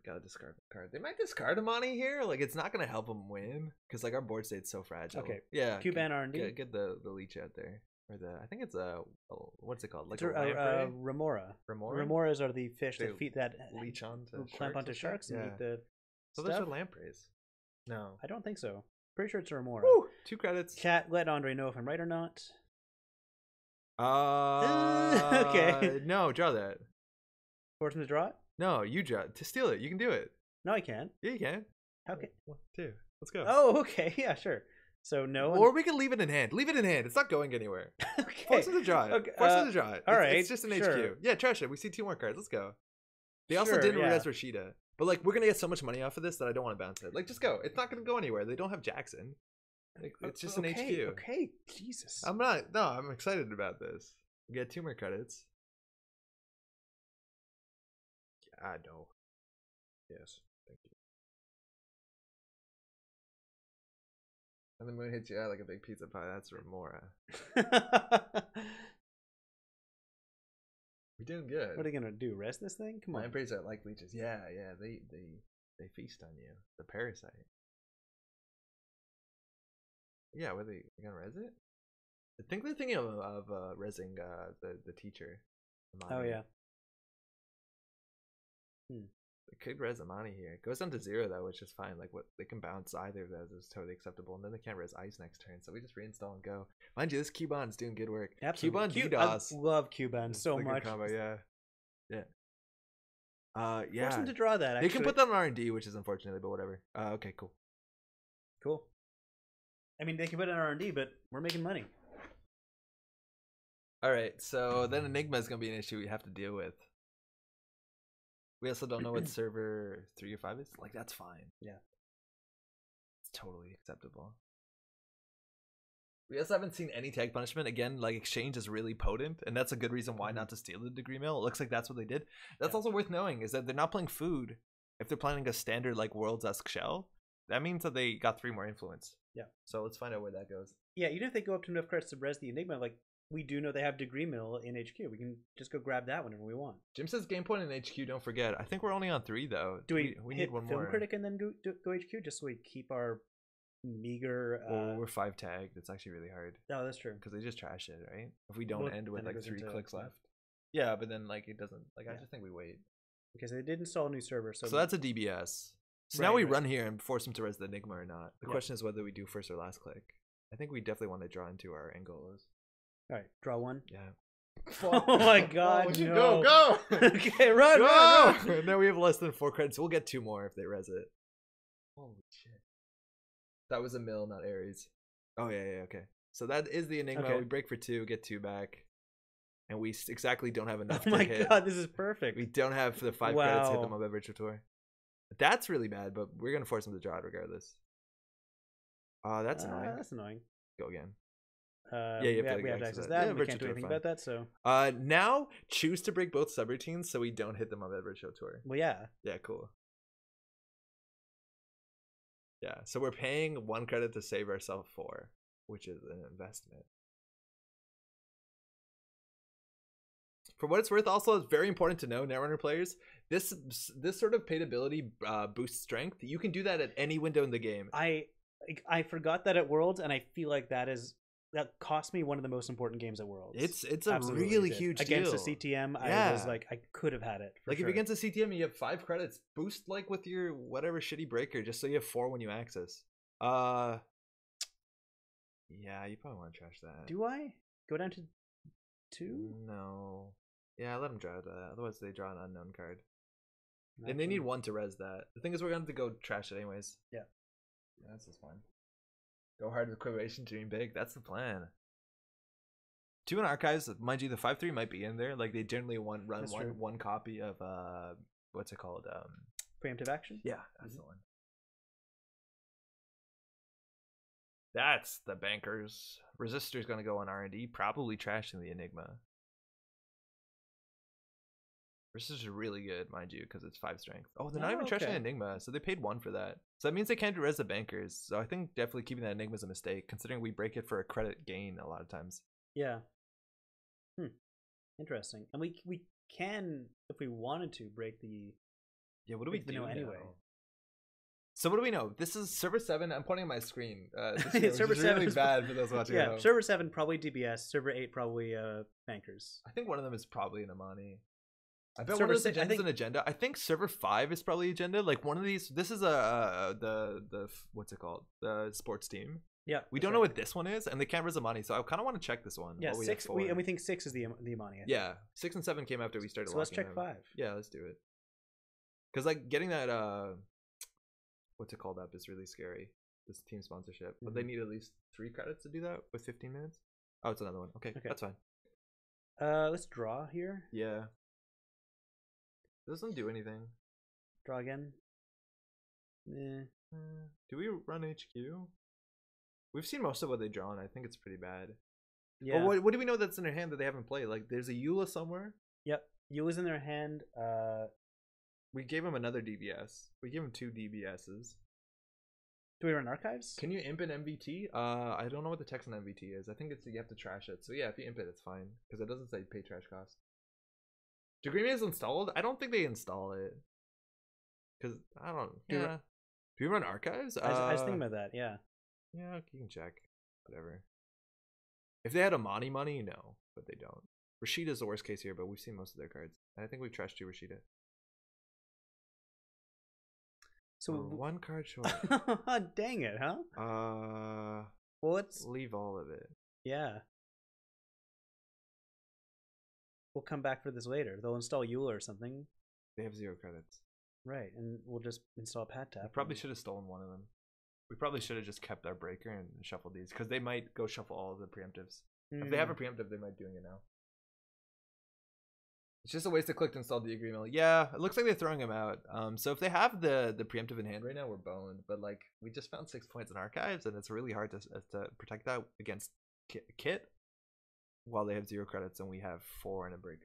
Gotta discard the card. They might discard a Monty here. Like, it's not gonna help them win because like our board state's so fragile. Okay. Yeah. Cuban R&D. Get the leech out there, or I think it's what's it called? Like remora. Remoras are the fish that feed that leech onto clamp onto sharks and eat the. So those are lampreys. No, I don't think so. Pretty sure it's a remora. Woo! 2 credits. Chat, let Andre know if I'm right or not. Okay. No, draw that. Force him to draw it? No, you draw it. To steal it. You can do it. No, I can't. Yeah, you can. How can? 1, 2. Let's go. Oh, okay. Yeah, sure. So no. Or we can leave it in hand. Leave it in hand. It's not going anywhere. Okay. Force him to draw it. Okay. Force him to draw it. All right. It's just an HQ. Yeah, trash it. We see 2 more cards. Let's go. They also Sure, didn't res Rashida. But like, we're gonna get so much money off of this that I don't want to bounce it. Like, just go. It's not gonna go anywhere. They don't have Jackson. Like, it's just an HQ. Okay. Jesus. I'm not. No, I'm excited about this. We get 2 more credits. Yeah, I know. Yes. Thank you. And the moon hits you out like a big pizza pie. That's Remora. We're doing good. What are they gonna do? Rest this thing? Come on. Lampreys are like leeches. Yeah. They feast on you. The parasite. Yeah, were they gonna res it? I think they're thinking of resing the teacher. Amani. Oh yeah. They could res Amani here. It goes down to 0 though, which is fine. Like, what they can bounce either of those is totally acceptable, and then they can't res ice next turn, so we just reinstall and go. Mind you, this Cubon's doing good work. Absolutely. Cuban DDoS. I love Cuban so much. Combo, yeah. Force them to draw that. Actually. They can put that on R&D, which is unfortunately, but whatever. Okay, cool. Cool. I mean, they can put it on R&D, but we're making money. All right, so then Enigma is gonna be an issue we have to deal with. We also don't know what server 3 or 5 is. Like, that's fine. Yeah. It's totally acceptable. We also haven't seen any tag punishment. Again, like, exchange is really potent, and that's a good reason why not to steal the degree mill. It looks like that's what they did. That's also worth knowing, is that they're not playing food. If they're playing a standard, like, Worlds-esque shell, that means that they got 3 more influence. Yeah. So let's find out where that goes. Yeah, even if they go up to enough credits to res the Enigma, like, we do know they have Degree Mill in HQ. We can just go grab that whenever we want. Jim says game point in HQ. Don't forget. I think we're only on 3 though. Do we hit need one Film more? Critic and then go HQ just so we keep our meager? Well, we're 5 tagged. It's actually really hard. Oh, that's true. Because they just trash it, right? If we don't end with then it like goes 3 into- clicks left. Yeah, but then like it doesn't. Like I Yeah. just think we wait. Because they did install a new server, so that's a DBS. So Right, now we right. run here and force them to res the Enigma or not. The Yeah. question is whether we do first or last click. I think we definitely want to draw into our Angolas. all right, draw one. Yeah. Oh my God! Oh, no. Go! Okay, run, Go! run, run. And then we have less than 4 credits. We'll get 2 more if they res it. Holy shit. That was a mill, not Ares. Oh, yeah, okay. So that is the Enigma. Okay. We break for 2, get 2 back. And we exactly don't have enough Oh to my hit. God, this is perfect. We don't have the 5 credits to hit Wow. them on Beverage Tour. That's really bad, but we're going to force them to draw it regardless. That's annoying. That's annoying. Go again. Yeah, you have to we have to access access that. that. Yeah, We can't do Virtua anything fine. about that. So, Now choose to break both subroutines so we don't hit them on Beverage Show Tour. well, yeah. Yeah, cool. Yeah, so we're paying 1 credit to save ourselves 4, which is an investment. For what it's worth, also, it's very important to know, Netrunner players, this sort of paid ability boosts strength. You can do that at any window in the game. I forgot that at Worlds, and I feel like that cost me one of the most important games at Worlds. It's a Absolutely really did. huge against deal. a CTM. Yeah. I was like, I could have had it. Like sure. if against a CTM you have 5 credits, boost like with your whatever shitty breaker, just so you have 4 when you access. Yeah, you probably want to trash that. Do I go down to 2? No. Yeah, let them draw that. Otherwise they draw an unknown card. And they need 1 to res that. The thing is we're going to have to go trash it anyways. Yeah. That's just fine. Go hard with equation, dream big. That's the plan. 2 in archives, mind you, the 5/3 might be in there. Like they generally run That's true. one copy of what's it called? Preemptive action. Yeah, that's the one. That's the bankers. Resistor's gonna go on R&D, probably trashing the Enigma. Resistor's really good, mind you, because it's 5 strength. Oh, they're not even trashing okay. Enigma, so they paid 1 for that. So that means they can't res the bankers. So I think definitely keeping that Enigma is a mistake, considering we break it for a credit gain a lot of times. Yeah. Interesting. And we can, if we wanted to, break the. Yeah, what do we break the do no anyway? now? So what do we know? This is server 7. I'm pointing at my screen. Server 7 really is bad for those watching. at Yeah, home. server 7 probably DBS. Server 8 probably bankers. I think one of them is probably an Amani. I bet Server one of those 6 agendas an agenda. I think server 5 is probably agenda. Like one of these. This is the what's it called? The sports team. Yeah, We don't know what this one is, and they can't res Amani, so I kind of want to check this one. Yeah, while we 6. have 4. We think 6 is the Amani. I think. Yeah, 6 and 7 came after we started. So let's locking check them. 5. Yeah, let's do it. Because like getting that what's it called up is really scary. This team sponsorship, but they need at least 3 credits to do that with 15 minutes. Oh, it's another one. Okay, that's fine. Let's draw here. Yeah. Doesn't do anything. Draw again. Do we run HQ? We've seen most of what they drawn. I think it's pretty bad. Yeah. Or what do we know that's in their hand that they haven't played? Like, there's a Eula somewhere. Yep. Eula's in their hand. We gave him another DBS. We gave him 2 DBSs. Do we run archives? Can you imp an MVT? I don't know what the text on MVT is. I think it's you have to trash it. So yeah, if you imp it, it's fine because it doesn't say pay trash cost. Degree is installed. I don't think they install it because I don't. Do we run archives? I was thinking about that. Yeah. Yeah, you can check. Whatever. If they had Amani money, no, but they don't. Rashida's the worst case here, but we've seen most of their cards. And I think we've trashed you, Rashida. So we're 1 card short. Dang it, huh? Well, let's leave all of it. Yeah. We'll come back for this later. They'll install Eula or something. They have 0 credits. Right, and we'll just install Pat Tap. We probably should have stolen one of them. We probably should have just kept our breaker and shuffled these because they might go shuffle all of the preemptives. If they have a preemptive, they might doing it now. It's just a waste to click to install the agreement. Yeah, it looks like they're throwing him out. So if they have the preemptive in hand right now, we're boned. But like we just found 6 points in archives, and it's really hard to protect that against Kit while they have 0 credits and we have 4 and a break.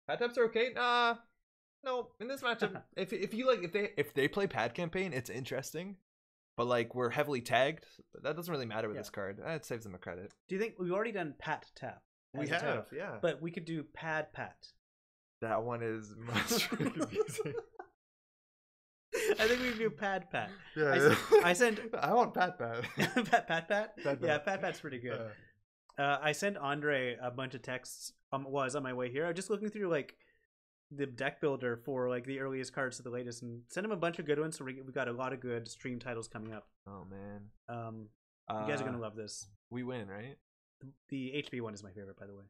Pad taps are okay. No. In this matchup, if they play pad campaign, it's interesting. but like we're heavily tagged. That doesn't really matter with this card. It saves them a credit. Do you think we've already done Pat Tap? We have, yeah. But we could do Pad Pat. That one is much confusing. I think we can do Pad Pat. Yeah, I sent. I want Pat Pat. Pat Pat. Yeah, Pat Pat's pretty good. I sent Andre a bunch of texts. While I was on my way here, I was just looking through like the deck builder for like the earliest cards to the latest, and sent him a bunch of good ones. So we got a lot of good stream titles coming up. Oh man. You guys are gonna love this. We win, right? The HB one is my favorite, by the way.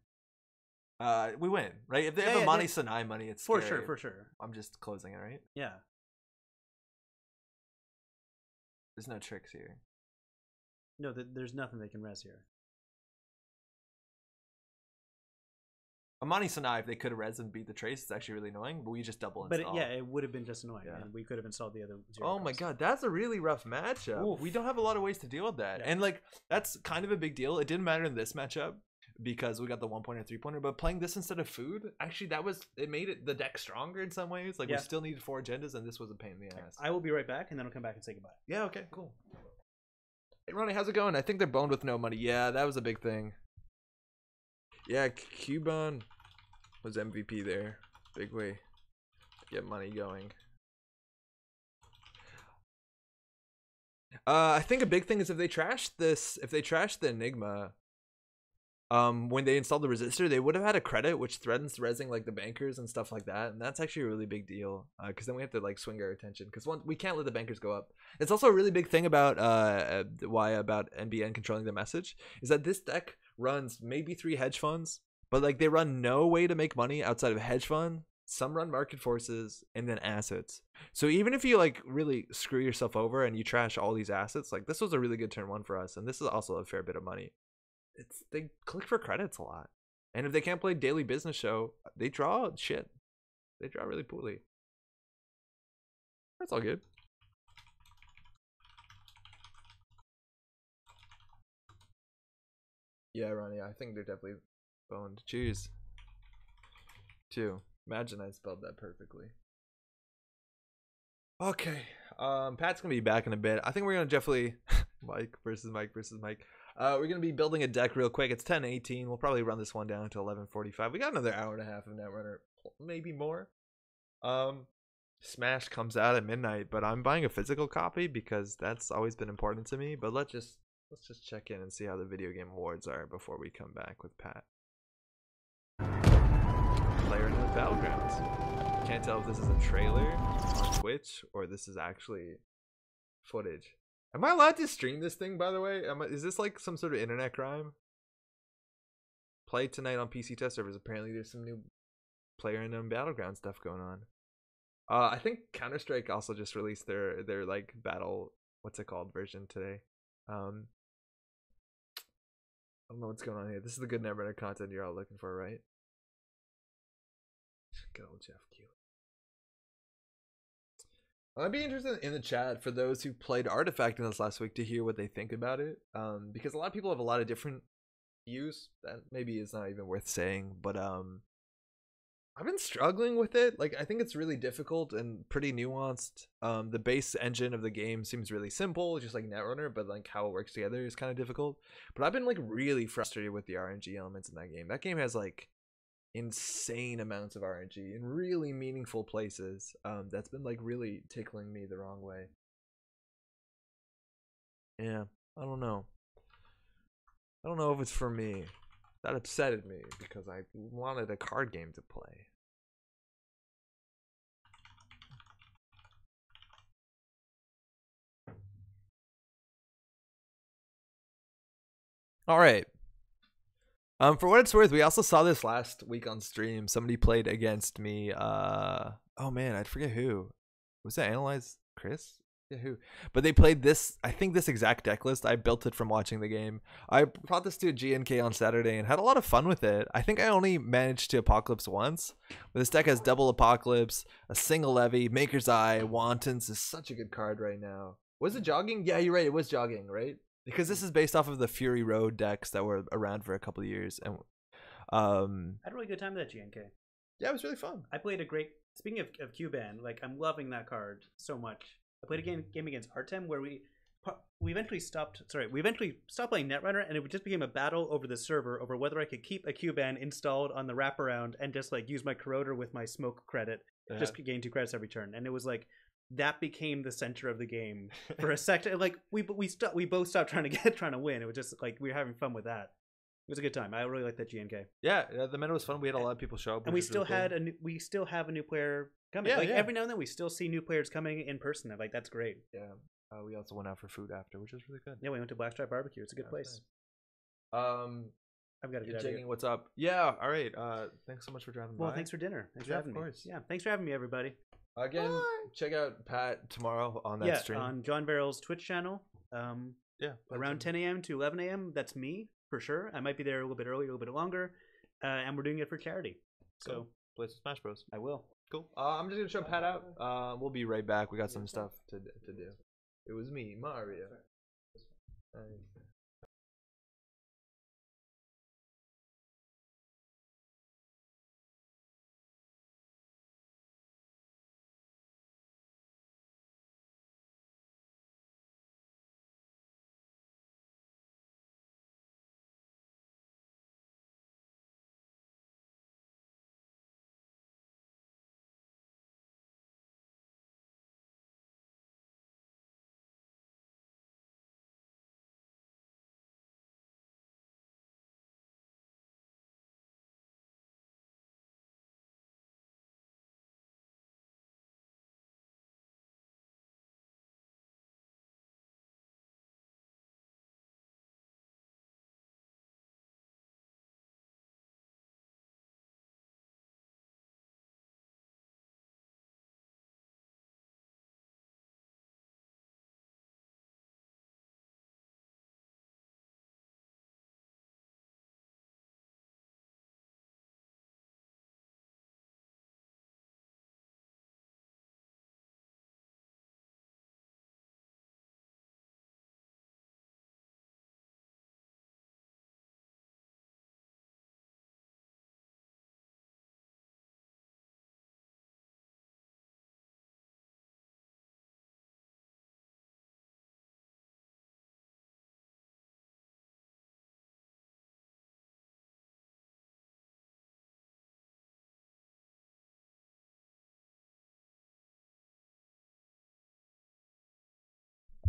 We win, right? If they have a Money Sanai money, it's for scary. sure, for sure. I'm just closing it, right? Yeah. There's no tricks here. No, there's nothing they can res here. Amani Sanai, if they could have res and beat the trace, it's actually really annoying, but we just double install. But it would have been just annoying, and we could have installed the other zero. Oh my god, that's a really rough matchup. Oof. We don't have a lot of ways to deal with that. Yeah. And like, that's kind of a big deal. It didn't matter in this matchup because we got the 1-pointer, 3-pointer, but playing this instead of food, actually it made the deck stronger in some ways. Like we still needed 4 agendas, and this was a pain in the ass. I will be right back, and then I'll come back and say goodbye. Yeah, okay, cool. Hey Ronnie, how's it going? I think they're boned with no money. Yeah, that was a big thing. Yeah, Cuban was MVP there. Big way to get money going. I think a big thing is if they trash the Enigma, when they installed the resistor, they would have had a credit which threatens resing like the bankers and stuff like that, and that's actually a really big deal because then we have to like swing our attention because we can't let the bankers go up. It's also a really big thing about about NBN controlling the message is that this deck runs maybe 3 hedge funds, but like they run no way to make money outside of a hedge fund. Some run market forces and then assets. So even if you like really screw yourself over and you trash all these assets, like this was a really good turn 1 for us, and this is also a fair bit of money. They click for credits a lot, and if they can't play daily business show, they draw shit. They draw really poorly. That's all good. Yeah, Ronnie, I think they're definitely boned. Cheers. 2. Imagine I spelled that perfectly. Okay. Pat's gonna be back in a bit. I think we're gonna definitely Mike versus Mike. We're gonna be building a deck real quick. It's 10:18. We'll probably run this one down to 11:45. We got another hour and a half of Netrunner, maybe more. Smash comes out at midnight, but I'm buying a physical copy because that's always been important to me. But let's just check in and see how the video game awards are before we come back with Pat. Player in the Battlegrounds. Can't tell if this is a trailer on Twitch or this is actually footage. Am I allowed to stream this thing, by the way? Is this like some sort of internet crime? Play tonight on PC test servers. Apparently there's some new Player in the Battleground stuff going on. I think Counter-Strike also just released their like battle, what's it called, version today. I don't know what's going on here. This is the good Netrunner content you're all looking for, right? Good old Jeff Q. I'd be interested in the chat for those who played Artifact in this last week to hear what they think about it. Because a lot of people have a lot of different views. That maybe is not even worth saying, but I've been struggling with it. Like I think it's really difficult and pretty nuanced. The base engine of the game seems really simple, just like Netrunner, but like how it works together is kind of difficult. But I've been like really frustrated with the RNG elements in that game. That game has like insane amounts of RNG in really meaningful places. That's been like really tickling me the wrong way. Yeah, I don't know if it's for me. That upsetted me because I wanted a card game to play. All right. For what it's worth, we also saw this last week on stream. Somebody played against me. Oh man, I forget who. Was that Analyze Chris? Yeah, who? But they played this, I think this exact deck list. I built it from watching the game. I brought this to a GNK on Saturday and had a lot of fun with it. I think I only managed to Apocalypse once. But this deck has double Apocalypse, a single Levy, Maker's Eye, Wantons is such a good card right now. Was it Jogging? Yeah, you're right. It was Jogging, right? Because this is based off of the Fury Road decks that were around for a couple of years. And I had a really good time with that GNK. Yeah, it was really fun. I played a great, speaking of Cuban, like I'm loving that card so much. I played a game against Artem where we eventually stopped playing Netrunner, and it just became a battle over the server over whether I could keep a Q-ban installed on the wraparound and just like use my corroder with my smoke credit, just gain 2 credits every turn. And it was like that became the center of the game for a second. Like we both stopped trying to win. It was just like we were having fun with that. It was a good time. I really liked that GNK. Yeah, the meta was fun. We had a lot of people show up, and we still have a new player coming. Every now and then we still see new players coming in person. Like that's great. Yeah. We also went out for food after, which was really good. Yeah, we went to Blackstripe Barbecue. It's a good place. Nice. I've got to get out of here. What's up? Yeah, all right. Thanks so much for driving by. Well, thanks for dinner. Thanks for having me. Yeah, thanks for having me, everybody. Again, check out Pat tomorrow on that stream. On John Barrel's Twitch channel. Around 10 a.m. to 11 a.m. That's me, for sure. I might be there a little bit earlier, a little bit longer. And we're doing it for charity. So play some Smash Bros. I will. Cool. I'm just going to show Pat out. We'll be right back. We got some stuff to do. It was me, Mario.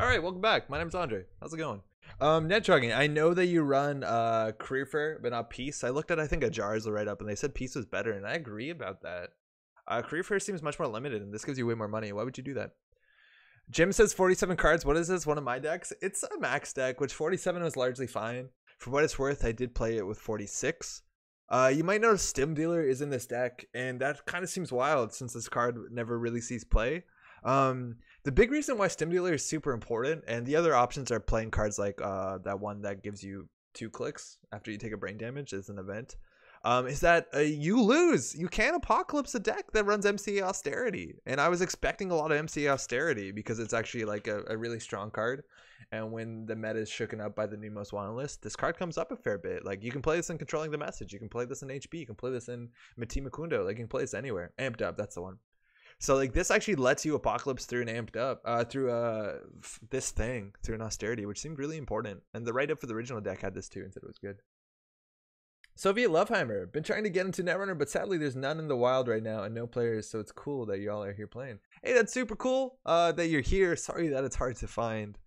All right, welcome back. My name's Andre. How's it going? Netrunner, I know that you run Career Fair, but not Peace. I looked at, I think, a Jar's right up, and they said Peace was better, and I agree about that. Career Fair seems much more limited, and this gives you way more money. Why would you do that? Jim says 47 cards. What is this? One of my decks? It's a max deck, which 47 was largely fine. For what it's worth, I did play it with 46. You might notice Stim Dealer is in this deck, and that kind of seems wild since this card never really sees play. The big reason why Stim Dealer is super important, and the other options are playing cards like that one that gives you 2 clicks after you take a brain damage as an event, is that you lose. You can't Apocalypse a deck that runs MCA Austerity, and I was expecting a lot of MCA Austerity because it's actually like a really strong card, and when the meta is shooken up by the new most wanted list, this card comes up a fair bit. Like, you can play this in Controlling the Message, you can play this in HB, you can play this in Mati Makundo, like, you can play this anywhere. Amped Up, that's the one. So like this actually lets you Apocalypse through an Amped Up, through this thing, through an Austerity, which seemed really important. And the write-up for the original deck had this too and said it was good. Soviet Loveheimer, been trying to get into Netrunner, but sadly there's none in the wild right now and no players, so it's cool that y'all are here playing. Hey, that's super cool that you're here. Sorry that it's hard to find.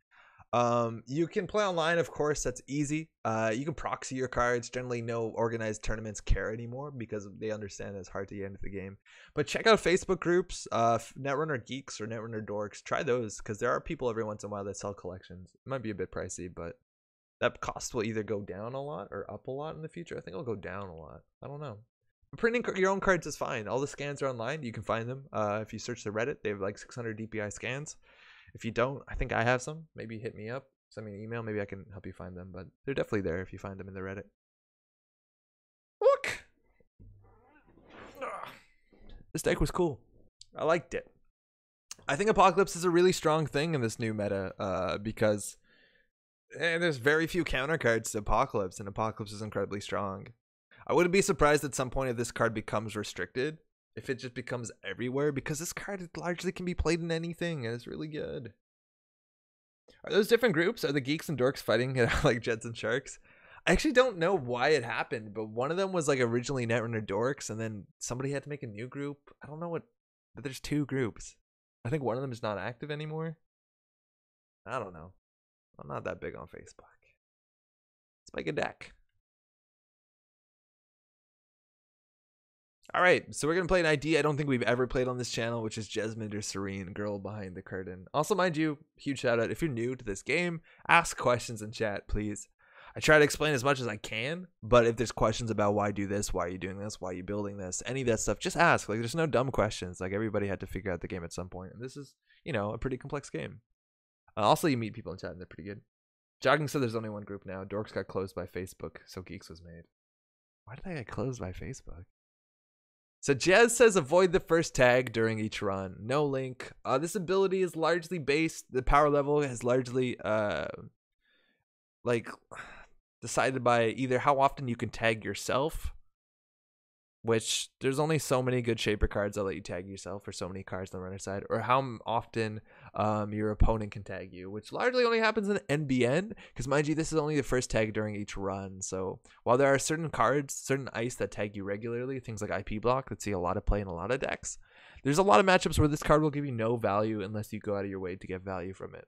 You can play online, of course. That's easy. You can proxy your cards. Generally, no organized tournaments care anymore because they understand it's hard to get into the game. But check out Facebook groups, Netrunner Geeks or Netrunner Dorks. Try those because there are people every once in a while that sell collections. It might be a bit pricey, but that cost will either go down a lot or up a lot in the future. I think it'll go down a lot. I don't know. Printing your own cards is fine. All the scans are online. You can find them. If you search the Reddit, they have like 600 DPI scans. If you don't, I think I have some. Maybe hit me up. Send me an email. Maybe I can help you find them. But they're definitely there if you find them in the Reddit. Look! This deck was cool. I liked it. I think Apocalypse is a really strong thing in this new meta because there's very few counter cards to Apocalypse, and Apocalypse is incredibly strong. I wouldn't be surprised at some point if this card becomes restricted. If it just becomes everywhere, because this card largely can be played in anything, and it's really good. Are those different groups? Are the geeks and dorks fighting like Jets and Sharks? I actually don't know why it happened, but one of them was like originally Netrunner dorks, and then somebody had to make a new group. I don't know what, but there's 2 groups. I think one of them is not active anymore. I don't know. I'm not that big on Facebook. Let's make a deck. All right, so we're going to play an ID I don't think we've ever played on this channel, which is Jasmine or Serene, Girl Behind the Curtain. Also, mind you, huge shout out, if you're new to this game, ask questions in chat, please. I try to explain as much as I can, but if there's questions about why do this, why are you doing this, why are you building this, any of that stuff, just ask. Like, there's no dumb questions. Like, everybody had to figure out the game at some point, and this is, you know, a pretty complex game. Also, you meet people in chat, and they're pretty good. Jogging said there's only one group now. Dorks got closed by Facebook, so Geeks was made. Why did they get closed by Facebook? So Jez says avoid the first tag during each run. No link. This ability is largely based, the power level is largely like decided by either how often you can tag yourself, which there's only so many good shaper cards that let you tag yourself, or so many cards on the runner side, or how often your opponent can tag you, which largely only happens in NBN, because mind you, this is only the first tag during each run. So while there are certain cards, certain ice that tag you regularly, things like IP block that see a lot of play in a lot of decks, there's a lot of matchups where this card will give you no value unless you go out of your way to get value from it.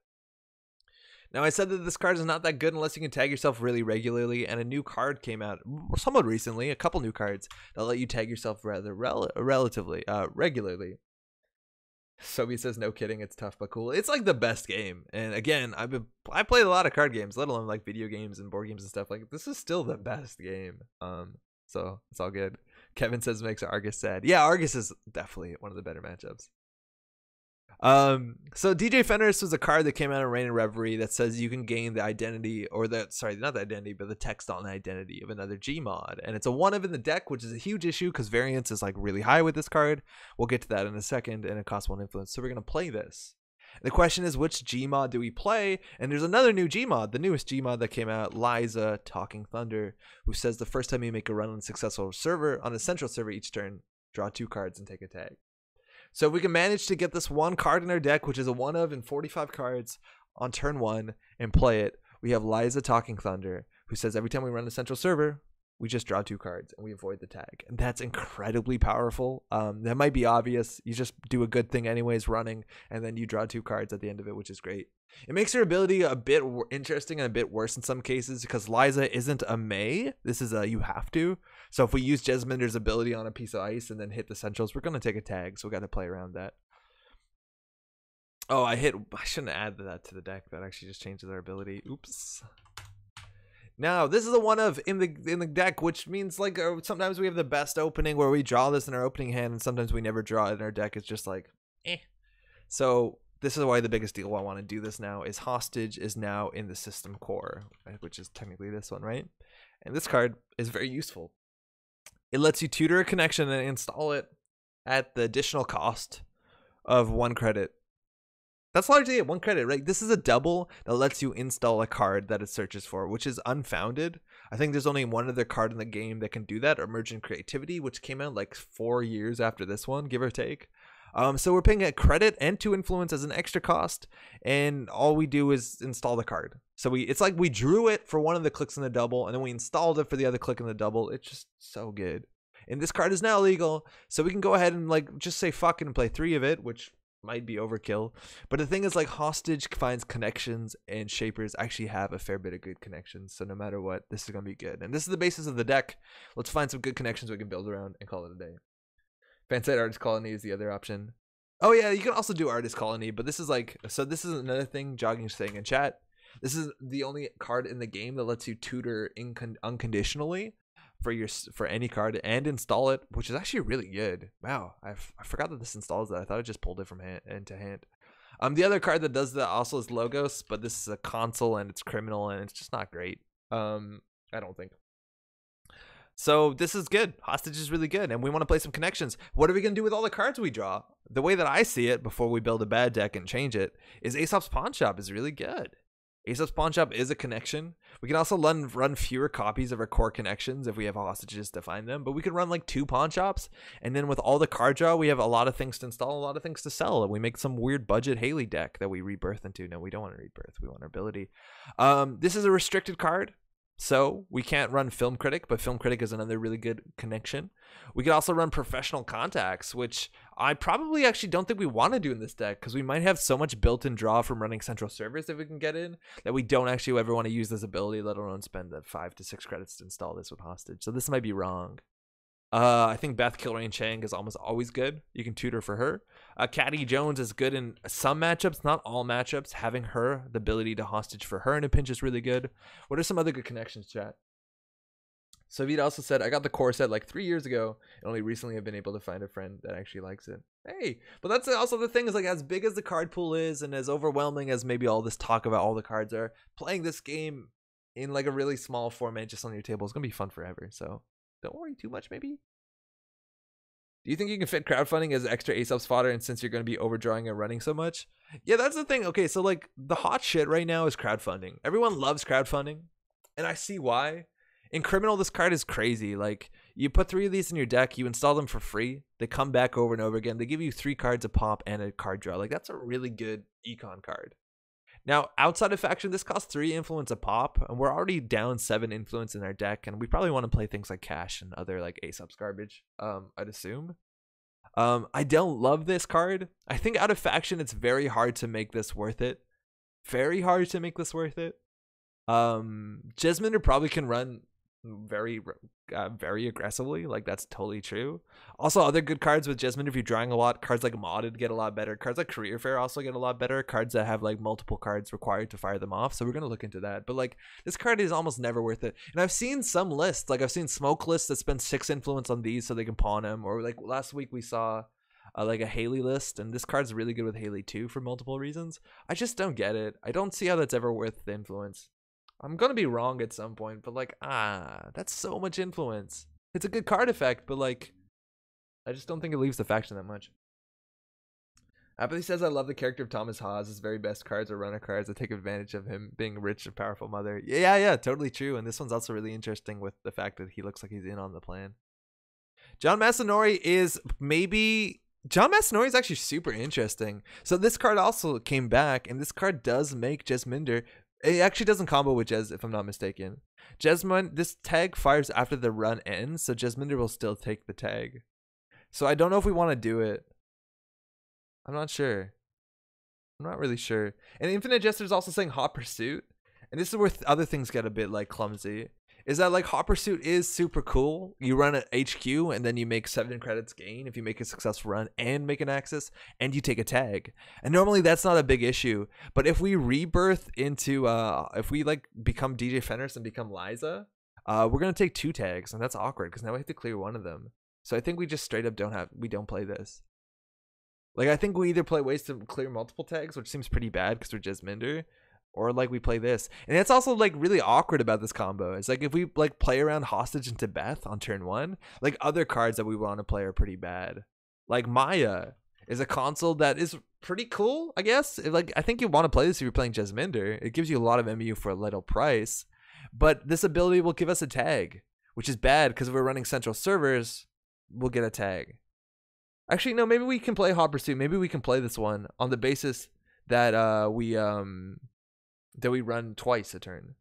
Now, I said that this card is not that good unless you can tag yourself really regularly, and a new card came out somewhat recently, a couple new cards that let you tag yourself rather relatively regularly. Sobi says, no kidding, it's tough but cool. It's like the best game. And again, I played a lot of card games, let alone like video games and board games and stuff. Like, this is still the best game. So it's all good. Kevin says makes Argus sad. Yeah, Argus is definitely one of the better matchups. So DJ Fenris was a card that came out of Rain and Reverie that says you can gain the identity, or the, sorry, not the identity, but the text on the identity of another Gmod. And it's a 1-of in the deck, which is a huge issue because variance is like really high with this card. We'll get to that in a second, and it costs 1 influence. So we're going to play this. The question is, which Gmod do we play? And there's another new Gmod, the newest Gmod that came out, Liza Talking Thunder, who says the first time you make a run on a successful server, on a central server each turn, draw 2 cards and take a tag. So if we can manage to get this 1 card in our deck, which is a 1-of in 45 cards on turn 1, and play it, we have Liza Talking Thunder, who says every time we run a central server, we just draw 2 cards and we avoid the tag. And that's incredibly powerful. That might be obvious. You just do a good thing anyways running, and then you draw 2 cards at the end of it, which is great. It makes your ability a bit interesting and a bit worse in some cases because Liza isn't a may. This is a you have to. So if we use Jesminder's ability on a piece of ice and then hit the centrals, we're going to take a tag. So we got to play around that. Oh, I shouldn't add that to the deck. That actually just changes our ability. Oops. Now, this is a 1-of in the deck, which means like sometimes we have the best opening where we draw this in our opening hand, and sometimes we never draw it in our deck. It's just like, eh. So this is why the biggest deal why I want to do this now is Hostage is now in the system core, which is technically this one, right? And this card is very useful. It lets you tutor a connection and install it at the additional cost of 1 credit. That's largely it, 1 credit, right? This is a double that lets you install a card that it searches for, which is unfounded. I think there's only 1 other card in the game that can do that, Emergent Creativity, which came out like 4 years after this one, give or take. So we're paying a credit and 2 influence as an extra cost, and all we do is install the card. So it's like we drew it for 1 of the clicks in the double, and then we installed it for the other click in the double. It's just so good. And this card is now legal, so we can go ahead and like just say fuck it and play 3 of it, which might be overkill. But the thing is, like, Hostage finds connections, and Shapers actually have a fair bit of good connections. So no matter what, this is going to be good. And this is the basis of the deck. Let's find some good connections we can build around and call it a day. Fansite Artist Colony is the other option. Oh yeah, you can also do Artist Colony, but this is like, so this is another thing Jogging is saying in chat. This is the only card in the game that lets you tutor unconditionally for any card and install it, which is actually really good. Wow, I forgot that this installs that. I thought it just pulled it from hand to hand. The other card that does that also is Logos, but this is a console and it's criminal and it's just not great. I don't think. So this is good. Hostage is really good, and we want to play some connections. What are we going to do with all the cards we draw? The way that I see it, before we build a bad deck and change it, is Aesop's Pawn Shop is really good. Aesop's Pawn Shop is a connection. We can also run fewer copies of our core connections if we have hostages to find them. But we can run like 2 pawn shops. And then with all the card draw, we have a lot of things to install, a lot of things to sell. And we make some weird budget Haley deck that we rebirth into. No, we don't want to rebirth. We want our ability. This is a restricted card. So we can't run Film Critic, but Film Critic is another really good connection. We could also run Professional Contacts, which I probably actually don't think we want to do in this deck because we might have so much built-in draw from running Central Servers if we can get in that we don't actually ever want to use this ability, let alone spend the 5 to 6 credits to install this with Hostage. So this might be wrong. I think Beth Kilrain Chang is almost always good. You can tutor for her. Caddy Jones is good in some matchups, not all matchups. Having her, the ability to hostage for her in a pinch is really good. What are some other good connections, chat? Savita also said, I got the core set like 3 years ago, and only recently I've been able to find a friend that actually likes it. Hey, but that's also the thing is like as big as the card pool is and as overwhelming as maybe all this talk about all the cards are, playing this game in like a really small format just on your table is going to be fun forever. So don't worry too much, maybe. Do you think you can fit crowdfunding as extra Aesop's fodder, and since you're going to be overdrawing and running so much? Yeah, that's the thing. Okay, so like the hot shit right now is crowdfunding. Everyone loves crowdfunding, and I see why. In Criminal, this card is crazy. Like, you put 3 of these in your deck, you install them for free, they come back over and over again, they give you 3 cards a pop and a card draw. Like, that's a really good econ card. Now, outside of faction, this costs 3 influence a pop, and we're already down 7 influence in our deck, and we probably want to play things like Cash and other like Aesop's garbage, I'd assume. I don't love this card. I think out of faction, it's very hard to make this worth it. Very hard to make this worth it. Jasmine probably can run very aggressively, like that's totally true. Also, other good cards with Jasmine, if you're drawing a lot, cards like Modded get a lot better, cards like Career Fair also get a lot better, cards that have like multiple cards required to fire them off, so we're gonna look into that. But like this card is almost never worth it. And I've seen some lists, like I've seen Smoke lists that spend 6 influence on these so they can pawn them, or like last week we saw like a Haley list, and this card's really good with Haley too for multiple reasons. I just don't get it. I don't see how that's ever worth the influence. I'm gonna be wrong at some point, but like, that's so much influence. It's a good card effect, but like, I just don't think it leaves the faction that much. Apathy says, I love the character of Thomas Haas. His very best cards are runner cards that take advantage of him being a rich and powerful mother. Yeah, totally true. And this one's also really interesting with the fact that he looks like he's in on the plan. John Masanori is actually super interesting. So this card also came back, and this card does make Jasminder. It actually doesn't combo with Jes, if I'm not mistaken. Jasmine, this tag fires after the run ends, so Jasminder will still take the tag. So I don't know if we want to do it. I'm not sure. I'm not really sure. And Infinite Jester is also saying Hot Pursuit. And this is where other things get a bit like clumsy. Is that like Hot Pursuit is super cool. You run at HQ and then you make 7 credits gain if you make a successful run and make an axis and you take a tag. And normally that's not a big issue. But if we rebirth into if we like become DJ Fenris and become Liza, we're gonna take 2 tags, and that's awkward because now we have to clear one of them. So I think we just straight up don't play this. Like I think we either play ways to clear multiple tags, which seems pretty bad because we're Jasminder, or like we play this. And it's also like really awkward about this combo. It's like if we like play around Hostage into Beth on turn 1, like other cards that we want to play are pretty bad. Like Maya is a console that is pretty cool, I guess. I think you want to play this if you're playing Jasminder. It gives you a lot of MU for a little price. But this ability will give us a tag, which is bad because if we're running Central Servers, we'll get a tag. Actually, no, maybe we can play Hot Pursuit. Maybe we can play this one on the basis that we run twice a turn.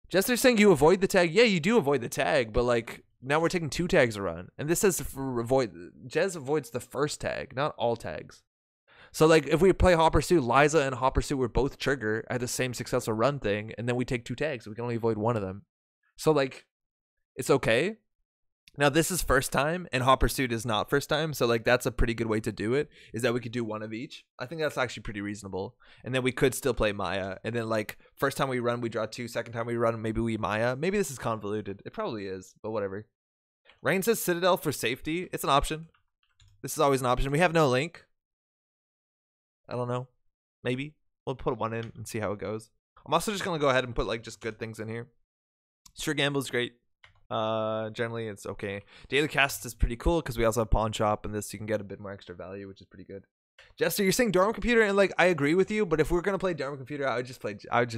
Jester's saying you avoid the tag. Yeah, you do avoid the tag, but like now we're taking 2 tags a run. And this says for avoid. Jez avoids the first tag, not all tags. So like if we play Hot Pursuit, Liza and Hot Pursuit will both trigger at the same successful run thing, and then we take 2 tags. So we can only avoid one of them. So like it's okay. Now this is first time, and Hot Pursuit is not first time, so like that's a pretty good way to do it, is that we could do 1 of each. I think that's actually pretty reasonable. And then we could still play Maya, and then like first time we run, we draw 2, second time we run, maybe we Maya. Maybe this is convoluted. It probably is, but whatever. Rain says Citadel for safety. It's an option. This is always an option. We have no link. I don't know. Maybe. We'll put 1 in and see how it goes. I'm also just going to go ahead and put like just good things in here. Sure Gamble's great. Generally it's okay. Daily Cast is pretty cool because we also have Pawn Shop, and this you can get a bit more extra value, which is pretty good. Jester, you're saying dorm computer, and like I agree with you, but if we're gonna play dorm computer, I would just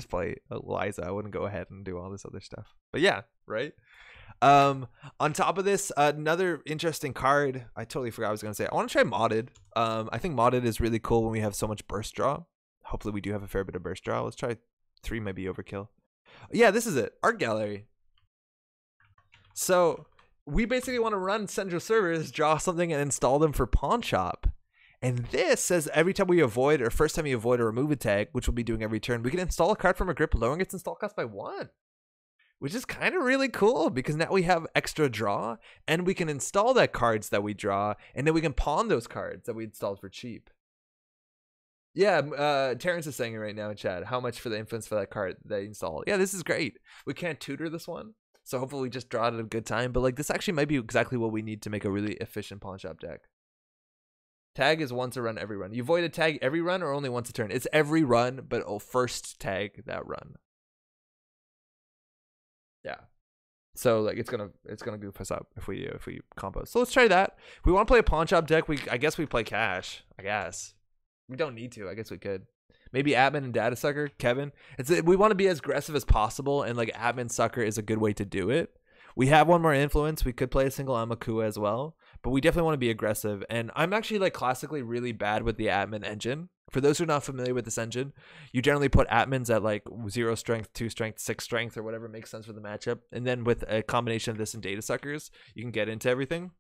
play Eliza. I wouldn't go ahead and do all this other stuff. But yeah, right. On top of this, another interesting card. I totally forgot what I was gonna say. I want to try modded. I think modded is really cool when we have so much burst draw. Hopefully, we do have a fair bit of burst draw. Let's try 3, maybe overkill. Yeah, this is it. Art gallery. So we basically want to run central servers, draw something, and install them for pawn shop. And this says every time we avoid, or first time you avoid or remove a tag, which we'll be doing every turn, we can install a card from a grip, lowering its install cost by 1. Which is kind of really cool, because now we have extra draw, and we can install that cards that we draw, and then we can pawn those cards that we installed for cheap. Yeah, Terrence is saying it right now in chat. How much for the influence for that card they installed? Yeah, this is great. We can't tutor this one, so hopefully we just draw it at a good time. But like this actually might be exactly what we need to make a really efficient pawn shop deck. Tag is once a run, every run. You avoid a tag every run or only once a turn? It's every run, but first tag that run. Yeah. So like it's gonna goof us up if we combo. So let's try that. If we want to play a pawn shop deck, I guess we play cash. I guess we don't need to. I guess we could. Maybe admin and data sucker, Kevin. We want to be as aggressive as possible, and like admin sucker is a good way to do it. We have one more influence. We could play a single Amakua as well, but we definitely want to be aggressive. And I'm actually like classically really bad with the admin engine. For those who are not familiar with this engine, you generally put admins at like 0 strength, 2 strength, 6 strength, or whatever makes sense for the matchup. And then with a combination of this and data suckers, you can get into everything.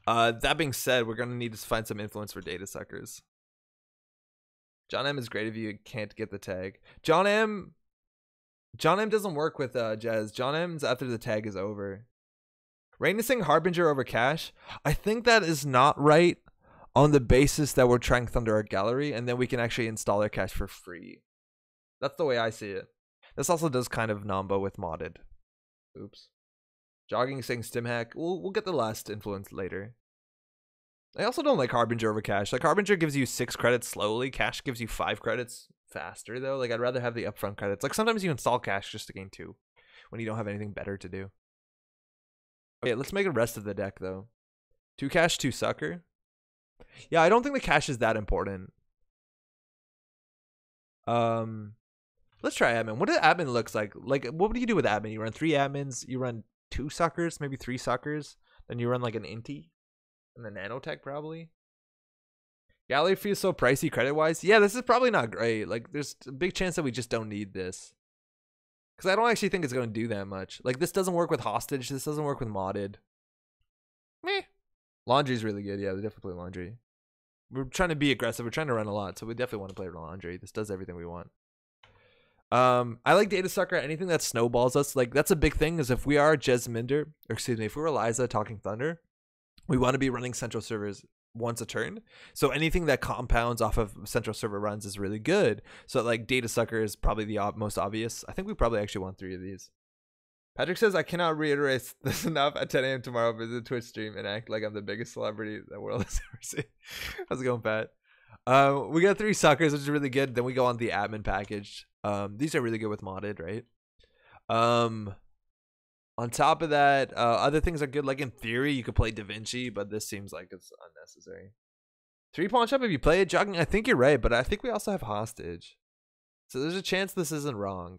That being said, we're going to need to find some influence for data suckers. John M is great if you can't get the tag. John M doesn't work with Jazz. John M's after the tag is over. Rainacing Harbinger over cash. I think that is not right on the basis that we're trying Thunder Art Gallery, and then we can actually install our cash for free. That's the way I see it. This also does kind of nombo with modded. Oops. Jogging saying stim hack. We'll get the last influence later. I also don't like Harbinger over cash. Like Harbinger gives you 6 credits slowly. Cash gives you 5 credits faster though. Like I'd rather have the upfront credits. Like sometimes you install cash just to gain 2 when you don't have anything better to do. Okay, let's make the rest of the deck though. 2 cash, 2 sucker. Yeah, I don't think the cash is that important. Let's try admin. What does admin looks like? Like what do you do with admin? You run 3 admins, you run 2 suckers, maybe 3 suckers, then you run like an inti and the nanotech probably. Gallery feels so pricey credit wise. Yeah, this is probably not great. Like there's a big chance that we just don't need this. Because I don't actually think it's going to do that much. Like this doesn't work with hostage. This doesn't work with modded. Meh. Laundry's really good. Yeah, we definitely play laundry. We're trying to be aggressive. We're trying to run a lot. So we definitely want to play laundry. This does everything we want. I like data sucker. Anything that snowballs us. Like that's a big thing is if we are Jasmine, or excuse me, if we're Eliza talking Thunder, we want to be running central servers once a turn. So anything that compounds off of central server runs is really good. So like data sucker is probably the most obvious. I think we probably actually want 3 of these. Patrick says, I cannot reiterate this enough. At 10 a.m. tomorrow, visit the Twitch stream and act like I'm the biggest celebrity the world has ever seen. How's it going, Pat? We got 3 suckers, which is really good. Then we go on the admin package. These are really good with modded, right? On top of that, other things are good. Like in theory, you could play Da Vinci, but this seems like it's unnecessary. 3 pawn shop if you play it. Jogging, I think you're right, but I think we also have hostage. So there's a chance this isn't wrong.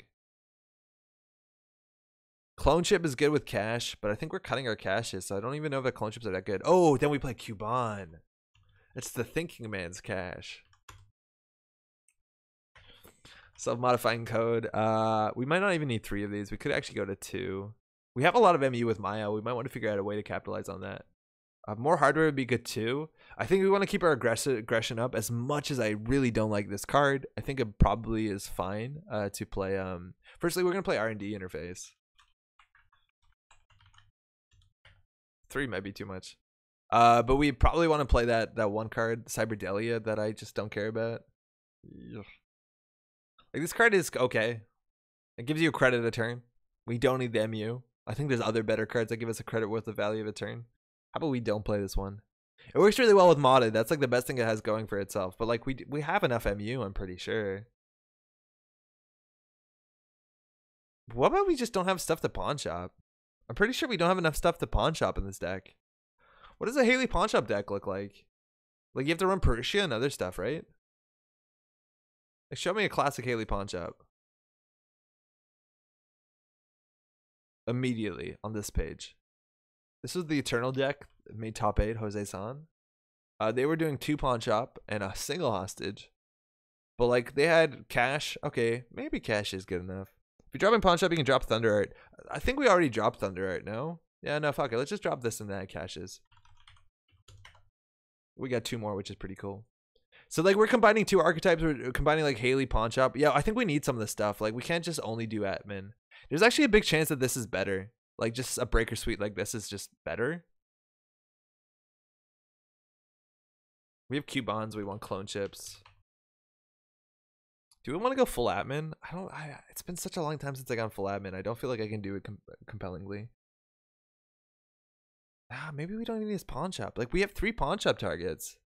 Clone ship is good with cash, but I think we're cutting our caches, so I don't even know if the clone ships are that good. Oh, then we play Cuban. It's the thinking man's cash. Self-modifying code. We might not even need 3 of these. We could actually go to 2. We have a lot of MU with Maya. We might want to figure out a way to capitalize on that. More hardware would be good too. I think we want to keep our aggression up as much as I really don't like this card. I think it probably is fine to play. Firstly, we're going to play R&D interface. 3 might be too much. But we probably want to play that one card, Cyberdelia, that I just don't care about. Ugh. Like this card is okay. It gives you a credit a turn. We don't need the MU. I think there's other better cards that give us a credit worth the value of a turn. How about we don't play this one? It works really well with modded. That's like the best thing it has going for itself. But like we have enough MU, I'm pretty sure. What about we just don't have stuff to pawn shop? I'm pretty sure we don't have enough stuff to pawn shop in this deck. What does a Haley pawn shop deck look like? Like, you have to run Persia and other stuff, right? Like, show me a classic Haley pawn shop. Immediately on this page. This was the Eternal deck. Made top 8, Jose San. They were doing 2 pawn shop and a single hostage. But, like, they had cash. Okay, maybe cash is good enough. If you're dropping pawn shop, you can drop Thunder Art. I think we already dropped Thunder Art, no? Yeah, no, fuck it. Let's just drop this and that caches. We got 2 more, which is pretty cool. So, like, we're combining 2 archetypes. We're combining, like, Haley pawn shop. Yeah, I think we need some of this stuff. Like, we can't just only do admin. There's actually a big chance that this is better. Like, just a breaker suite like this is just better. We have Q bonds. We want clone chips. Do we want to go full admin? It's been such a long time since I got full admin. I don't feel like I can do it compellingly. Maybe we don't even need this pawn shop. Like, we have 3 pawn shop targets.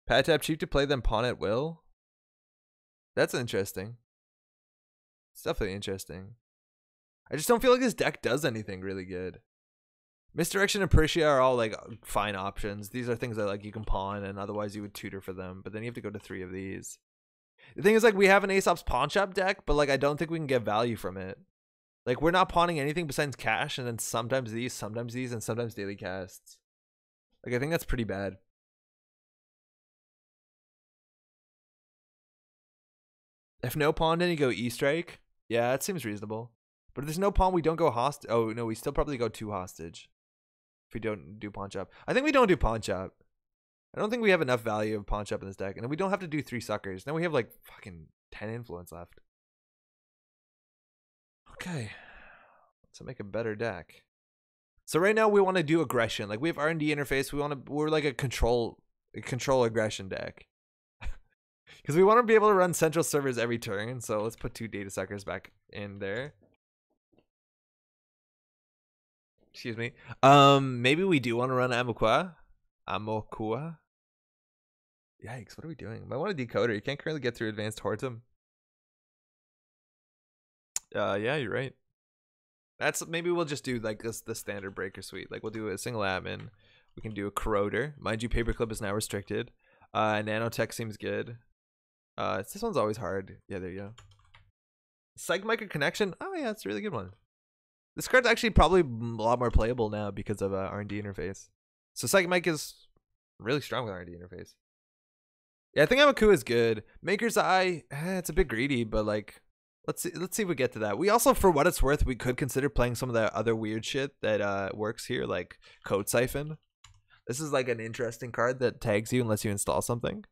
Pat tap cheap to play them pawn at will. That's interesting. It's definitely interesting. I just don't feel like this deck does anything really good. Misdirection and Persia are all like fine options. These are things that like you can pawn and otherwise you would tutor for them. But then you have to go to 3 of these. The thing is, like, we have an Aesop's pawn shop deck, but like I don't think we can get value from it. Like, we're not pawning anything besides cash, and then sometimes these, and sometimes daily casts. Like, I think that's pretty bad. If no pawn, then you go E-strike. Yeah, that seems reasonable. But if there's no pawn, we don't go hostage. Oh, no, we still probably go 2 hostage. If we don't do pawn shop. I think we don't do pawn shop. I don't think we have enough value of pawn shop in this deck. And then we don't have to do 3 suckers. Then we have like fucking 10 influence left. Okay. Let's make a better deck. So right now we want to do aggression. Like, we have R&D interface. We're like a control aggression deck. Because we want to be able to run central servers every turn. So let's put 2 data suckers back in there. Excuse me. Maybe we do want to run Amokua. Yikes, what are we doing? I want a decoder. You can't currently get through advanced Hortum. Yeah, you're right. Maybe we'll just do like the standard breaker suite. Like, we'll do a single admin. We can do a corroder. Mind you, paperclip is now restricted. Nanotech seems good. This one's always hard. Yeah, there you go. Psych Micro Connection. Oh yeah, it's a really good one. This card's actually probably a lot more playable now because of R&D interface. So Psych Mike is really strong with R&D interface. Yeah, I think Amaku is good. Maker's Eye, it's a bit greedy, but like, let's see if we get to that. We also, for what it's worth, we could consider playing some of the other weird shit that works here, like Code Siphon. This is like an interesting card that tags you unless you install something.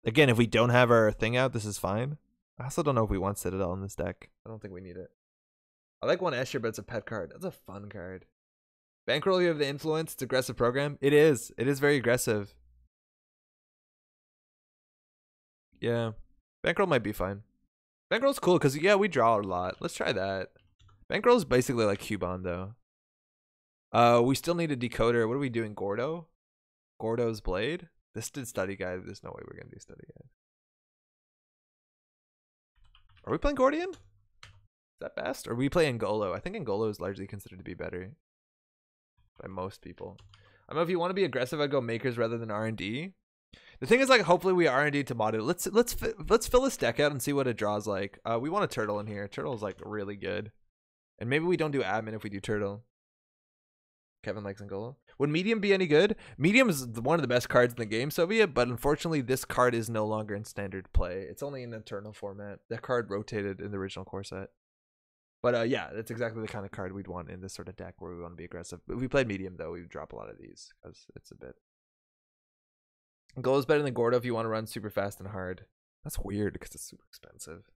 Again, if we don't have our thing out, this is fine. I also don't know if we want Citadel in this deck. I don't think we need it. I like one Escher, but it's a pet card. That's a fun card. Bankroll, you have the influence. It's aggressive program. It is. It is very aggressive. Yeah. Bankroll might be fine. Bankroll's cool because, yeah, we draw a lot. Let's try that. Bankroll is basically like Cubon, though. We still need a decoder. What are we doing? Gordo? Gordo's Blade? This did Study Guide. There's no way we're going to do Study Guide. Are we playing Gordian? Is that best? Or we play Angolo? I think Angolo is largely considered to be better by most people. I don't know, if you want to be aggressive, I'd go Makers rather than R&D. The thing is, like, hopefully we R&D to mod it. Let's fill this deck out and see what it draws like. We want a turtle in here. Turtle is like really good. And maybe we don't do admin if we do turtle. Kevin likes Angolo. Would medium be any good? Medium is one of the best cards in the game, Soviet, but unfortunately this card is no longer in standard play. It's only in eternal format. That card rotated in the original core set. But yeah, that's exactly the kind of card we'd want in this sort of deck where we want to be aggressive. If we played medium, though, we would drop a lot of these because it's a bit. Goal is better than Gordo if you want to run super fast and hard. That's weird because it's super expensive.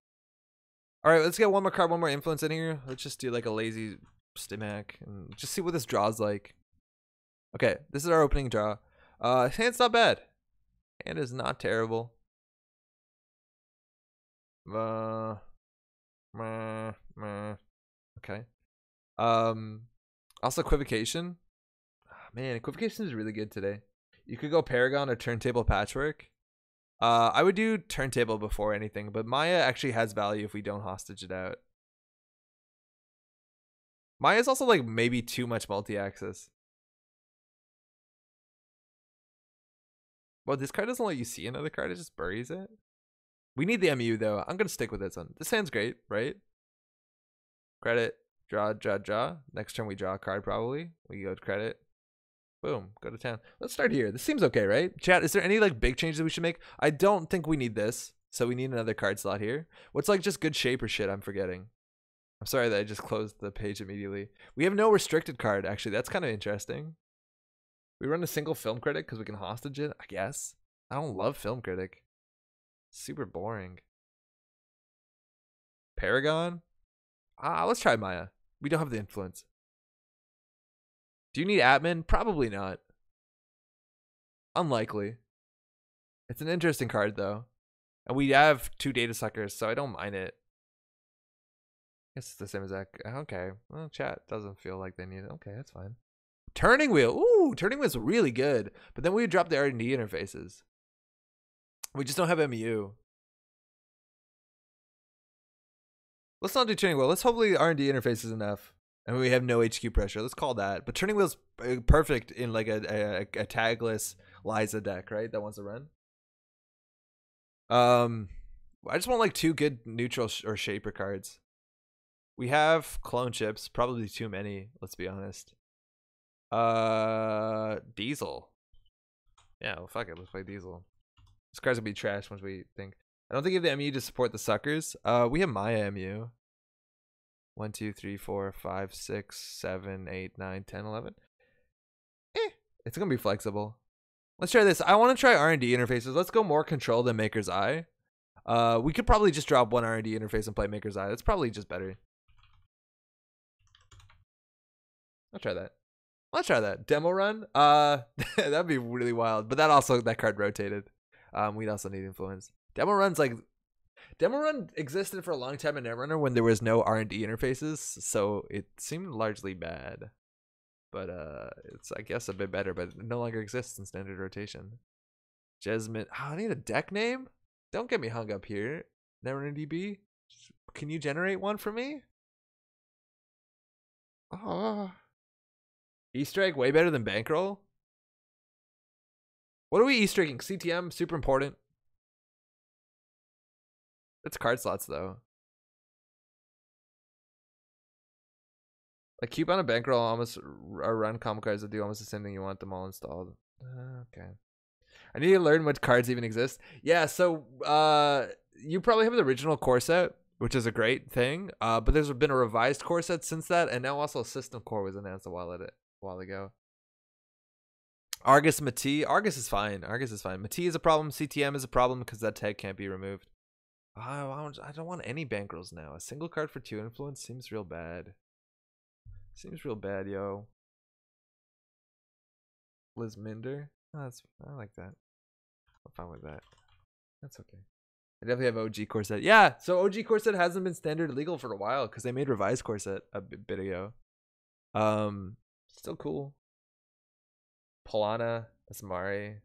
All right, let's get one more card, one more influence in here. Let's just do like a lazy Stimac and just see what this draw's like. Okay, this is our opening draw. Hand's not bad. Hand is not terrible. Okay. Also Equivocation. Man, Equivocation is really good today. You could go Paragon or Turntable Patchwork. I would do Turntable before anything, but Maya actually has value if we don't hostage it out. Maya's also like maybe too much multi-axis. Well, this card doesn't let you see another card. It just buries it. We need the MU, though. I'm going to stick with this one. This hand's great, right? Credit. Draw, draw, draw. Next turn we draw a card, probably. We go to credit. Boom. Go to town. Let's start here. This seems okay, right? Chat, is there any like big changes that we should make? I don't think we need this. So we need another card slot here. What's like just good shape or shit I'm forgetting? I'm sorry that I just closed the page immediately. We have no restricted card, actually. That's kind of interesting. We run a single film critic because we can hostage it, I guess. I don't love film critic. Super boring. Paragon? Let's try Maya. We don't have the influence. Do you need admin? Probably not. Unlikely. It's an interesting card, though. And we have 2 data suckers, so I don't mind it. I guess it's the same as that. Okay. Well, chat doesn't feel like they need it. Okay, that's fine. Turning wheel. Ooh, turning wheel's really good. But then we would drop the R&D interfaces. We just don't have MU. Let's not do turning wheel. Let's hopefully R&D interface is enough. And we have no HQ pressure. Let's call that. But turning wheel's perfect in like a tagless Liza deck, right? That wants to run. I just want like 2 good neutral or shaper cards. We have clone chips, probably too many, let's be honest. Diesel. Yeah, well, fuck it, let's play Diesel. This card's gonna be trash once we think. I don't think you have the MU to support the suckers. We have Maya MU. 1, 2, 3, 4, 5, 6, 7, 8, 9, 10, 11. It's gonna be flexible. Let's try this. I want to try R&D interfaces. Let's go more control than Maker's Eye. We could probably just drop 1 R&D interface and play Maker's Eye. That's probably just better. I'll try that. Let's try that. Demo run? That'd be really wild. But that card rotated. We'd also need influence. Demo run's like... Demo run existed for a long time in Netrunner when there was no R&D interfaces, so it seemed largely bad. But it's, I guess, a bit better, but it no longer exists in standard rotation. Jasmine. I need a deck name? Don't get me hung up here. Netrunner DB? Can you generate one for me? Oh. Easter egg way better than bankroll? What are we Easter egging? CTM, super important. It's card slots though. Like coupon and bankroll almost are run common cards that do almost the same thing. You want them all installed. Okay. I need to learn what cards even exist. Yeah, so you probably have the original core set, which is a great thing. But there's been a revised core set since that, and now also System Core was announced a while ago. Argus Mati. Argus is fine. Mati is a problem. CTM is a problem because that tag can't be removed. I don't want any bankrolls now. A single card for 2 influence seems real bad. Seems real bad, yo. Liz Minder. Oh, I like that. I'm fine with that. That's okay. I definitely have OG core set. Yeah, so OG core set hasn't been standard legal for a while because they made revised core set a bit ago. Still cool. Polana, Asmari.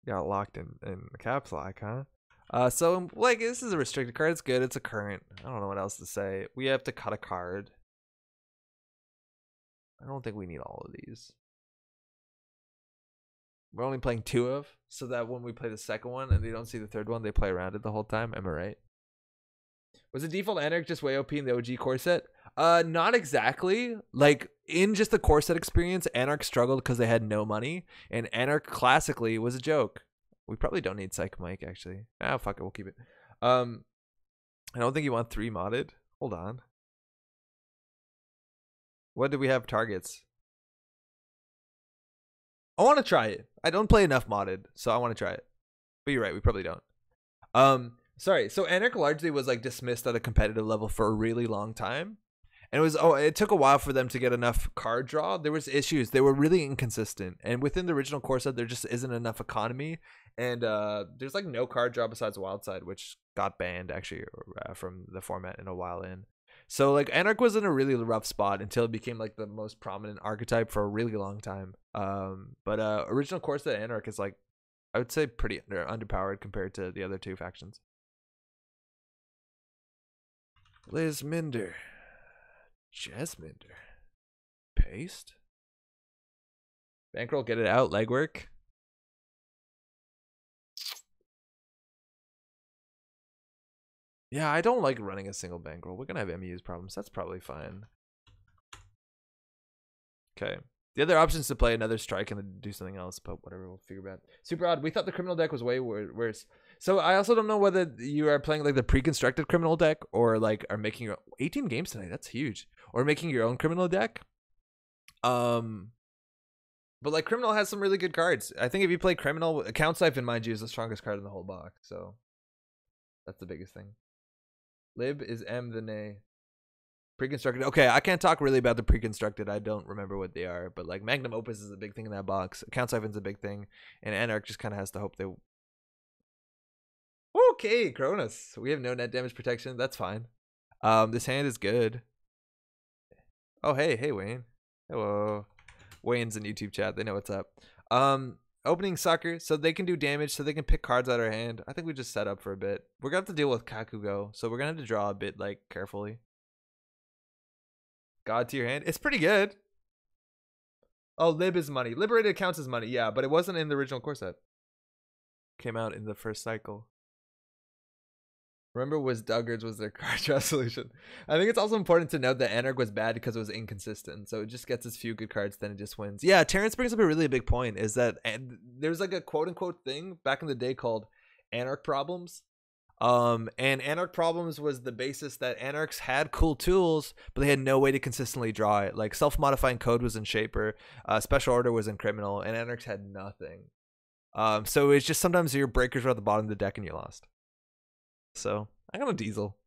Got locked in caps lock, huh? So like this is a restricted card. It's good. It's a current. I don't know what else to say. We have to cut a card. I don't think we need all of these. We're only playing 2 of, so that when we play the second one and they don't see the third one, they play around it the whole time. Am I right? Was the default Anarch just way OP in the OG core set? Not exactly. Like in just the core set experience, Anarch struggled because they had no money, and Anarch classically was a joke. We probably don't need Psych Mike actually. Ah, fuck it, we'll keep it. I don't think you want 3 modded. Hold on. What do we have targets? I want to try it. I don't play enough modded, so I want to try it. But you're right, we probably don't. Sorry. So Anarch largely was like dismissed at a competitive level for a really long time. And it took a while for them to get enough card draw. There was issues. They were really inconsistent. And within the original core set, there just isn't enough economy. And there's like no card draw besides Wildside, which got banned actually from the format in a while in. So like Anarch was in a really rough spot until it became like the most prominent archetype for a really long time. But original core set Anarch is like, I would say pretty underpowered compared to the other 2 factions. Liz Minder. Jasmine. Paste. Bankroll, get it out. Legwork. Yeah, I don't like running a single bankroll. We're gonna have MU's problems. That's probably fine. Okay. The other option is to play another strike and then do something else, but whatever, we'll figure it out. Super odd. We thought the criminal deck was way worse. So I also don't know whether you are playing like the pre-constructed criminal deck or like are making your 18 games tonight. That's huge. Or making your own criminal deck. But like criminal has some really good cards. I think if you play criminal, Account Siphon, mind you, is the strongest card in the whole box. So that's the biggest thing. Lib is M the nay. Pre-constructed. Okay, I can't talk really about the pre-constructed. I don't remember what they are, but like Magnum Opus is a big thing in that box. Account Siphon's a big thing, and Anarch just kind of has to hope they. Okay, Cronus. We have no net damage protection. That's fine. This hand is good. Oh hey Wayne. Hello. Wayne's in YouTube chat. They know what's up. Opening sucker, so they can do damage, so they can pick cards out of our hand. I think we just set up for a bit. We're gonna have to deal with Kakugo, so we're gonna have to draw a bit like carefully. God to your hand. It's pretty good. Oh, Lib is money. Liberated counts as money, yeah, but it wasn't in the original core set. Came out in the first cycle. Remember, Duggards was their card draw solution. I think it's also important to note that Anarch was bad because it was inconsistent. So it just gets us few good cards, then it just wins. Yeah, Terrence brings up a really big point, is that there's like a quote-unquote thing back in the day called Anarch Problems. And Anarch Problems was the basis that Anarchs had cool tools, but they had no way to consistently draw it. Like self-modifying code was in Shaper, Special Order was in Criminal, and Anarchs had nothing. So it's just sometimes your breakers were at the bottom of the deck and you lost. So I got a Diesel.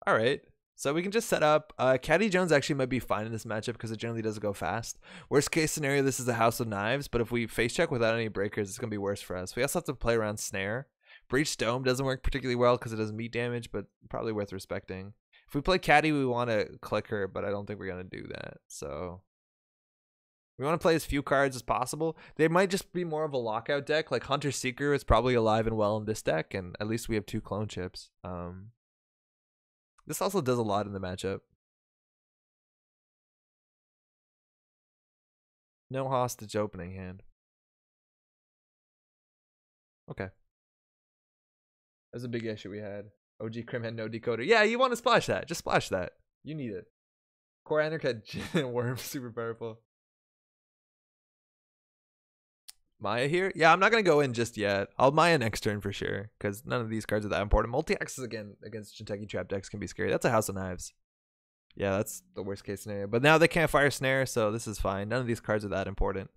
All right. So we can just set up. Caddy Jones actually might be fine in this matchup because it generally doesn't go fast. Worst case scenario, this is a House of Knives, but if we face check without any breakers, it's going to be worse for us. We also have to play around Snare. Breach Dome doesn't work particularly well because it doesn't meat damage, but probably worth respecting. If we play Caddy, we want to click her, but I don't think we're going to do that. So we want to play as few cards as possible. They might just be more of a lockout deck. Like Hunter Seeker is probably alive and well in this deck, and at least we have 2 clone chips. This also does a lot in the matchup. No hostage opening hand. Okay. That's a big issue we had. OG Crim had no decoder. Yeah, you want to splash that. Just splash that. You need it. Core Anarch had Jin and Worm, super powerful. Maya here? Yeah, I'm not going to go in just yet. I'll Maya next turn for sure, because none of these cards are that important. Multi-axes again against Jinteki Trap decks can be scary. That's a House of Knives. Yeah, that's the worst case scenario. But now they can't fire Snare, so this is fine. None of these cards are that important.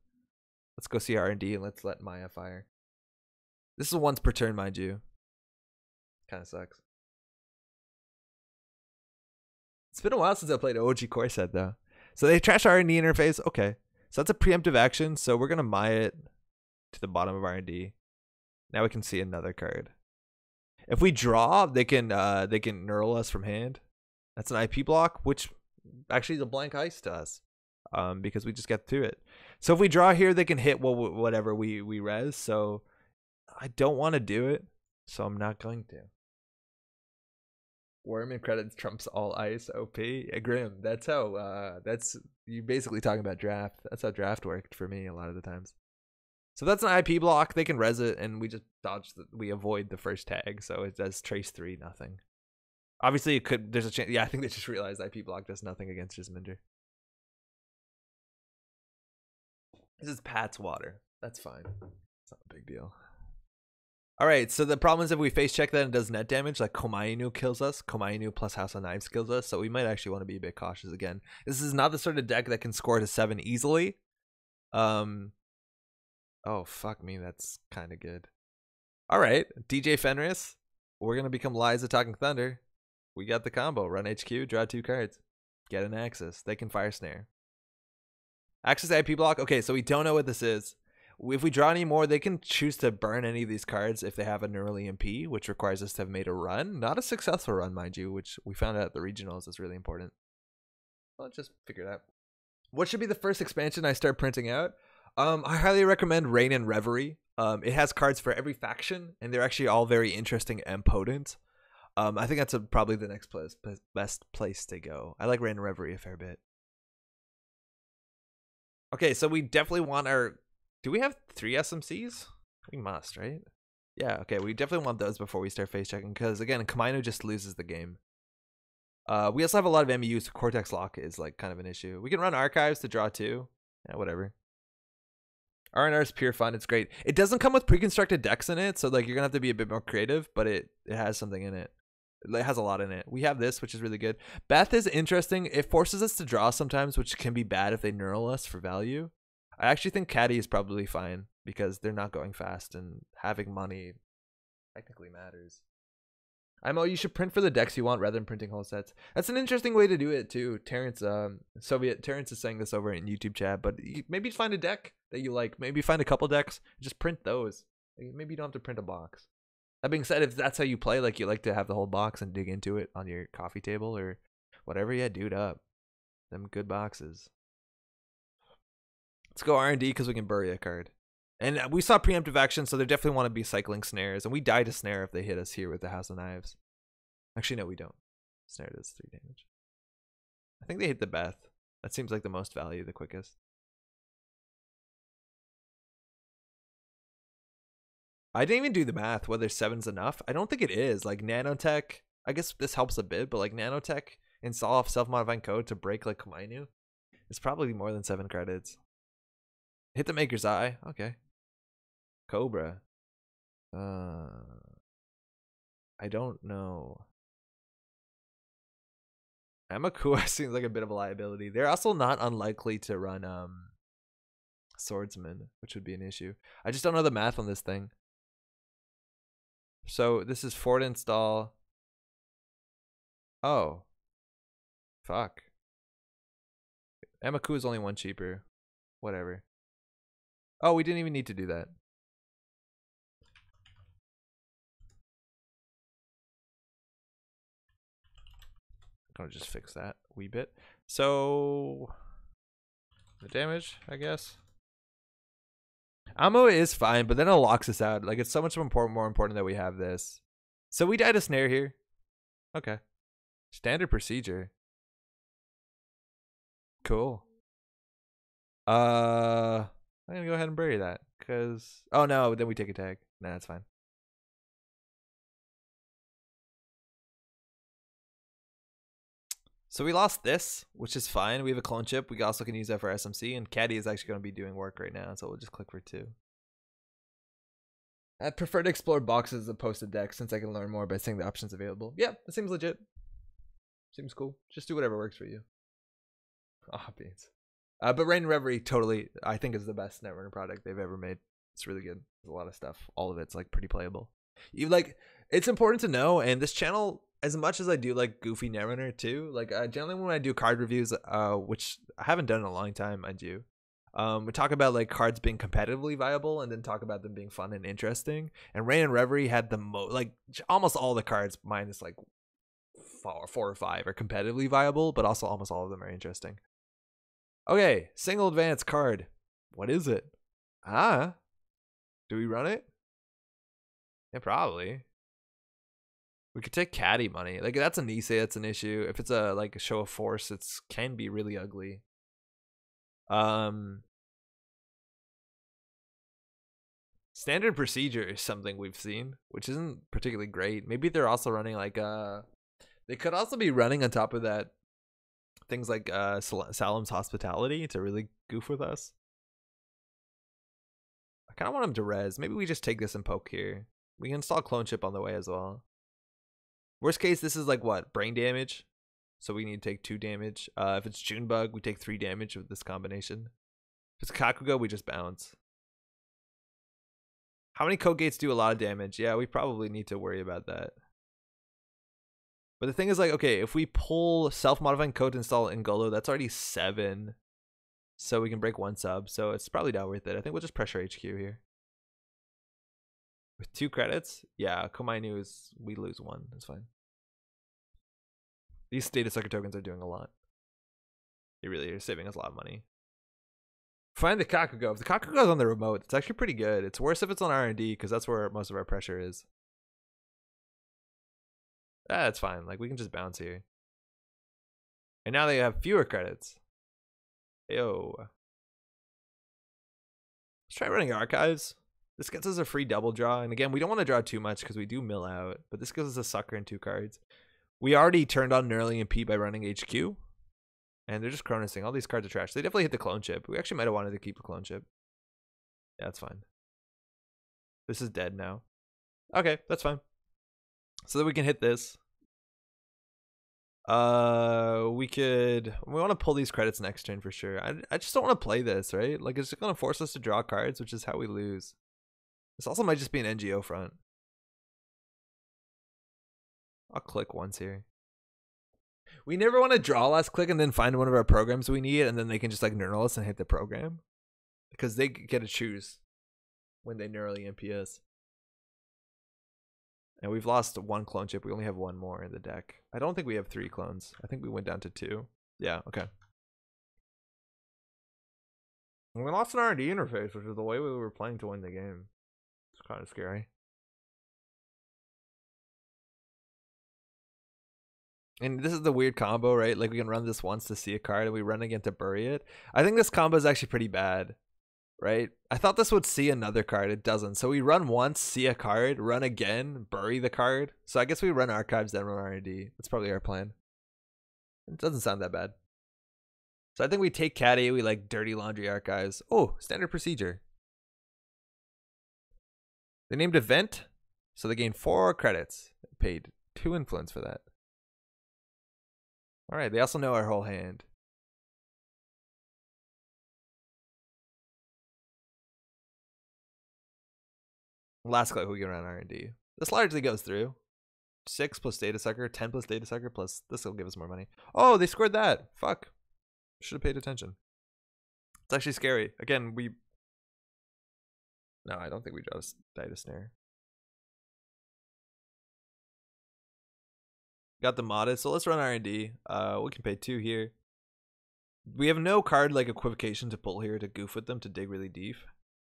Let's go see R&D and let's let Maya fire. This is once per turn, mind you. Kind of sucks. It's been a while since I played OG core set, though. So they trash R&D interface. Okay. So that's a preemptive action, so we're going to Maya it to the bottom of R&D. Now we can see another card. If we draw, they can knurl us from hand. That's an IP block, which actually is a blank ice to us, because we just get through it. So if we draw here, they can hit whatever we res. So I don't want to do it, so I'm not going to. Worm and credits trumps all ice. OP. Grim. That's how. That's you basically talking about draft. That's how draft worked for me a lot of the times. So that's an IP block. They can res it, and we just dodge. We avoid the first tag, so it does trace 3 nothing. Obviously, it could. There's a chance. Yeah, I think they just realized IP block does nothing against Jasmine. This is Pat's water. That's fine. It's not a big deal. All right, so the problem is if we face check that and it does net damage, like Komayinu kills us. Komayinu plus House of Knives kills us, so we might actually want to be a bit cautious again. This is not the sort of deck that can score to 7 easily. Oh, fuck me, that's kind of good. All right, DJ Fenris. We're going to become Liza Talking Thunder. We got the combo. Run HQ, draw 2 cards. Get an Axis. They can fire Snare. Axis IP block. Okay, so we don't know what this is. If we draw any more, they can choose to burn any of these cards if they have a Neural EMP, which requires us to have made a run. Not a successful run, mind you, which we found out at the regionals is really important. Well, just figure it out. What should be the first expansion I start printing out? I highly recommend Rain and Reverie. It has cards for every faction, and they're actually all very interesting and potent. I think that's probably the next best place to go. I like Rain and Reverie a fair bit. Okay, so we definitely want our... Do we have 3 SMCs? We must, right? Yeah, okay, we definitely want those before we start face checking, because again, Kamaino just loses the game. We also have a lot of MEUs, so Cortex Lock is like kind of an issue. We can run archives to draw 2. Yeah, whatever. RNR is pure fun. It's great. It doesn't come with pre-constructed decks in it, so like you're gonna have to be a bit more creative, but it has something in it. It has a lot in it. We have this, which is really good. Beth is interesting. It forces us to draw sometimes, which can be bad if they neural us for value. I actually think Caddy is probably fine because they're not going fast, and having money technically matters. You should print for the decks you want rather than printing whole sets. That's an interesting way to do it too. Terrence, Terrence is saying this over in YouTube chat, but maybe find a deck that you like. Maybe find a couple decks, just print those. Maybe you don't have to print a box. That being said, if that's how you play, like you like to have the whole box and dig into it on your coffee table or whatever, yeah, dude up. Them good boxes. Let's go R&D because we can bury a card. And we saw preemptive action, so they definitely want to be cycling snares. And we die to snare if they hit us here with the House of Knives. Actually, no, we don't. Snare does 3 damage. I think they hit the Beth. That seems like the most value, the quickest. I didn't even do the math, whether 7's enough. I don't think it is. Like, nanotech, I guess this helps a bit, but like nanotech, install self-modifying code to break like Kamainu, it's probably more than 7 credits. Hit the Maker's Eye. Okay. Cobra. I don't know. Amakua seems like a bit of a liability. They're also not unlikely to run Swordsman, which would be an issue. I just don't know the math on this thing. So this is Ford install. Oh. Fuck. Amakua is only 1 cheaper. Whatever. Oh, we didn't even need to do that. I'm gonna just fix that a wee bit. So the damage, I guess. Ammo is fine, but then it locks us out. Like, it's so much more important that we have this. So we died a snare here. Okay. Standard procedure. Cool. I'm gonna go ahead and bury that because oh no, then we take a tag. Nah, that's fine. So we lost this, which is fine. We have a clone chip. We also can use that for SMC, and Caddy is actually going to be doing work right now, so we'll just click for 2. I prefer to explore boxes as opposed to decks since I can learn more by seeing the options available. Yeah, that seems legit. Seems cool. Just do whatever works for you. Ah, beans. But Rain and Reverie totally, I think, is the best Netrunner product they've ever made. It's really good. There's a lot of stuff. All of it's like pretty playable. You like, it's important to know, and this channel, as much as I do like goofy Netrunner too, like generally when I do card reviews, which I haven't done in a long time, I do. We talk about like cards being competitively viable, and then talk about them being fun and interesting. And Rain and Reverie had the most, like almost all the cards minus like 4 or 5 are competitively viable, but also almost all of them are interesting. Okay, single advance card. What is it? Do we run it? Yeah, probably. We could take Caddy money. Like, that's a Nisei, that's an issue. If it's a like a show of force, it's can be really ugly. Standard procedure is something we've seen, which isn't particularly great. Maybe they're also running like they could also be running on top of that things like Salem's Hospitality to really goof with us. I kind of want him to res. Maybe we just take this and poke here. We can install clone chip on the way as well. Worst case, this is like what? Brain damage. So we need to take 2 damage. If it's Junebug, we take 3 damage with this combination. If it's Kakugo, we just bounce. How many code gates do a lot of damage? Yeah, we probably need to worry about that. But the thing is, like, okay, if we pull self-modifying code to install Ngolo, that's already 7. So we can break 1 sub. So it's probably not worth it. I think we'll just pressure HQ here. With 2 credits? Yeah, Komainu is, we lose 1. That's fine. These data sucker tokens are doing a lot. They really are saving us a lot of money. Find the Kakugo. If the Kakugo is on the remote, it's actually pretty good. It's worse if it's on R&D because that's where most of our pressure is. That's fine. Like, we can just bounce here. And now they have fewer credits. Yo. Let's try running archives. This gets us a free double draw. And again, we don't want to draw too much because we do mill out. But this gives us a sucker and 2 cards. We already turned on Nearly MP by running HQ. And they're just Cronusing. All these cards are trash. They definitely hit the clone chip. We actually might have wanted to keep the clone chip. Yeah, that's fine. This is dead now. Okay, that's fine. So that we can hit this. We want to pull these credits next turn for sure. I just don't want to play this, right? Like, it's just going to force us to draw cards, which is how we lose. This also might just be an NGO front. I'll click once here. We never want to draw last click and then find one of our programs we need, and then they can just like knurl us and hit the program. Because they get to choose when they nearly MPS. And we've lost 1 clone chip. We only have 1 more in the deck. I don't think we have 3 clones. I think we went down to 2. Yeah, okay. And we lost an R&D interface, which is the way we were playing to win the game. It's kind of scary. And this is the weird combo, right? Like, we can run this once to see a card, and we run again to bury it. I think this combo is actually pretty bad. Right? I thought this would see another card. It doesn't. So we run once, see a card, run again, bury the card. So I guess we run archives, then run R&D. That's probably our plan. It doesn't sound that bad. So I think we take Caddy, we like dirty laundry archives. Oh, standard procedure. They named event, so they gained 4 credits. Paid 2 influence for that. Alright, they also know our whole hand. Last click we can run R&D. This largely goes through. 6 plus data sucker, 10 plus data sucker, plus this will give us more money. Oh, they scored that. Fuck. Should have paid attention. It's actually scary. Again, we... No, I don't think we draw data snare. Got the modded, so let's run R&D. We can pay 2 here. We have no card like Equivocation to pull here to goof with them to dig really deep.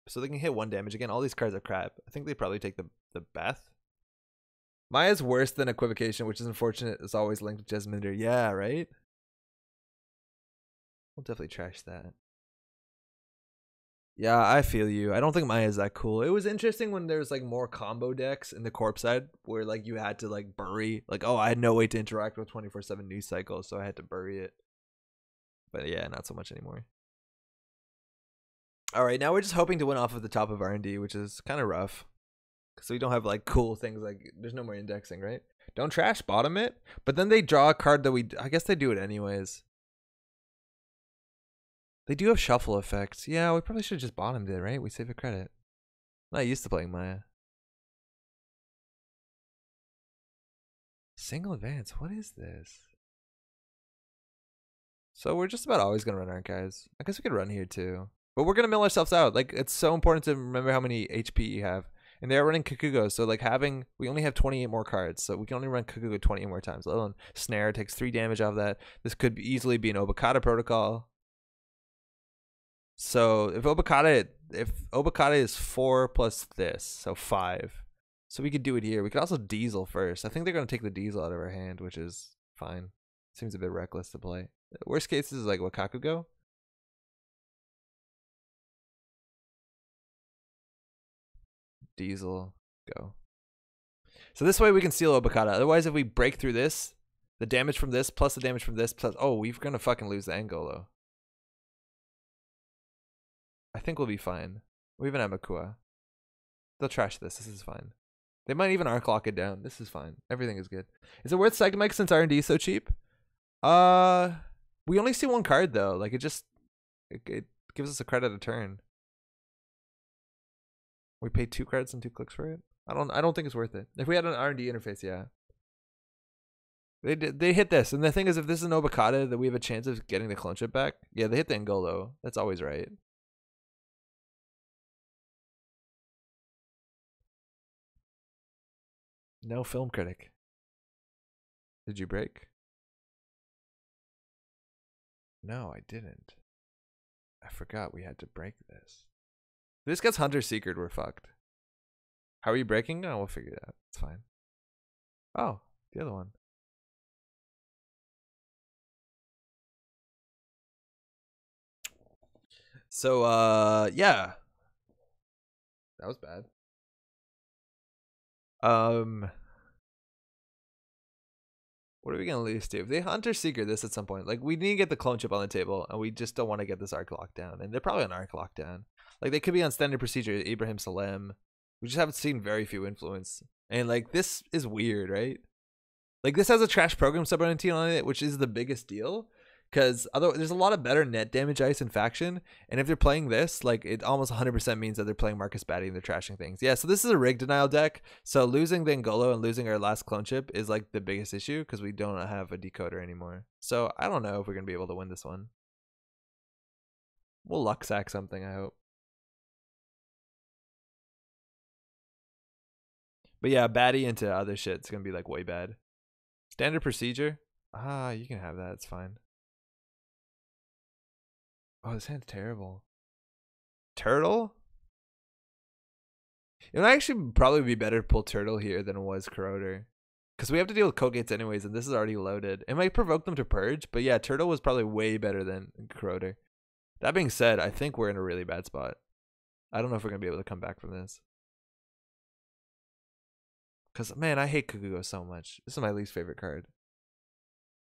So they can hit 1 damage. Again, all these cards are crap. I think they probably take the Beth. Maya's worse than Equivocation, which is unfortunate. It's always linked to Jasmine. Yeah, right? We'll definitely trash that. Yeah, I feel you. I don't think Maya's that cool. It was interesting when there's like more combo decks in the corp side where like you had to like bury. Like, oh, I had no way to interact with 24/7 news cycles, so I had to bury it. But yeah, not so much anymore. All right, now we're just hoping to win off of the top of R&D, which is kind of rough. Because we don't have, like, cool things like... There's no more indexing, right? Don't trash bottom it. But then they draw a card that we... I guess they do it anyways. They do have shuffle effects. Yeah, we probably should have just bottomed it, right? We save a credit. I'm not used to playing Maya. Single advance. What is this? So we're just about always going to run archives. I guess we could run here, too. But we're going to mill ourselves out. Like, it's so important to remember how many HP you have. And they're running Kakugo. So, like, we only have 28 more cards. So we can only run Kakugo 28 more times. Let alone Snare takes 3 damage off that. This could easily be an Obokata protocol. So, if Obokata is 4 plus this, so 5. So we could do it here. We could also Diesel first. I think they're going to take the Diesel out of our hand, which is fine. Seems a bit reckless to play. Worst case is like what, Kakugo? Diesel, go. So this way we can steal Obokata. Otherwise, if we break through this, the damage from this plus the damage from this plus... Oh, we're going to fucking lose the angle, though. I think we'll be fine. We even have Makua. They'll trash this. This is fine. They might even arc lock it down. This is fine. Everything is good. Is it worth Psychic Mike since R&D is so cheap? We only see 1 card, though. Like, it gives us a credit a turn. We paid 2 cards and 2 clicks for it. I don't think it's worth it. If we had an R&D interface, yeah. They hit this, and the thing is, if this is an Obokata, that we have a chance of getting the clone chip back. Yeah, they hit the Ngolo. That's always right. No film critic. Did you break? No, I didn't. I forgot we had to break this. If this gets Hunter Secret, we're fucked. How are you breaking? No, we'll figure it out. It's fine. Oh, the other one. So, yeah. That was bad. What are we gonna lose to? If they Hunter Seeker this at some point, like we need to get the clone chip on the table, and we just don't want to get this arc lockdown. And they're probably on arc lockdown. Like they could be on standard procedure, Ibrahim Salem. We just haven't seen very few influence. And like this is weird, right? Like this has a trash program sub-19 on it, which is the biggest deal. Because there's a lot of better net damage ice in faction, and if they're playing this, like it almost 100% means that they're playing Marcus Batty and they're trashing things. Yeah, so this is a rig denial deck. So losing the Angolo and losing our last clone chip is like the biggest issue because we don't have a decoder anymore. So I don't know if we're gonna be able to win this one. We'll luck sack something, I hope. But yeah, Batty into other shit's gonna be like way bad. Standard procedure. You can have that. It's fine. Oh, this hand's terrible. Turtle? It would actually probably be better to pull Turtle here than it was Corroder. Because we have to deal with code gates anyways, and this is already loaded. It might provoke them to purge, but yeah, Turtle was probably way better than Corroder. That being said, I think we're in a really bad spot. I don't know if we're going to be able to come back from this. Because, man, I hate Kukugo so much. This is my least favorite card.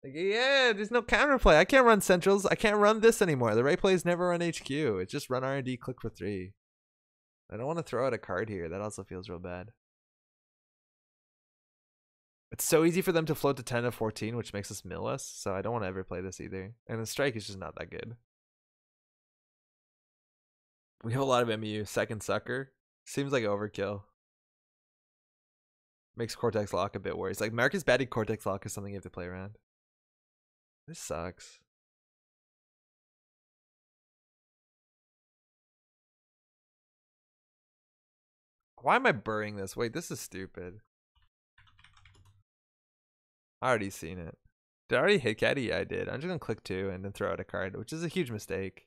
Like, yeah, there's no counterplay. I can't run centrals. I can't run this anymore. The right plays never run HQ. It's just run R&D, click for 3. I don't want to throw out a card here. That also feels real bad. It's so easy for them to float to 10 of 14, which makes us mill us. So I don't want to ever play this either. And the strike is just not that good. We have a lot of MU. Second sucker. Seems like overkill. Makes Cortex Lock a bit worse. Like Marcus Batty Cortex Lock is something you have to play around. This sucks. Why am I burying this? Wait, this is stupid. I already seen it. Did I already hit Caddy? Yeah, I did. I'm just gonna click 2 and then throw out a card, which is a huge mistake.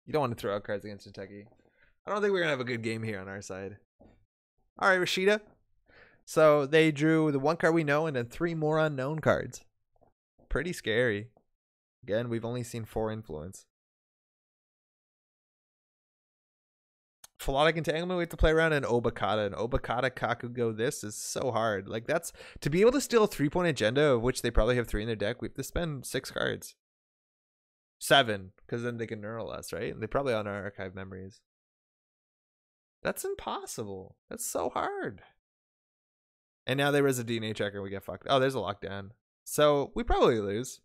You don't want to throw out cards against Kentucky. I don't think we're gonna have a good game here on our side. Alright, Rashida. So they drew the 1 card we know and then 3 more unknown cards. Pretty scary. Again, we've only seen 4 influence. Philotic Entanglement, we have to play around in Obakata. And Obakata Kakugo, this is so hard. Like, that's to be able to steal a 3-point agenda, of which they probably have 3 in their deck, we have to spend 6 cards. 7, because then they can neural us, right? And they probably on our archive memories. That's impossible. That's so hard. And now they res a DNA checker and we get fucked. Oh, there's a lockdown. So we probably lose.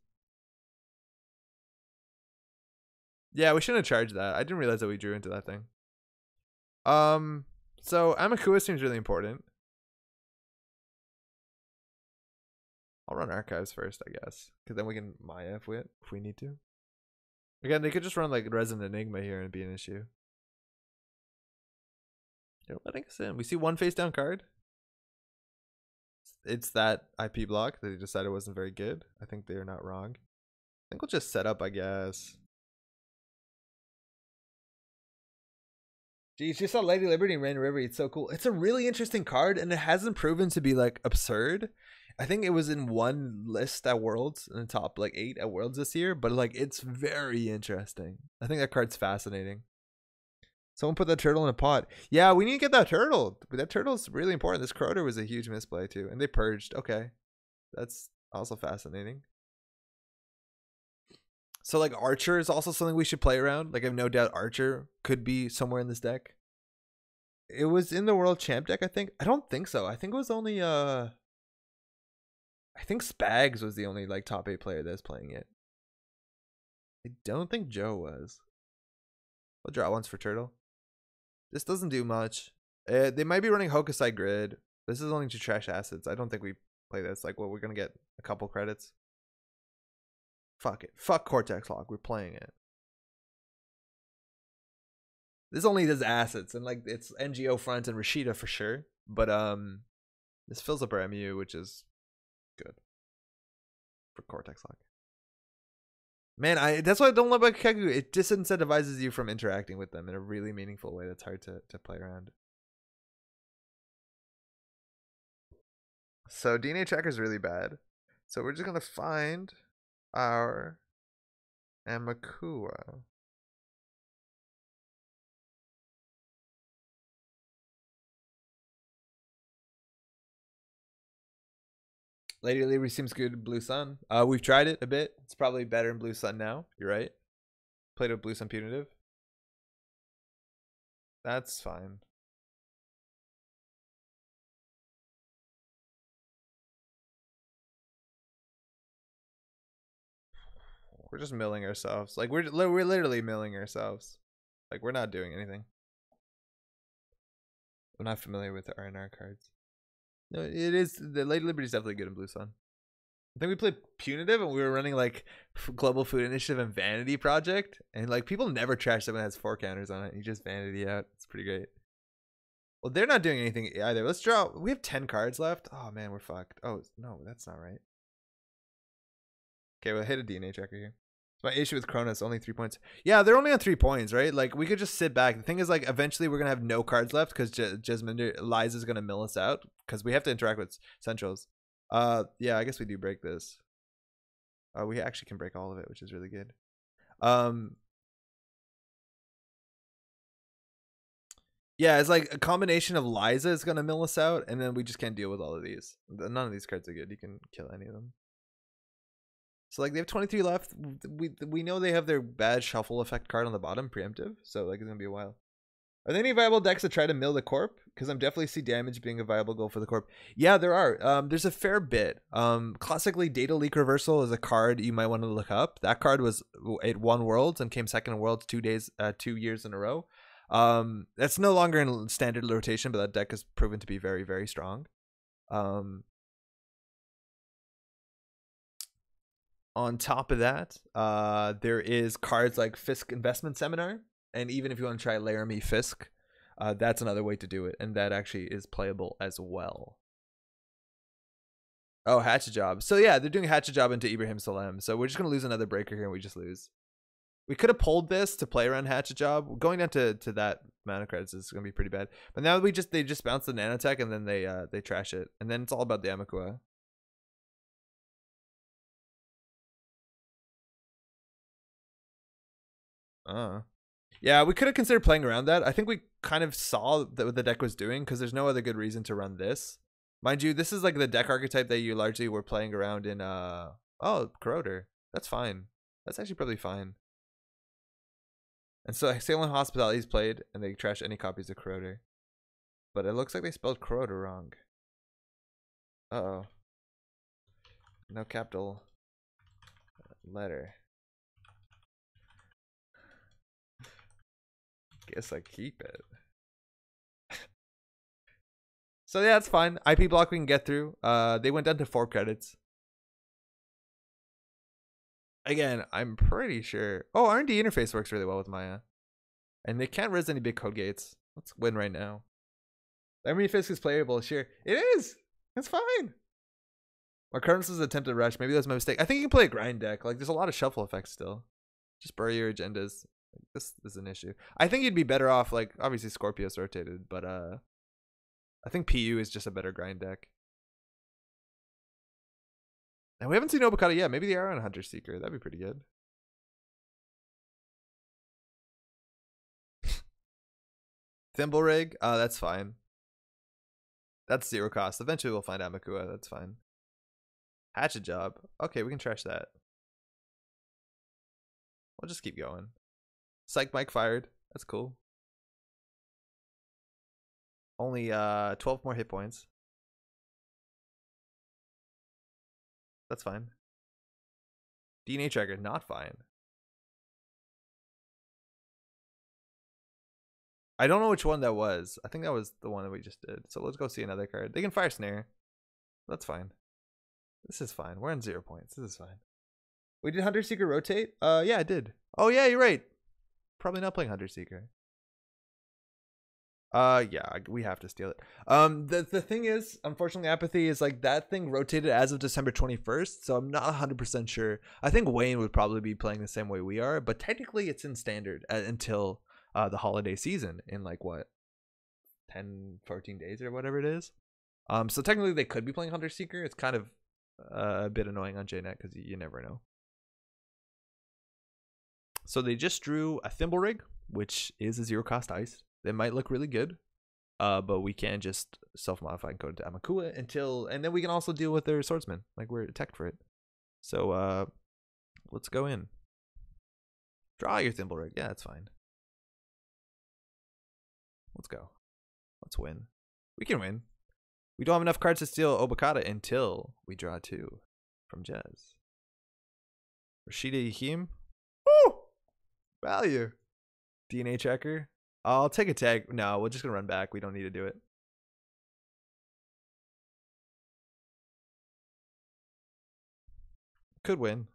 Yeah, we shouldn't have charged that. I didn't realize that we drew into that thing. So Amakua seems really important. I'll run archives first, I guess, because then we can Maya if we need to. Again, they could just run like Resin Enigma here and be an issue. They're letting us in. We see 1 face down card. It's that IP block that they decided wasn't very good. I think they're not wrong. I think we'll just set up, I guess. Geez, just saw Lady Liberty and Rain River. It's so cool. It's a really interesting card, and it hasn't proven to be like absurd. I think it was in 1 list at Worlds, in the top like 8 at Worlds this year, but like it's very interesting. I think that card's fascinating. Someone put that turtle in a pot. Yeah, we need to get that turtle. That turtle's really important. This Crowder was a huge misplay too, and they purged. Okay, that's also fascinating. So like Archer is also something we should play around. Like I have no doubt Archer could be somewhere in this deck. It was in the World Champ deck, I think. I don't think so. I think it was only I think Spags was the only like top 8 player that's playing it. I don't think Joe was. I'll draw once for turtle. This doesn't do much. They might be running Hokusai Grid. This is only to trash assets. I don't think we play this. Like, well, we're gonna get a couple credits. Fuck it. Fuck Cortex Lock. We're playing it. This only does assets, and like it's NGO front and Rashida for sure. But this fills up our MU, which is good for Cortex Lock. Man, that's what I don't love about Keku. It disincentivizes you from interacting with them in a really meaningful way that's hard to play around. So DNA tracker is really bad. So we're just gonna find our Amakua. Lady Liberty seems good in Blue Sun. We've tried it a bit. It's probably better in Blue Sun now. You're right. Played with Blue Sun Punitive. That's fine. We're just milling ourselves. Like we're literally milling ourselves. Like we're not doing anything. I'm not familiar with the R&R cards. No, it is the Lady Liberty is definitely good in Blue Sun. I think we played Punitive and we were running like Global Food Initiative and Vanity Project, and like people never trash someone that has 4 counters on it. You just Vanity out. It's pretty great. Well, they're not doing anything either. Let's draw. We have 10 cards left. Oh man, we're fucked. Oh no, that's not right. Okay, we'll hit a DNA checker here. My issue with Cronus, only 3 points. Yeah, they're only on 3 points, right? Like we could just sit back. The thing is, like, eventually we're gonna have no cards left because Jasmine Liza's gonna mill us out because we have to interact with Centrals. Yeah, I guess we do break this. We actually can break all of it, which is really good. Yeah, it's like a combination of Liza is gonna mill us out, and then we just can't deal with all of these. None of these cards are good. You can kill any of them. So like they have 23 left. We know they have their bad shuffle effect card on the bottom, preemptive. So like it's gonna be a while. Are there any viable decks that try to mill the corp? Because I'm definitely see damage being a viable goal for the corp. Yeah, there are. There's a fair bit. Classically, Data Leak Reversal is a card you might want to look up. That card was it won Worlds and came second in Worlds 2 years in a row. That's no longer in standard rotation, but that deck has proven to be very, very strong. On top of that, there is cards like Fisk Investment Seminar, and even if you want to try Laramie Fisk, that's another way to do it, and that actually is playable as well. Oh, Hatchet Job. So yeah, they're doing Hatchet Job into Ibrahim Salem, so we're just gonna lose another breaker here, and we just lose. We could have pulled this to play around Hatchet Job. Going down to that amount of credits is gonna be pretty bad. But now they just bounce the nanotech and then they trash it, and then it's all about the Amakua. Yeah, we could have considered playing around that. I think we kind of saw what the deck was doing because there's no other good reason to run this. Mind you, this is like the deck archetype that you largely were playing around in oh, Corroder. That's fine. That's actually probably fine. And so Salem Hospitality's played and they trash any copies of Corroder. But it looks like they spelled Corroder wrong. Uh-oh. No capital letter. Guess I keep it. So yeah, it's fine. IP block we can get through. They went down to 4 credits. Again, I'm pretty sure. Oh, R&D interface works really well with Maya. And they can't res any big code gates. Let's win right now. Laramie Fisk is playable, sure. It is! It's fine. Marcurnus is attempted rush. Maybe that's my mistake. I think you can play a grind deck. Like, there's a lot of shuffle effects still. Just bury your agendas. This is an issue. I think you'd be better off, like, obviously Scorpius rotated, but I think PU is just a better grind deck. And we haven't seen Obokata yet. Maybe they are on Hunter Seeker. That'd be pretty good. Thimble Rig? That's fine. That's 0 cost. Eventually we'll find Amakua. That's fine. Hatchet Job. Okay, we can trash that. We'll just keep going. Psych Mike fired. That's cool. Only 12 more hit points. That's fine. DNA Tracker, not fine. I don't know which one that was. I think that was the one that we just did. So let's go see another card. They can fire Snare. That's fine. This is fine. We're on 0 points. This is fine. We did Hunter Seeker rotate? Yeah, I did. Oh yeah, you're right. Probably not playing Hunter Seeker. Yeah, we have to steal it. The thing is, unfortunately, Apathy is like that thing rotated as of December 21st, so I'm not 100% sure. I think Wayne would probably be playing the same way we are, but technically it's in standard until the holiday season in like what, 10-14 days or whatever it is. So technically they could be playing Hunter Seeker. It's kind of a bit annoying on JNet because you never know. So they just drew a Thimble Rig, which is a 0 cost ice. They might look really good. But we can just self-modify and code it to Amakua and then we can also deal with their swordsman. Like we're tech for it. So let's go in. Draw your thimble rig. Yeah, that's fine. Let's go. Let's win. We can win. We don't have enough cards to steal Obokata until we draw 2 from Jez. Rashida Yahim. Woo! Value. DNA checker. I'll take a tag. No, we're just going to run back. We don't need to do it. Could win.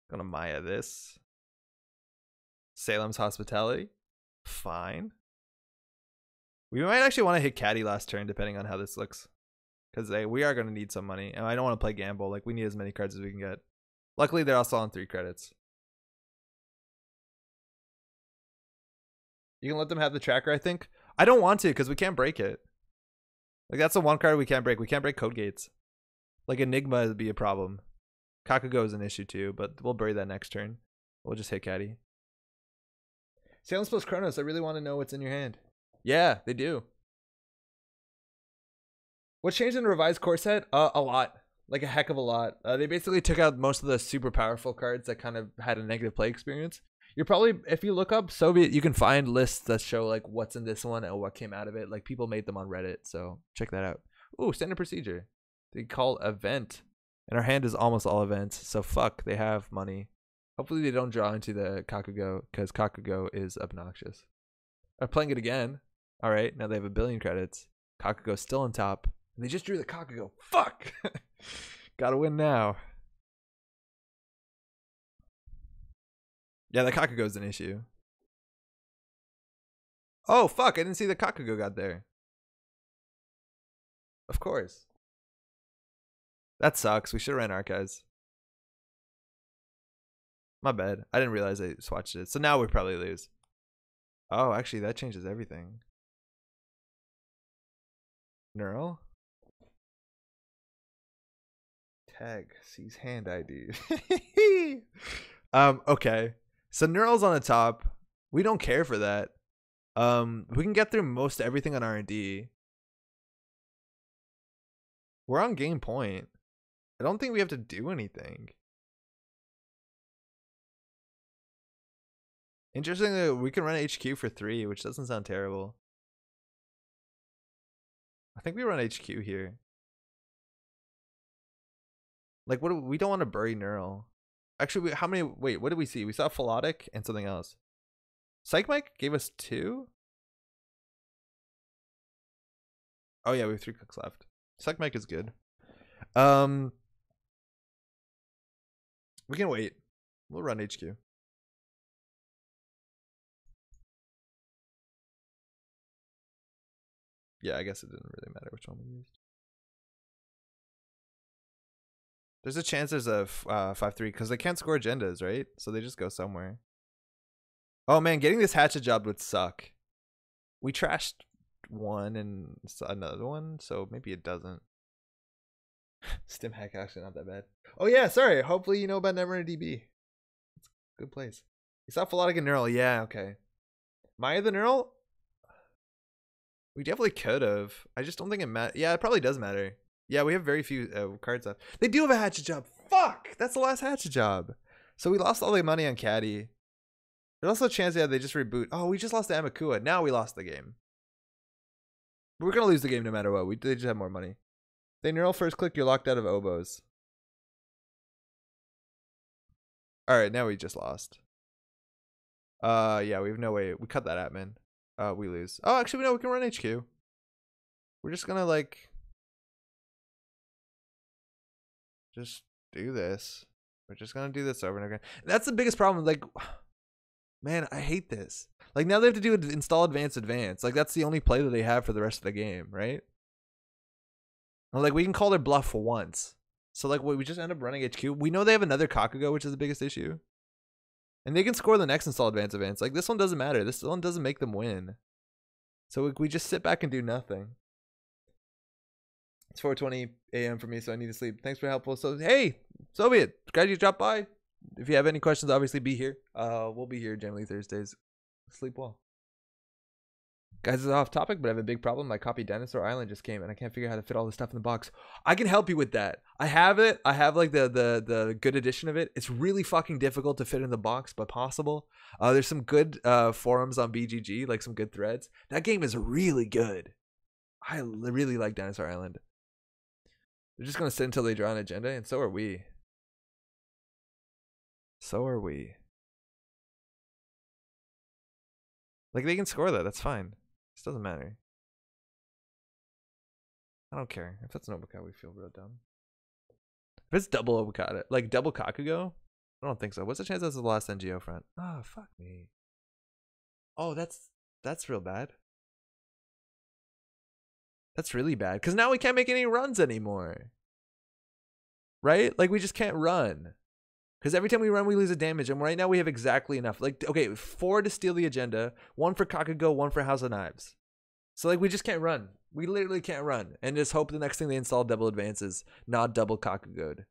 Gonna Maya this. Salem's Hospitality. Fine. We might actually want to hit Caddy last turn depending on how this looks. Because we are going to need some money. And I don't want to play gamble. Like, we need as many cards as we can get. Luckily, they're also on 3 credits. You can let them have the tracker, I think. I don't want to because we can't break it. Like, that's the one card we can't break. We can't break Code Gates. Like, Enigma would be a problem. Kakugo is an issue too, but we'll bury that next turn. We'll just hit Caddy. Salem's plus Chronos. I really want to know what's in your hand. Yeah, they do. What's changed in the revised core set? A lot. Like a heck of a lot. They basically took out most of the super powerful cards that kind of had a negative play experience. You're probably, if you look up Soviet, you can find lists that show like what's in this one and what came out of it. Like people made them on Reddit, so check that out. Ooh, standard procedure. They call event. And our hand is almost all events, so fuck, they have money. Hopefully they don't draw into the Kakugo, because Kakugo is obnoxious. I'm playing it again. Alright, now they have 1 billion credits. Kakugo's still on top. And they just drew the Kakugo. Fuck! Gotta win now. Yeah, the Kakugo's an issue. Oh, fuck, I didn't see the Kakugo got there. Of course. That sucks. We should have ran Archives. My bad. I didn't realize I swatched it. So now we probably lose. Oh, actually, that changes everything. Neural? Tag sees hand ID. Okay. So Neural's on the top. We don't care for that. We can get through most everything on R&D. We're on game point. I don't think we have to do anything. Interestingly, we can run HQ for 3, which doesn't sound terrible. I think we run HQ here. Like, what? We don't want to bury Neural. Actually, how many? Wait, what did we see? We saw Philotic and something else. Psych Mike gave us 2. Oh yeah, we have 3 cooks left. Psych Mike is good. We can wait. We'll run HQ. Yeah, I guess it didn't really matter which one we used. There's a chance there's a 5-3 because they can't score agendas, right? So they just go somewhere. Oh man, getting this hatchet job would suck. We trashed one and another one, so maybe it doesn't. Stim hack actually not that bad. Oh yeah, sorry. Hopefully you know about Netrunner DB. It's a good place. You saw Philotic and Neural. Yeah, okay. Maya the Neural? We definitely could have. I just don't think it matters. Yeah, it probably does matter. Yeah, we have very few cards left. They do have a hatchet job. Fuck! That's the last hatchet job. So we lost all the money on Caddy. There's also a chance, yeah, they just reboot. Oh, we just lost to Amakua. Now we lost the game. But we're going to lose the game no matter what. They just have more money. They Neural first click, you're locked out of oboes. Alright, now we just lost. Yeah, we have no way. We cut that out, man. We lose. Oh, actually, no, we can run HQ. We're just gonna, like, just do this. We're just gonna do this over and over again. That's the biggest problem. Like, man, I hate this. Like, now they have to do install advance. Like, that's the only play that they have for the rest of the game, right? Like, we can call their bluff once. So, like, we just end up running HQ. We know they have another Kakugo, which is the biggest issue. And they can score the next install advance. Like, this one doesn't matter. This one doesn't make them win. So we just sit back and do nothing. It's 4:20 a.m. for me, so I need to sleep. Thanks for helpful. So, hey, Soviet, glad you dropped by. If you have any questions, obviously be here. We'll be here generally Thursdays. Sleep well. Guys, this is off topic, but I have a big problem. My copy Dinosaur Island just came, and I can't figure out how to fit all the stuff in the box. I can help you with that. I have it. I have like the good edition of it. It's really fucking difficult to fit in the box, but possible. There's some good forums on BGG, like some good threads. That game is really good. I really like Dinosaur Island. They're just gonna sit until they draw an agenda, and so are we. So are we. Like, they can score that. That's fine. This doesn't matter. I don't care. If that's an Obokata, we feel real dumb. If it's double Obokata, like double Kakugo, I don't think so. What's the chance that's the last NGO front? Oh, fuck me. Oh, that's real bad. That's really bad. Because now we can't make any runs anymore. Right? Like, we just can't run. Because every time we run, we lose a damage. And right now, we have exactly enough. Like, okay, 4 to steal the agenda. 1 for Kakugo, 1 for House of Knives. So, like, we just can't run. We literally can't run. And just hope the next thing they install double advances, not double Kakugo'd.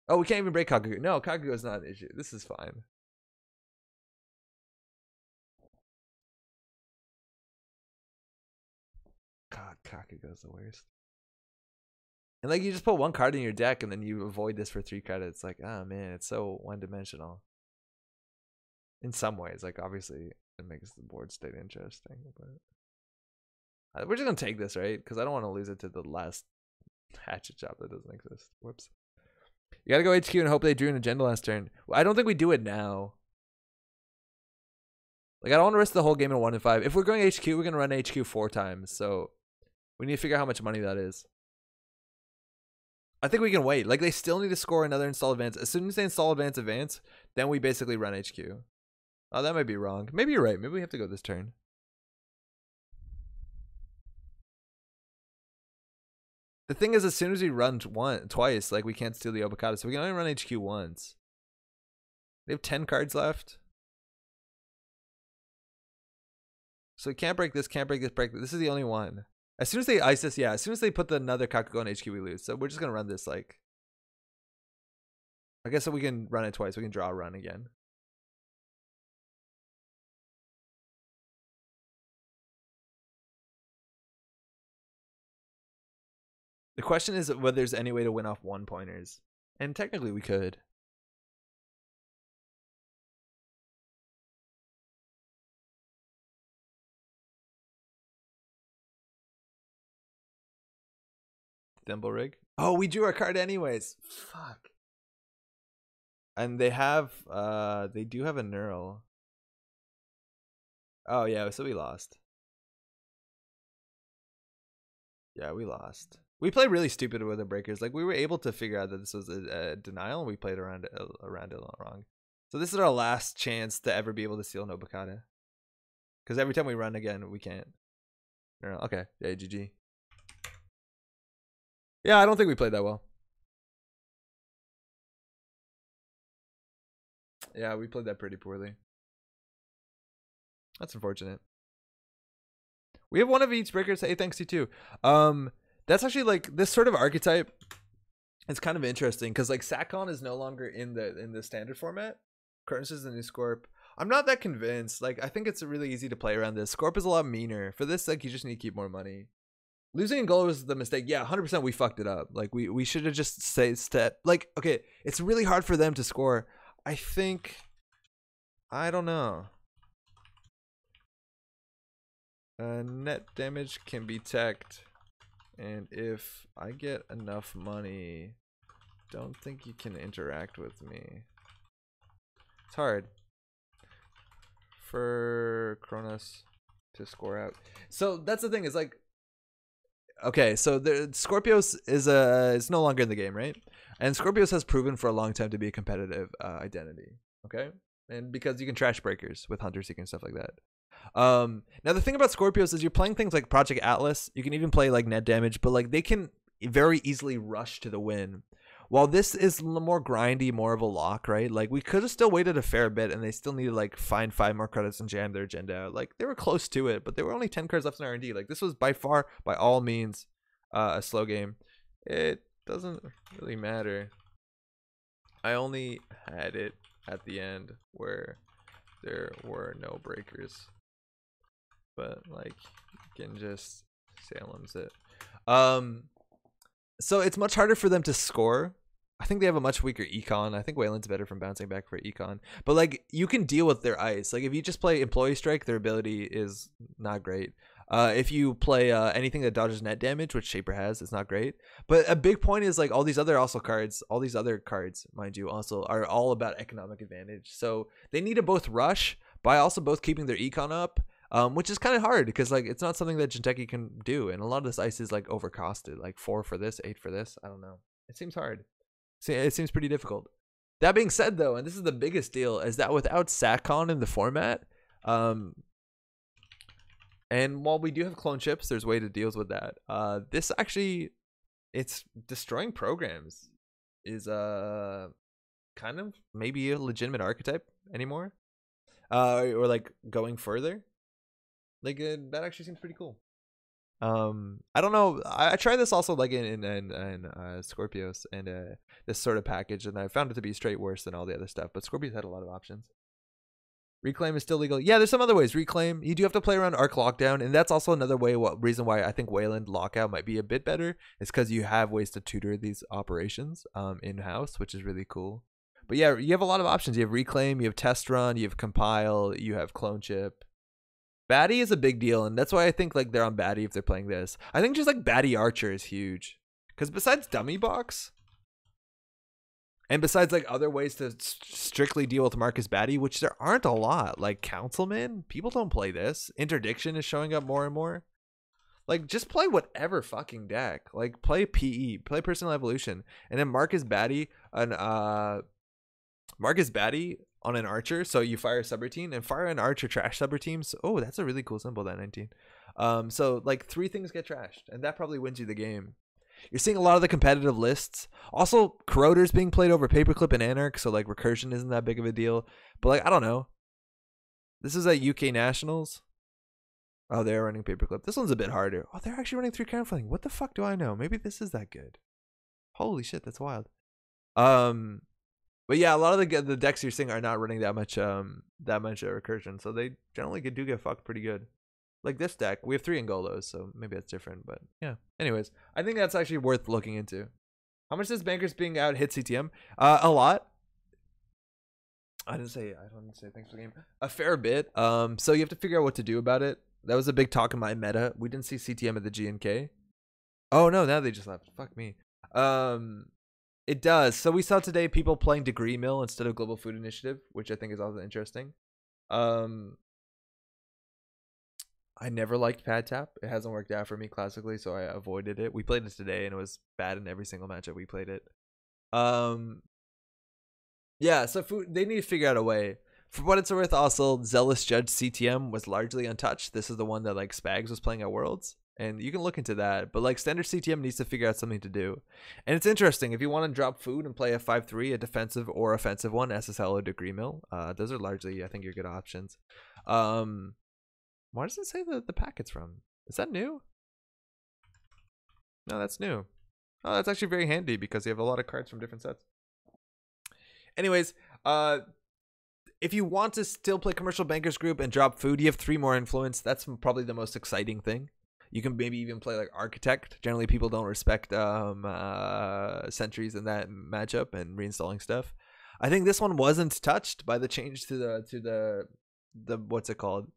Oh, we can't even break Kakugo. No, Kakugo's not an issue. This is fine. God, Kakugo's the worst. And like, you just put 1 card in your deck and then you avoid this for 3 credits. Like, oh man, it's so one-dimensional. In some ways, like, obviously it makes the board state interesting, but we're just gonna take this, right? Because I don't want to lose it to the last hatchet job that doesn't exist. Whoops. You gotta go HQ and hope they drew an agenda last turn. Well, I don't think we do it now. Like, I don't want to risk the whole game in 1 and 5. If we're going HQ, we're gonna run HQ 4 times. So we need to figure out how much money that is. I think we can wait. Like, they still need to score another install advance. As soon as they install advance, then we basically run HQ. Oh, that might be wrong. Maybe you're right. Maybe we have to go this turn. The thing is, as soon as we run twice, like, we can't steal the Obokata, so we can only run HQ once. They have 10 cards left. So we can't break this, can't break this, break this. This is the only one. As soon as they ice us, yeah, as soon as they put another Kakugo on HQ, we lose. So we're just going to run this, like... I guess so we can run it twice. We can draw a run again. The question is whether there's any way to win off 1-pointers. And technically we could. Thimble rig. Oh, we drew our card anyways. Fuck. And they have they do have a neural. Oh yeah, so we lost. Yeah, we lost. We played really stupid with the breakers. Like, we were able to figure out that this was a denial, and we played around it wrong. So this is our last chance to ever be able to steal an Obokata. Because every time we run again, we can't. Neural. Okay, yeah, GG. Yeah, I don't think we played that well. Yeah, we played that pretty poorly. That's unfortunate. We have 1 of each breakers. Hey, thanks you too. That's actually, like, this sort of archetype. It's kind of interesting because, like, Satcon is no longer in the standard format. Currents is the new Scorp. I'm not that convinced. Like, I think it's really easy to play around this. Scorp is a lot meaner. For this, like, you just need to keep more money. Losing in goal was the mistake. Yeah, 100% we fucked it up. Like, we should have just like, okay, it's really hard for them to score. I think, I don't know. Net damage can be teched. And if I get enough money, don't think you can interact with me. It's hard for Kronos to score out. So that's the thing, is like, okay, so the Scorpios is no longer in the game, right? And Scorpios has proven for a long time to be a competitive identity, okay? And because you can trash breakers with Hunter Seeker and stuff like that. Now the thing about Scorpios is you're playing things like Project Atlas. You can even play like net damage, but like they can very easily rush to the win. While this is more grindy, more of a lock, right? Like, we could have still waited a fair bit, and they still need to like find 5 more credits and jam their agenda out. Like, they were close to it, but there were only 10 cards left in R&D. Like, this was by far, by all means, a slow game. It doesn't really matter. I only had it at the end where there were no breakers. But like you can just Salem's it. So it's much harder for them to score. I think they have a much weaker econ. I think Wayland's better from bouncing back for econ. But like you can deal with their ice. Like if you just play Employee Strike, their ability is not great. If you play anything that dodges net damage, which Shaper has, it's not great. But a big point is like all these other cards, mind you, also are all about economic advantage. So they need to both rush by also both keeping their econ up. Which is kind of hard because like it's not something that Jinteki can do, and a lot of this ice is like overcosted, like 4 for this, 8 for this. I don't know. It seems hard. It seems pretty difficult. That being said, though, and this is the biggest deal, is that without SatCon in the format, and while we do have clone chips, there's way to deal with that. This actually, it's destroying programs is kind of maybe a legitimate archetype anymore, or like going further. Like that actually seems pretty cool. I don't know. I tried this also like in Scorpios and this sort of package, and I found it to be straight worse than all the other stuff. But Scorpios had a lot of options. Reclaim is still legal. Yeah, there's some other ways. Reclaim, you do have to play around Arc Lockdown, and that's also another way. Reason why I think Wayland Lockout might be a bit better is because you have ways to tutor these operations in house, which is really cool. But yeah, you have a lot of options. You have Reclaim, you have Test Run, you have Compile, you have Clone Chip. Batty is a big deal, and that's why I think like they're on Batty if they're playing this. I think just like Batty Archer is huge, because besides Dummy Box, and besides like other ways to strictly deal with Marcus Batty, which there aren't a lot, like Councilman, people don't play this. Interdiction is showing up more and more. Like just play whatever fucking deck. Like play PE, play Personal Evolution, and then Marcus Batty on an Archer, so you fire a subroutine and fire an Archer trash subroutines. Oh, that's a really cool symbol, that 19. So like 3 things get trashed, and that probably wins you the game. You're seeing a lot of the competitive lists. Also, Corroder's being played over Paperclip and Anarch, so like recursion isn't that big of a deal. But like I don't know. This is at UK Nationals. Oh, they're running Paperclip. This one's a bit harder. Oh, they're actually running 3 Counterfling. What the fuck do I know? Maybe this is that good. Holy shit, that's wild. But yeah, a lot of the decks you're seeing are not running that much recursion, so they generally do get fucked pretty good. Like this deck, we have 3 Angolos, so maybe that's different. But yeah, anyways, I think that's actually worth looking into. How much does Bankers being out hit CTM? A lot. I didn't say thanks for the game. A fair bit. So you have to figure out what to do about it. That was a big talk in my meta. We didn't see CTM at the GNK. Oh no, now they just left. Fuck me. It does. So we saw today people playing Degree Mill instead of Global Food Initiative, which I think is also interesting. I never liked Pad Tap. It hasn't worked out for me classically, so I avoided it. We played it today, and it was bad in every single matchup we played it. Yeah, so they need to figure out a way. For what it's worth, also, Zealous Judge CTM was largely untouched. This is the one that like Spags was playing at Worlds. And you can look into that. But like standard CTM needs to figure out something to do. And it's interesting. If you want to drop food and play a 5-3, a defensive or offensive one, SSL or Degree Mill, those are largely, I think, your good options. Why does it say the packet's from? Is that new? No, that's new. Oh, that's actually very handy because you have a lot of cards from different sets. Anyways, if you want to still play Commercial Bankers Group and drop food, you have 3 more influence. That's probably the most exciting thing. You can maybe even play like Architect. Generally, people don't respect sentries in that matchup and reinstalling stuff. I think this one wasn't touched by the change to the what's it called?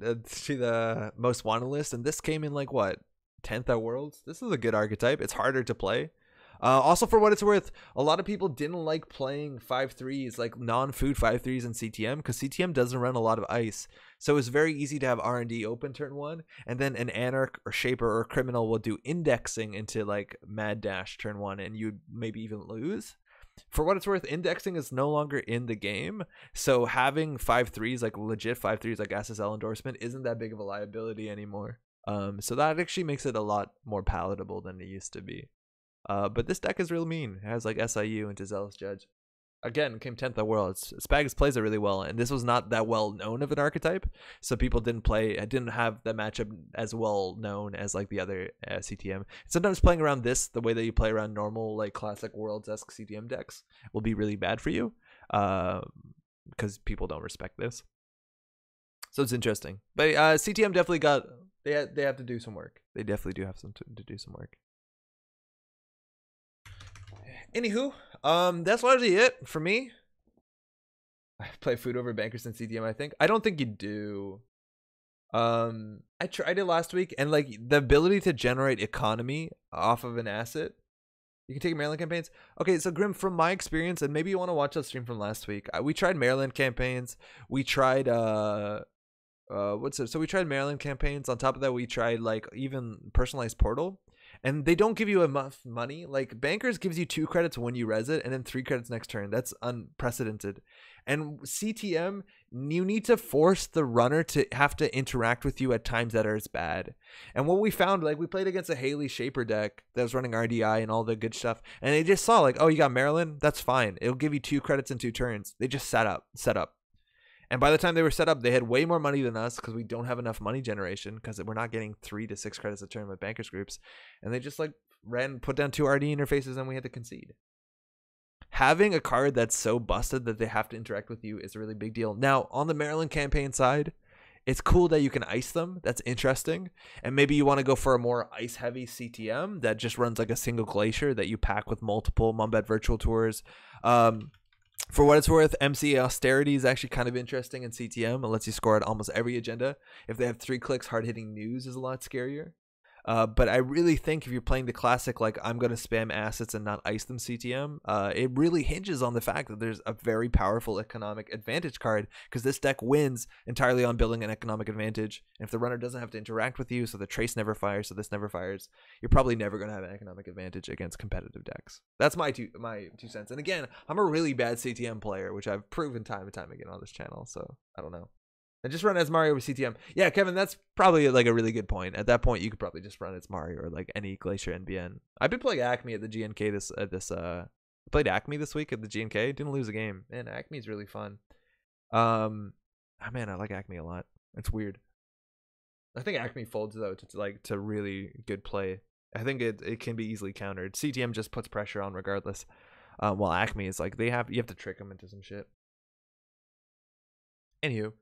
To the most wanted list, and this came in like what 10th at Worlds. This is a good archetype. It's harder to play. Also, for what it's worth, a lot of people didn't like playing 5-3s, like non-food 5-3s in CTM, because CTM doesn't run a lot of ice. So it's very easy to have R&D open turn 1, and then an Anarch or Shaper or Criminal will do indexing into like Mad Dash turn 1, and you'd maybe even lose. For what it's worth, indexing is no longer in the game, so having 5-3s, like legit 5-3s, like SSL endorsement, isn't that big of a liability anymore. So that actually makes it a lot more palatable than it used to be. But this deck is real mean. It has like SIU into Zealous Judge. Again, came 10th at Worlds. Spags plays it really well, and this was not that well known of an archetype, so people didn't have the matchup as well known as like the other CTM. Sometimes playing around this, the way that you play around normal like classic Worlds-esque CTM decks, will be really bad for you. because people don't respect this. So it's interesting. But CTM definitely got they have to do some work. They definitely do have to do some work. Anywho, that's largely it for me. I play food over bankers in CTM, I think. I don't think you do. I tried it last week, and like the ability to generate economy off of an asset. You can take Maryland campaigns. Okay, so Grim, from my experience, and maybe you want to watch that stream from last week. We tried Maryland campaigns. We tried So we tried Maryland campaigns. On top of that, we tried like even personalized portal. And they don't give you enough money. Like bankers gives you 2 credits when you res it, and then 3 credits next turn. That's unprecedented. And CTM, you need to force the runner to have to interact with you at times that are as bad. And what we found, like we played against a Haley Shaper deck that was running RDI and all the good stuff, and they just saw like, oh, you got Maryland, that's fine. It'll give you 2 credits in 2 turns. They just set up. And by the time they were set up, they had way more money than us because we don't have enough money generation because we're not getting 3 to 6 credits a turn with bankers groups. And they just like put down 2 RD interfaces and we had to concede. Having a card that's so busted that they have to interact with you is a really big deal. Now, on the Maryland campaign side, it's cool that you can ice them. That's interesting. And maybe you want to go for a more ice-heavy CTM that just runs like a single glacier that you pack with multiple Mumbet virtual tours. For what it's worth, MC Austerity is actually kind of interesting in CTM. It lets you score at almost every agenda. If they have 3 clicks, hard-hitting news is a lot scarier. But I really think if you're playing the classic, like I'm going to spam assets and not ice them CTM, it really hinges on the fact that there's a very powerful economic advantage card because this deck wins entirely on building an economic advantage. And if the runner doesn't have to interact with you, so the trace never fires, so this never fires, you're probably never going to have an economic advantage against competitive decks. That's my two cents. And again, I'm a really bad CTM player, which I've proven time and time again on this channel. So I don't know. And just run as Mario with CTM. Yeah, Kevin, that's probably like a really good point. At that point, you could probably just run as Mario or like any Glacier NBN. I've been playing Acme at the GNK I played Acme this week at the GNK. Didn't lose a game. Man, Acme's really fun. Man, I like Acme a lot. It's weird. I think Acme folds though to really good play. I think it can be easily countered. CTM just puts pressure on regardless. While Acme is like you have to trick them into some shit. Anywho.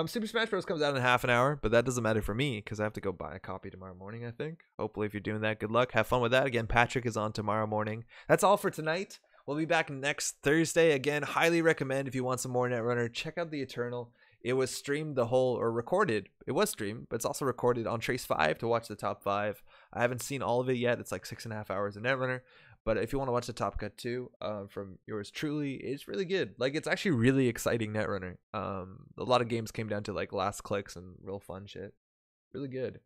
Super Smash Bros. Comes out in half an hour, but that doesn't matter for me because I have to go buy a copy tomorrow morning, I think. Hopefully, if you're doing that, good luck. Have fun with that. Again, Patrick is on tomorrow morning. That's all for tonight. We'll be back next Thursday. Again, highly recommend if you want some more Netrunner, check out the Eternal. It was streamed recorded. It was streamed, but it's also recorded on Trace 5 to watch the top 5. I haven't seen all of it yet. It's like 6.5 hours of Netrunner. But if you want to watch the top cut too, from yours truly, it's really good. Like it's actually really exciting Netrunner. A lot of games came down to like last clicks and real fun shit. Really good.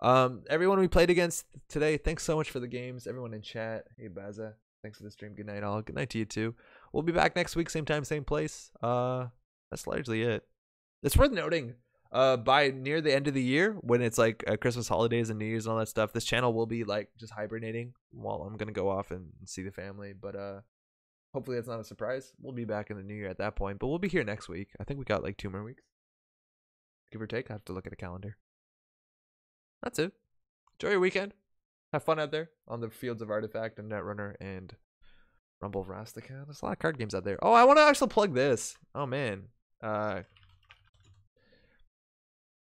Everyone we played against today, thanks so much for the games. Everyone in chat, hey Baza, thanks for the stream. Good night all. Good night to you too. We'll be back next week, same time, same place. That's largely it. It's worth noting. By near the end of the year, when it's like Christmas holidays and New Year's and all that stuff, this channel will be like just hibernating while I'm gonna go off and see the family. But hopefully that's not a surprise. We'll be back in the new year at that point, but we'll be here next week. I think we got like 2 more weeks, give or take. I have to look at a calendar. That's it. Enjoy your weekend. Have fun out there on the fields of Artifact and Netrunner and Rumble of Rastica. There's a lot of card games out there. Oh, I want to actually plug this. Oh man.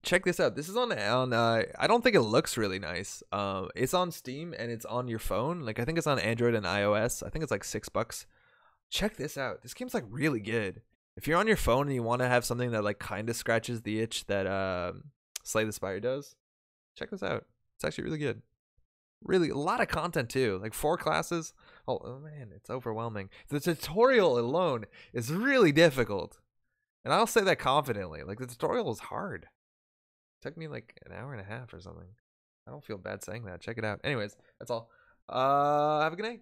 Check this out. This is on I don't think it looks really nice. It's on Steam and it's on your phone. Like I think it's on Android and iOS. I think it's like $6. Check this out. This game's like really good. If you're on your phone and you want to have something that like kind of scratches the itch that Slay the Spire does, check this out. It's actually really good. Really a lot of content too. Like 4 classes. Oh man, it's overwhelming. The tutorial alone is really difficult. And I'll say that confidently. Like the tutorial is hard. Took me like an hour and a half or something. I don't feel bad saying that. Check it out. Anyways, that's all. Have a good night.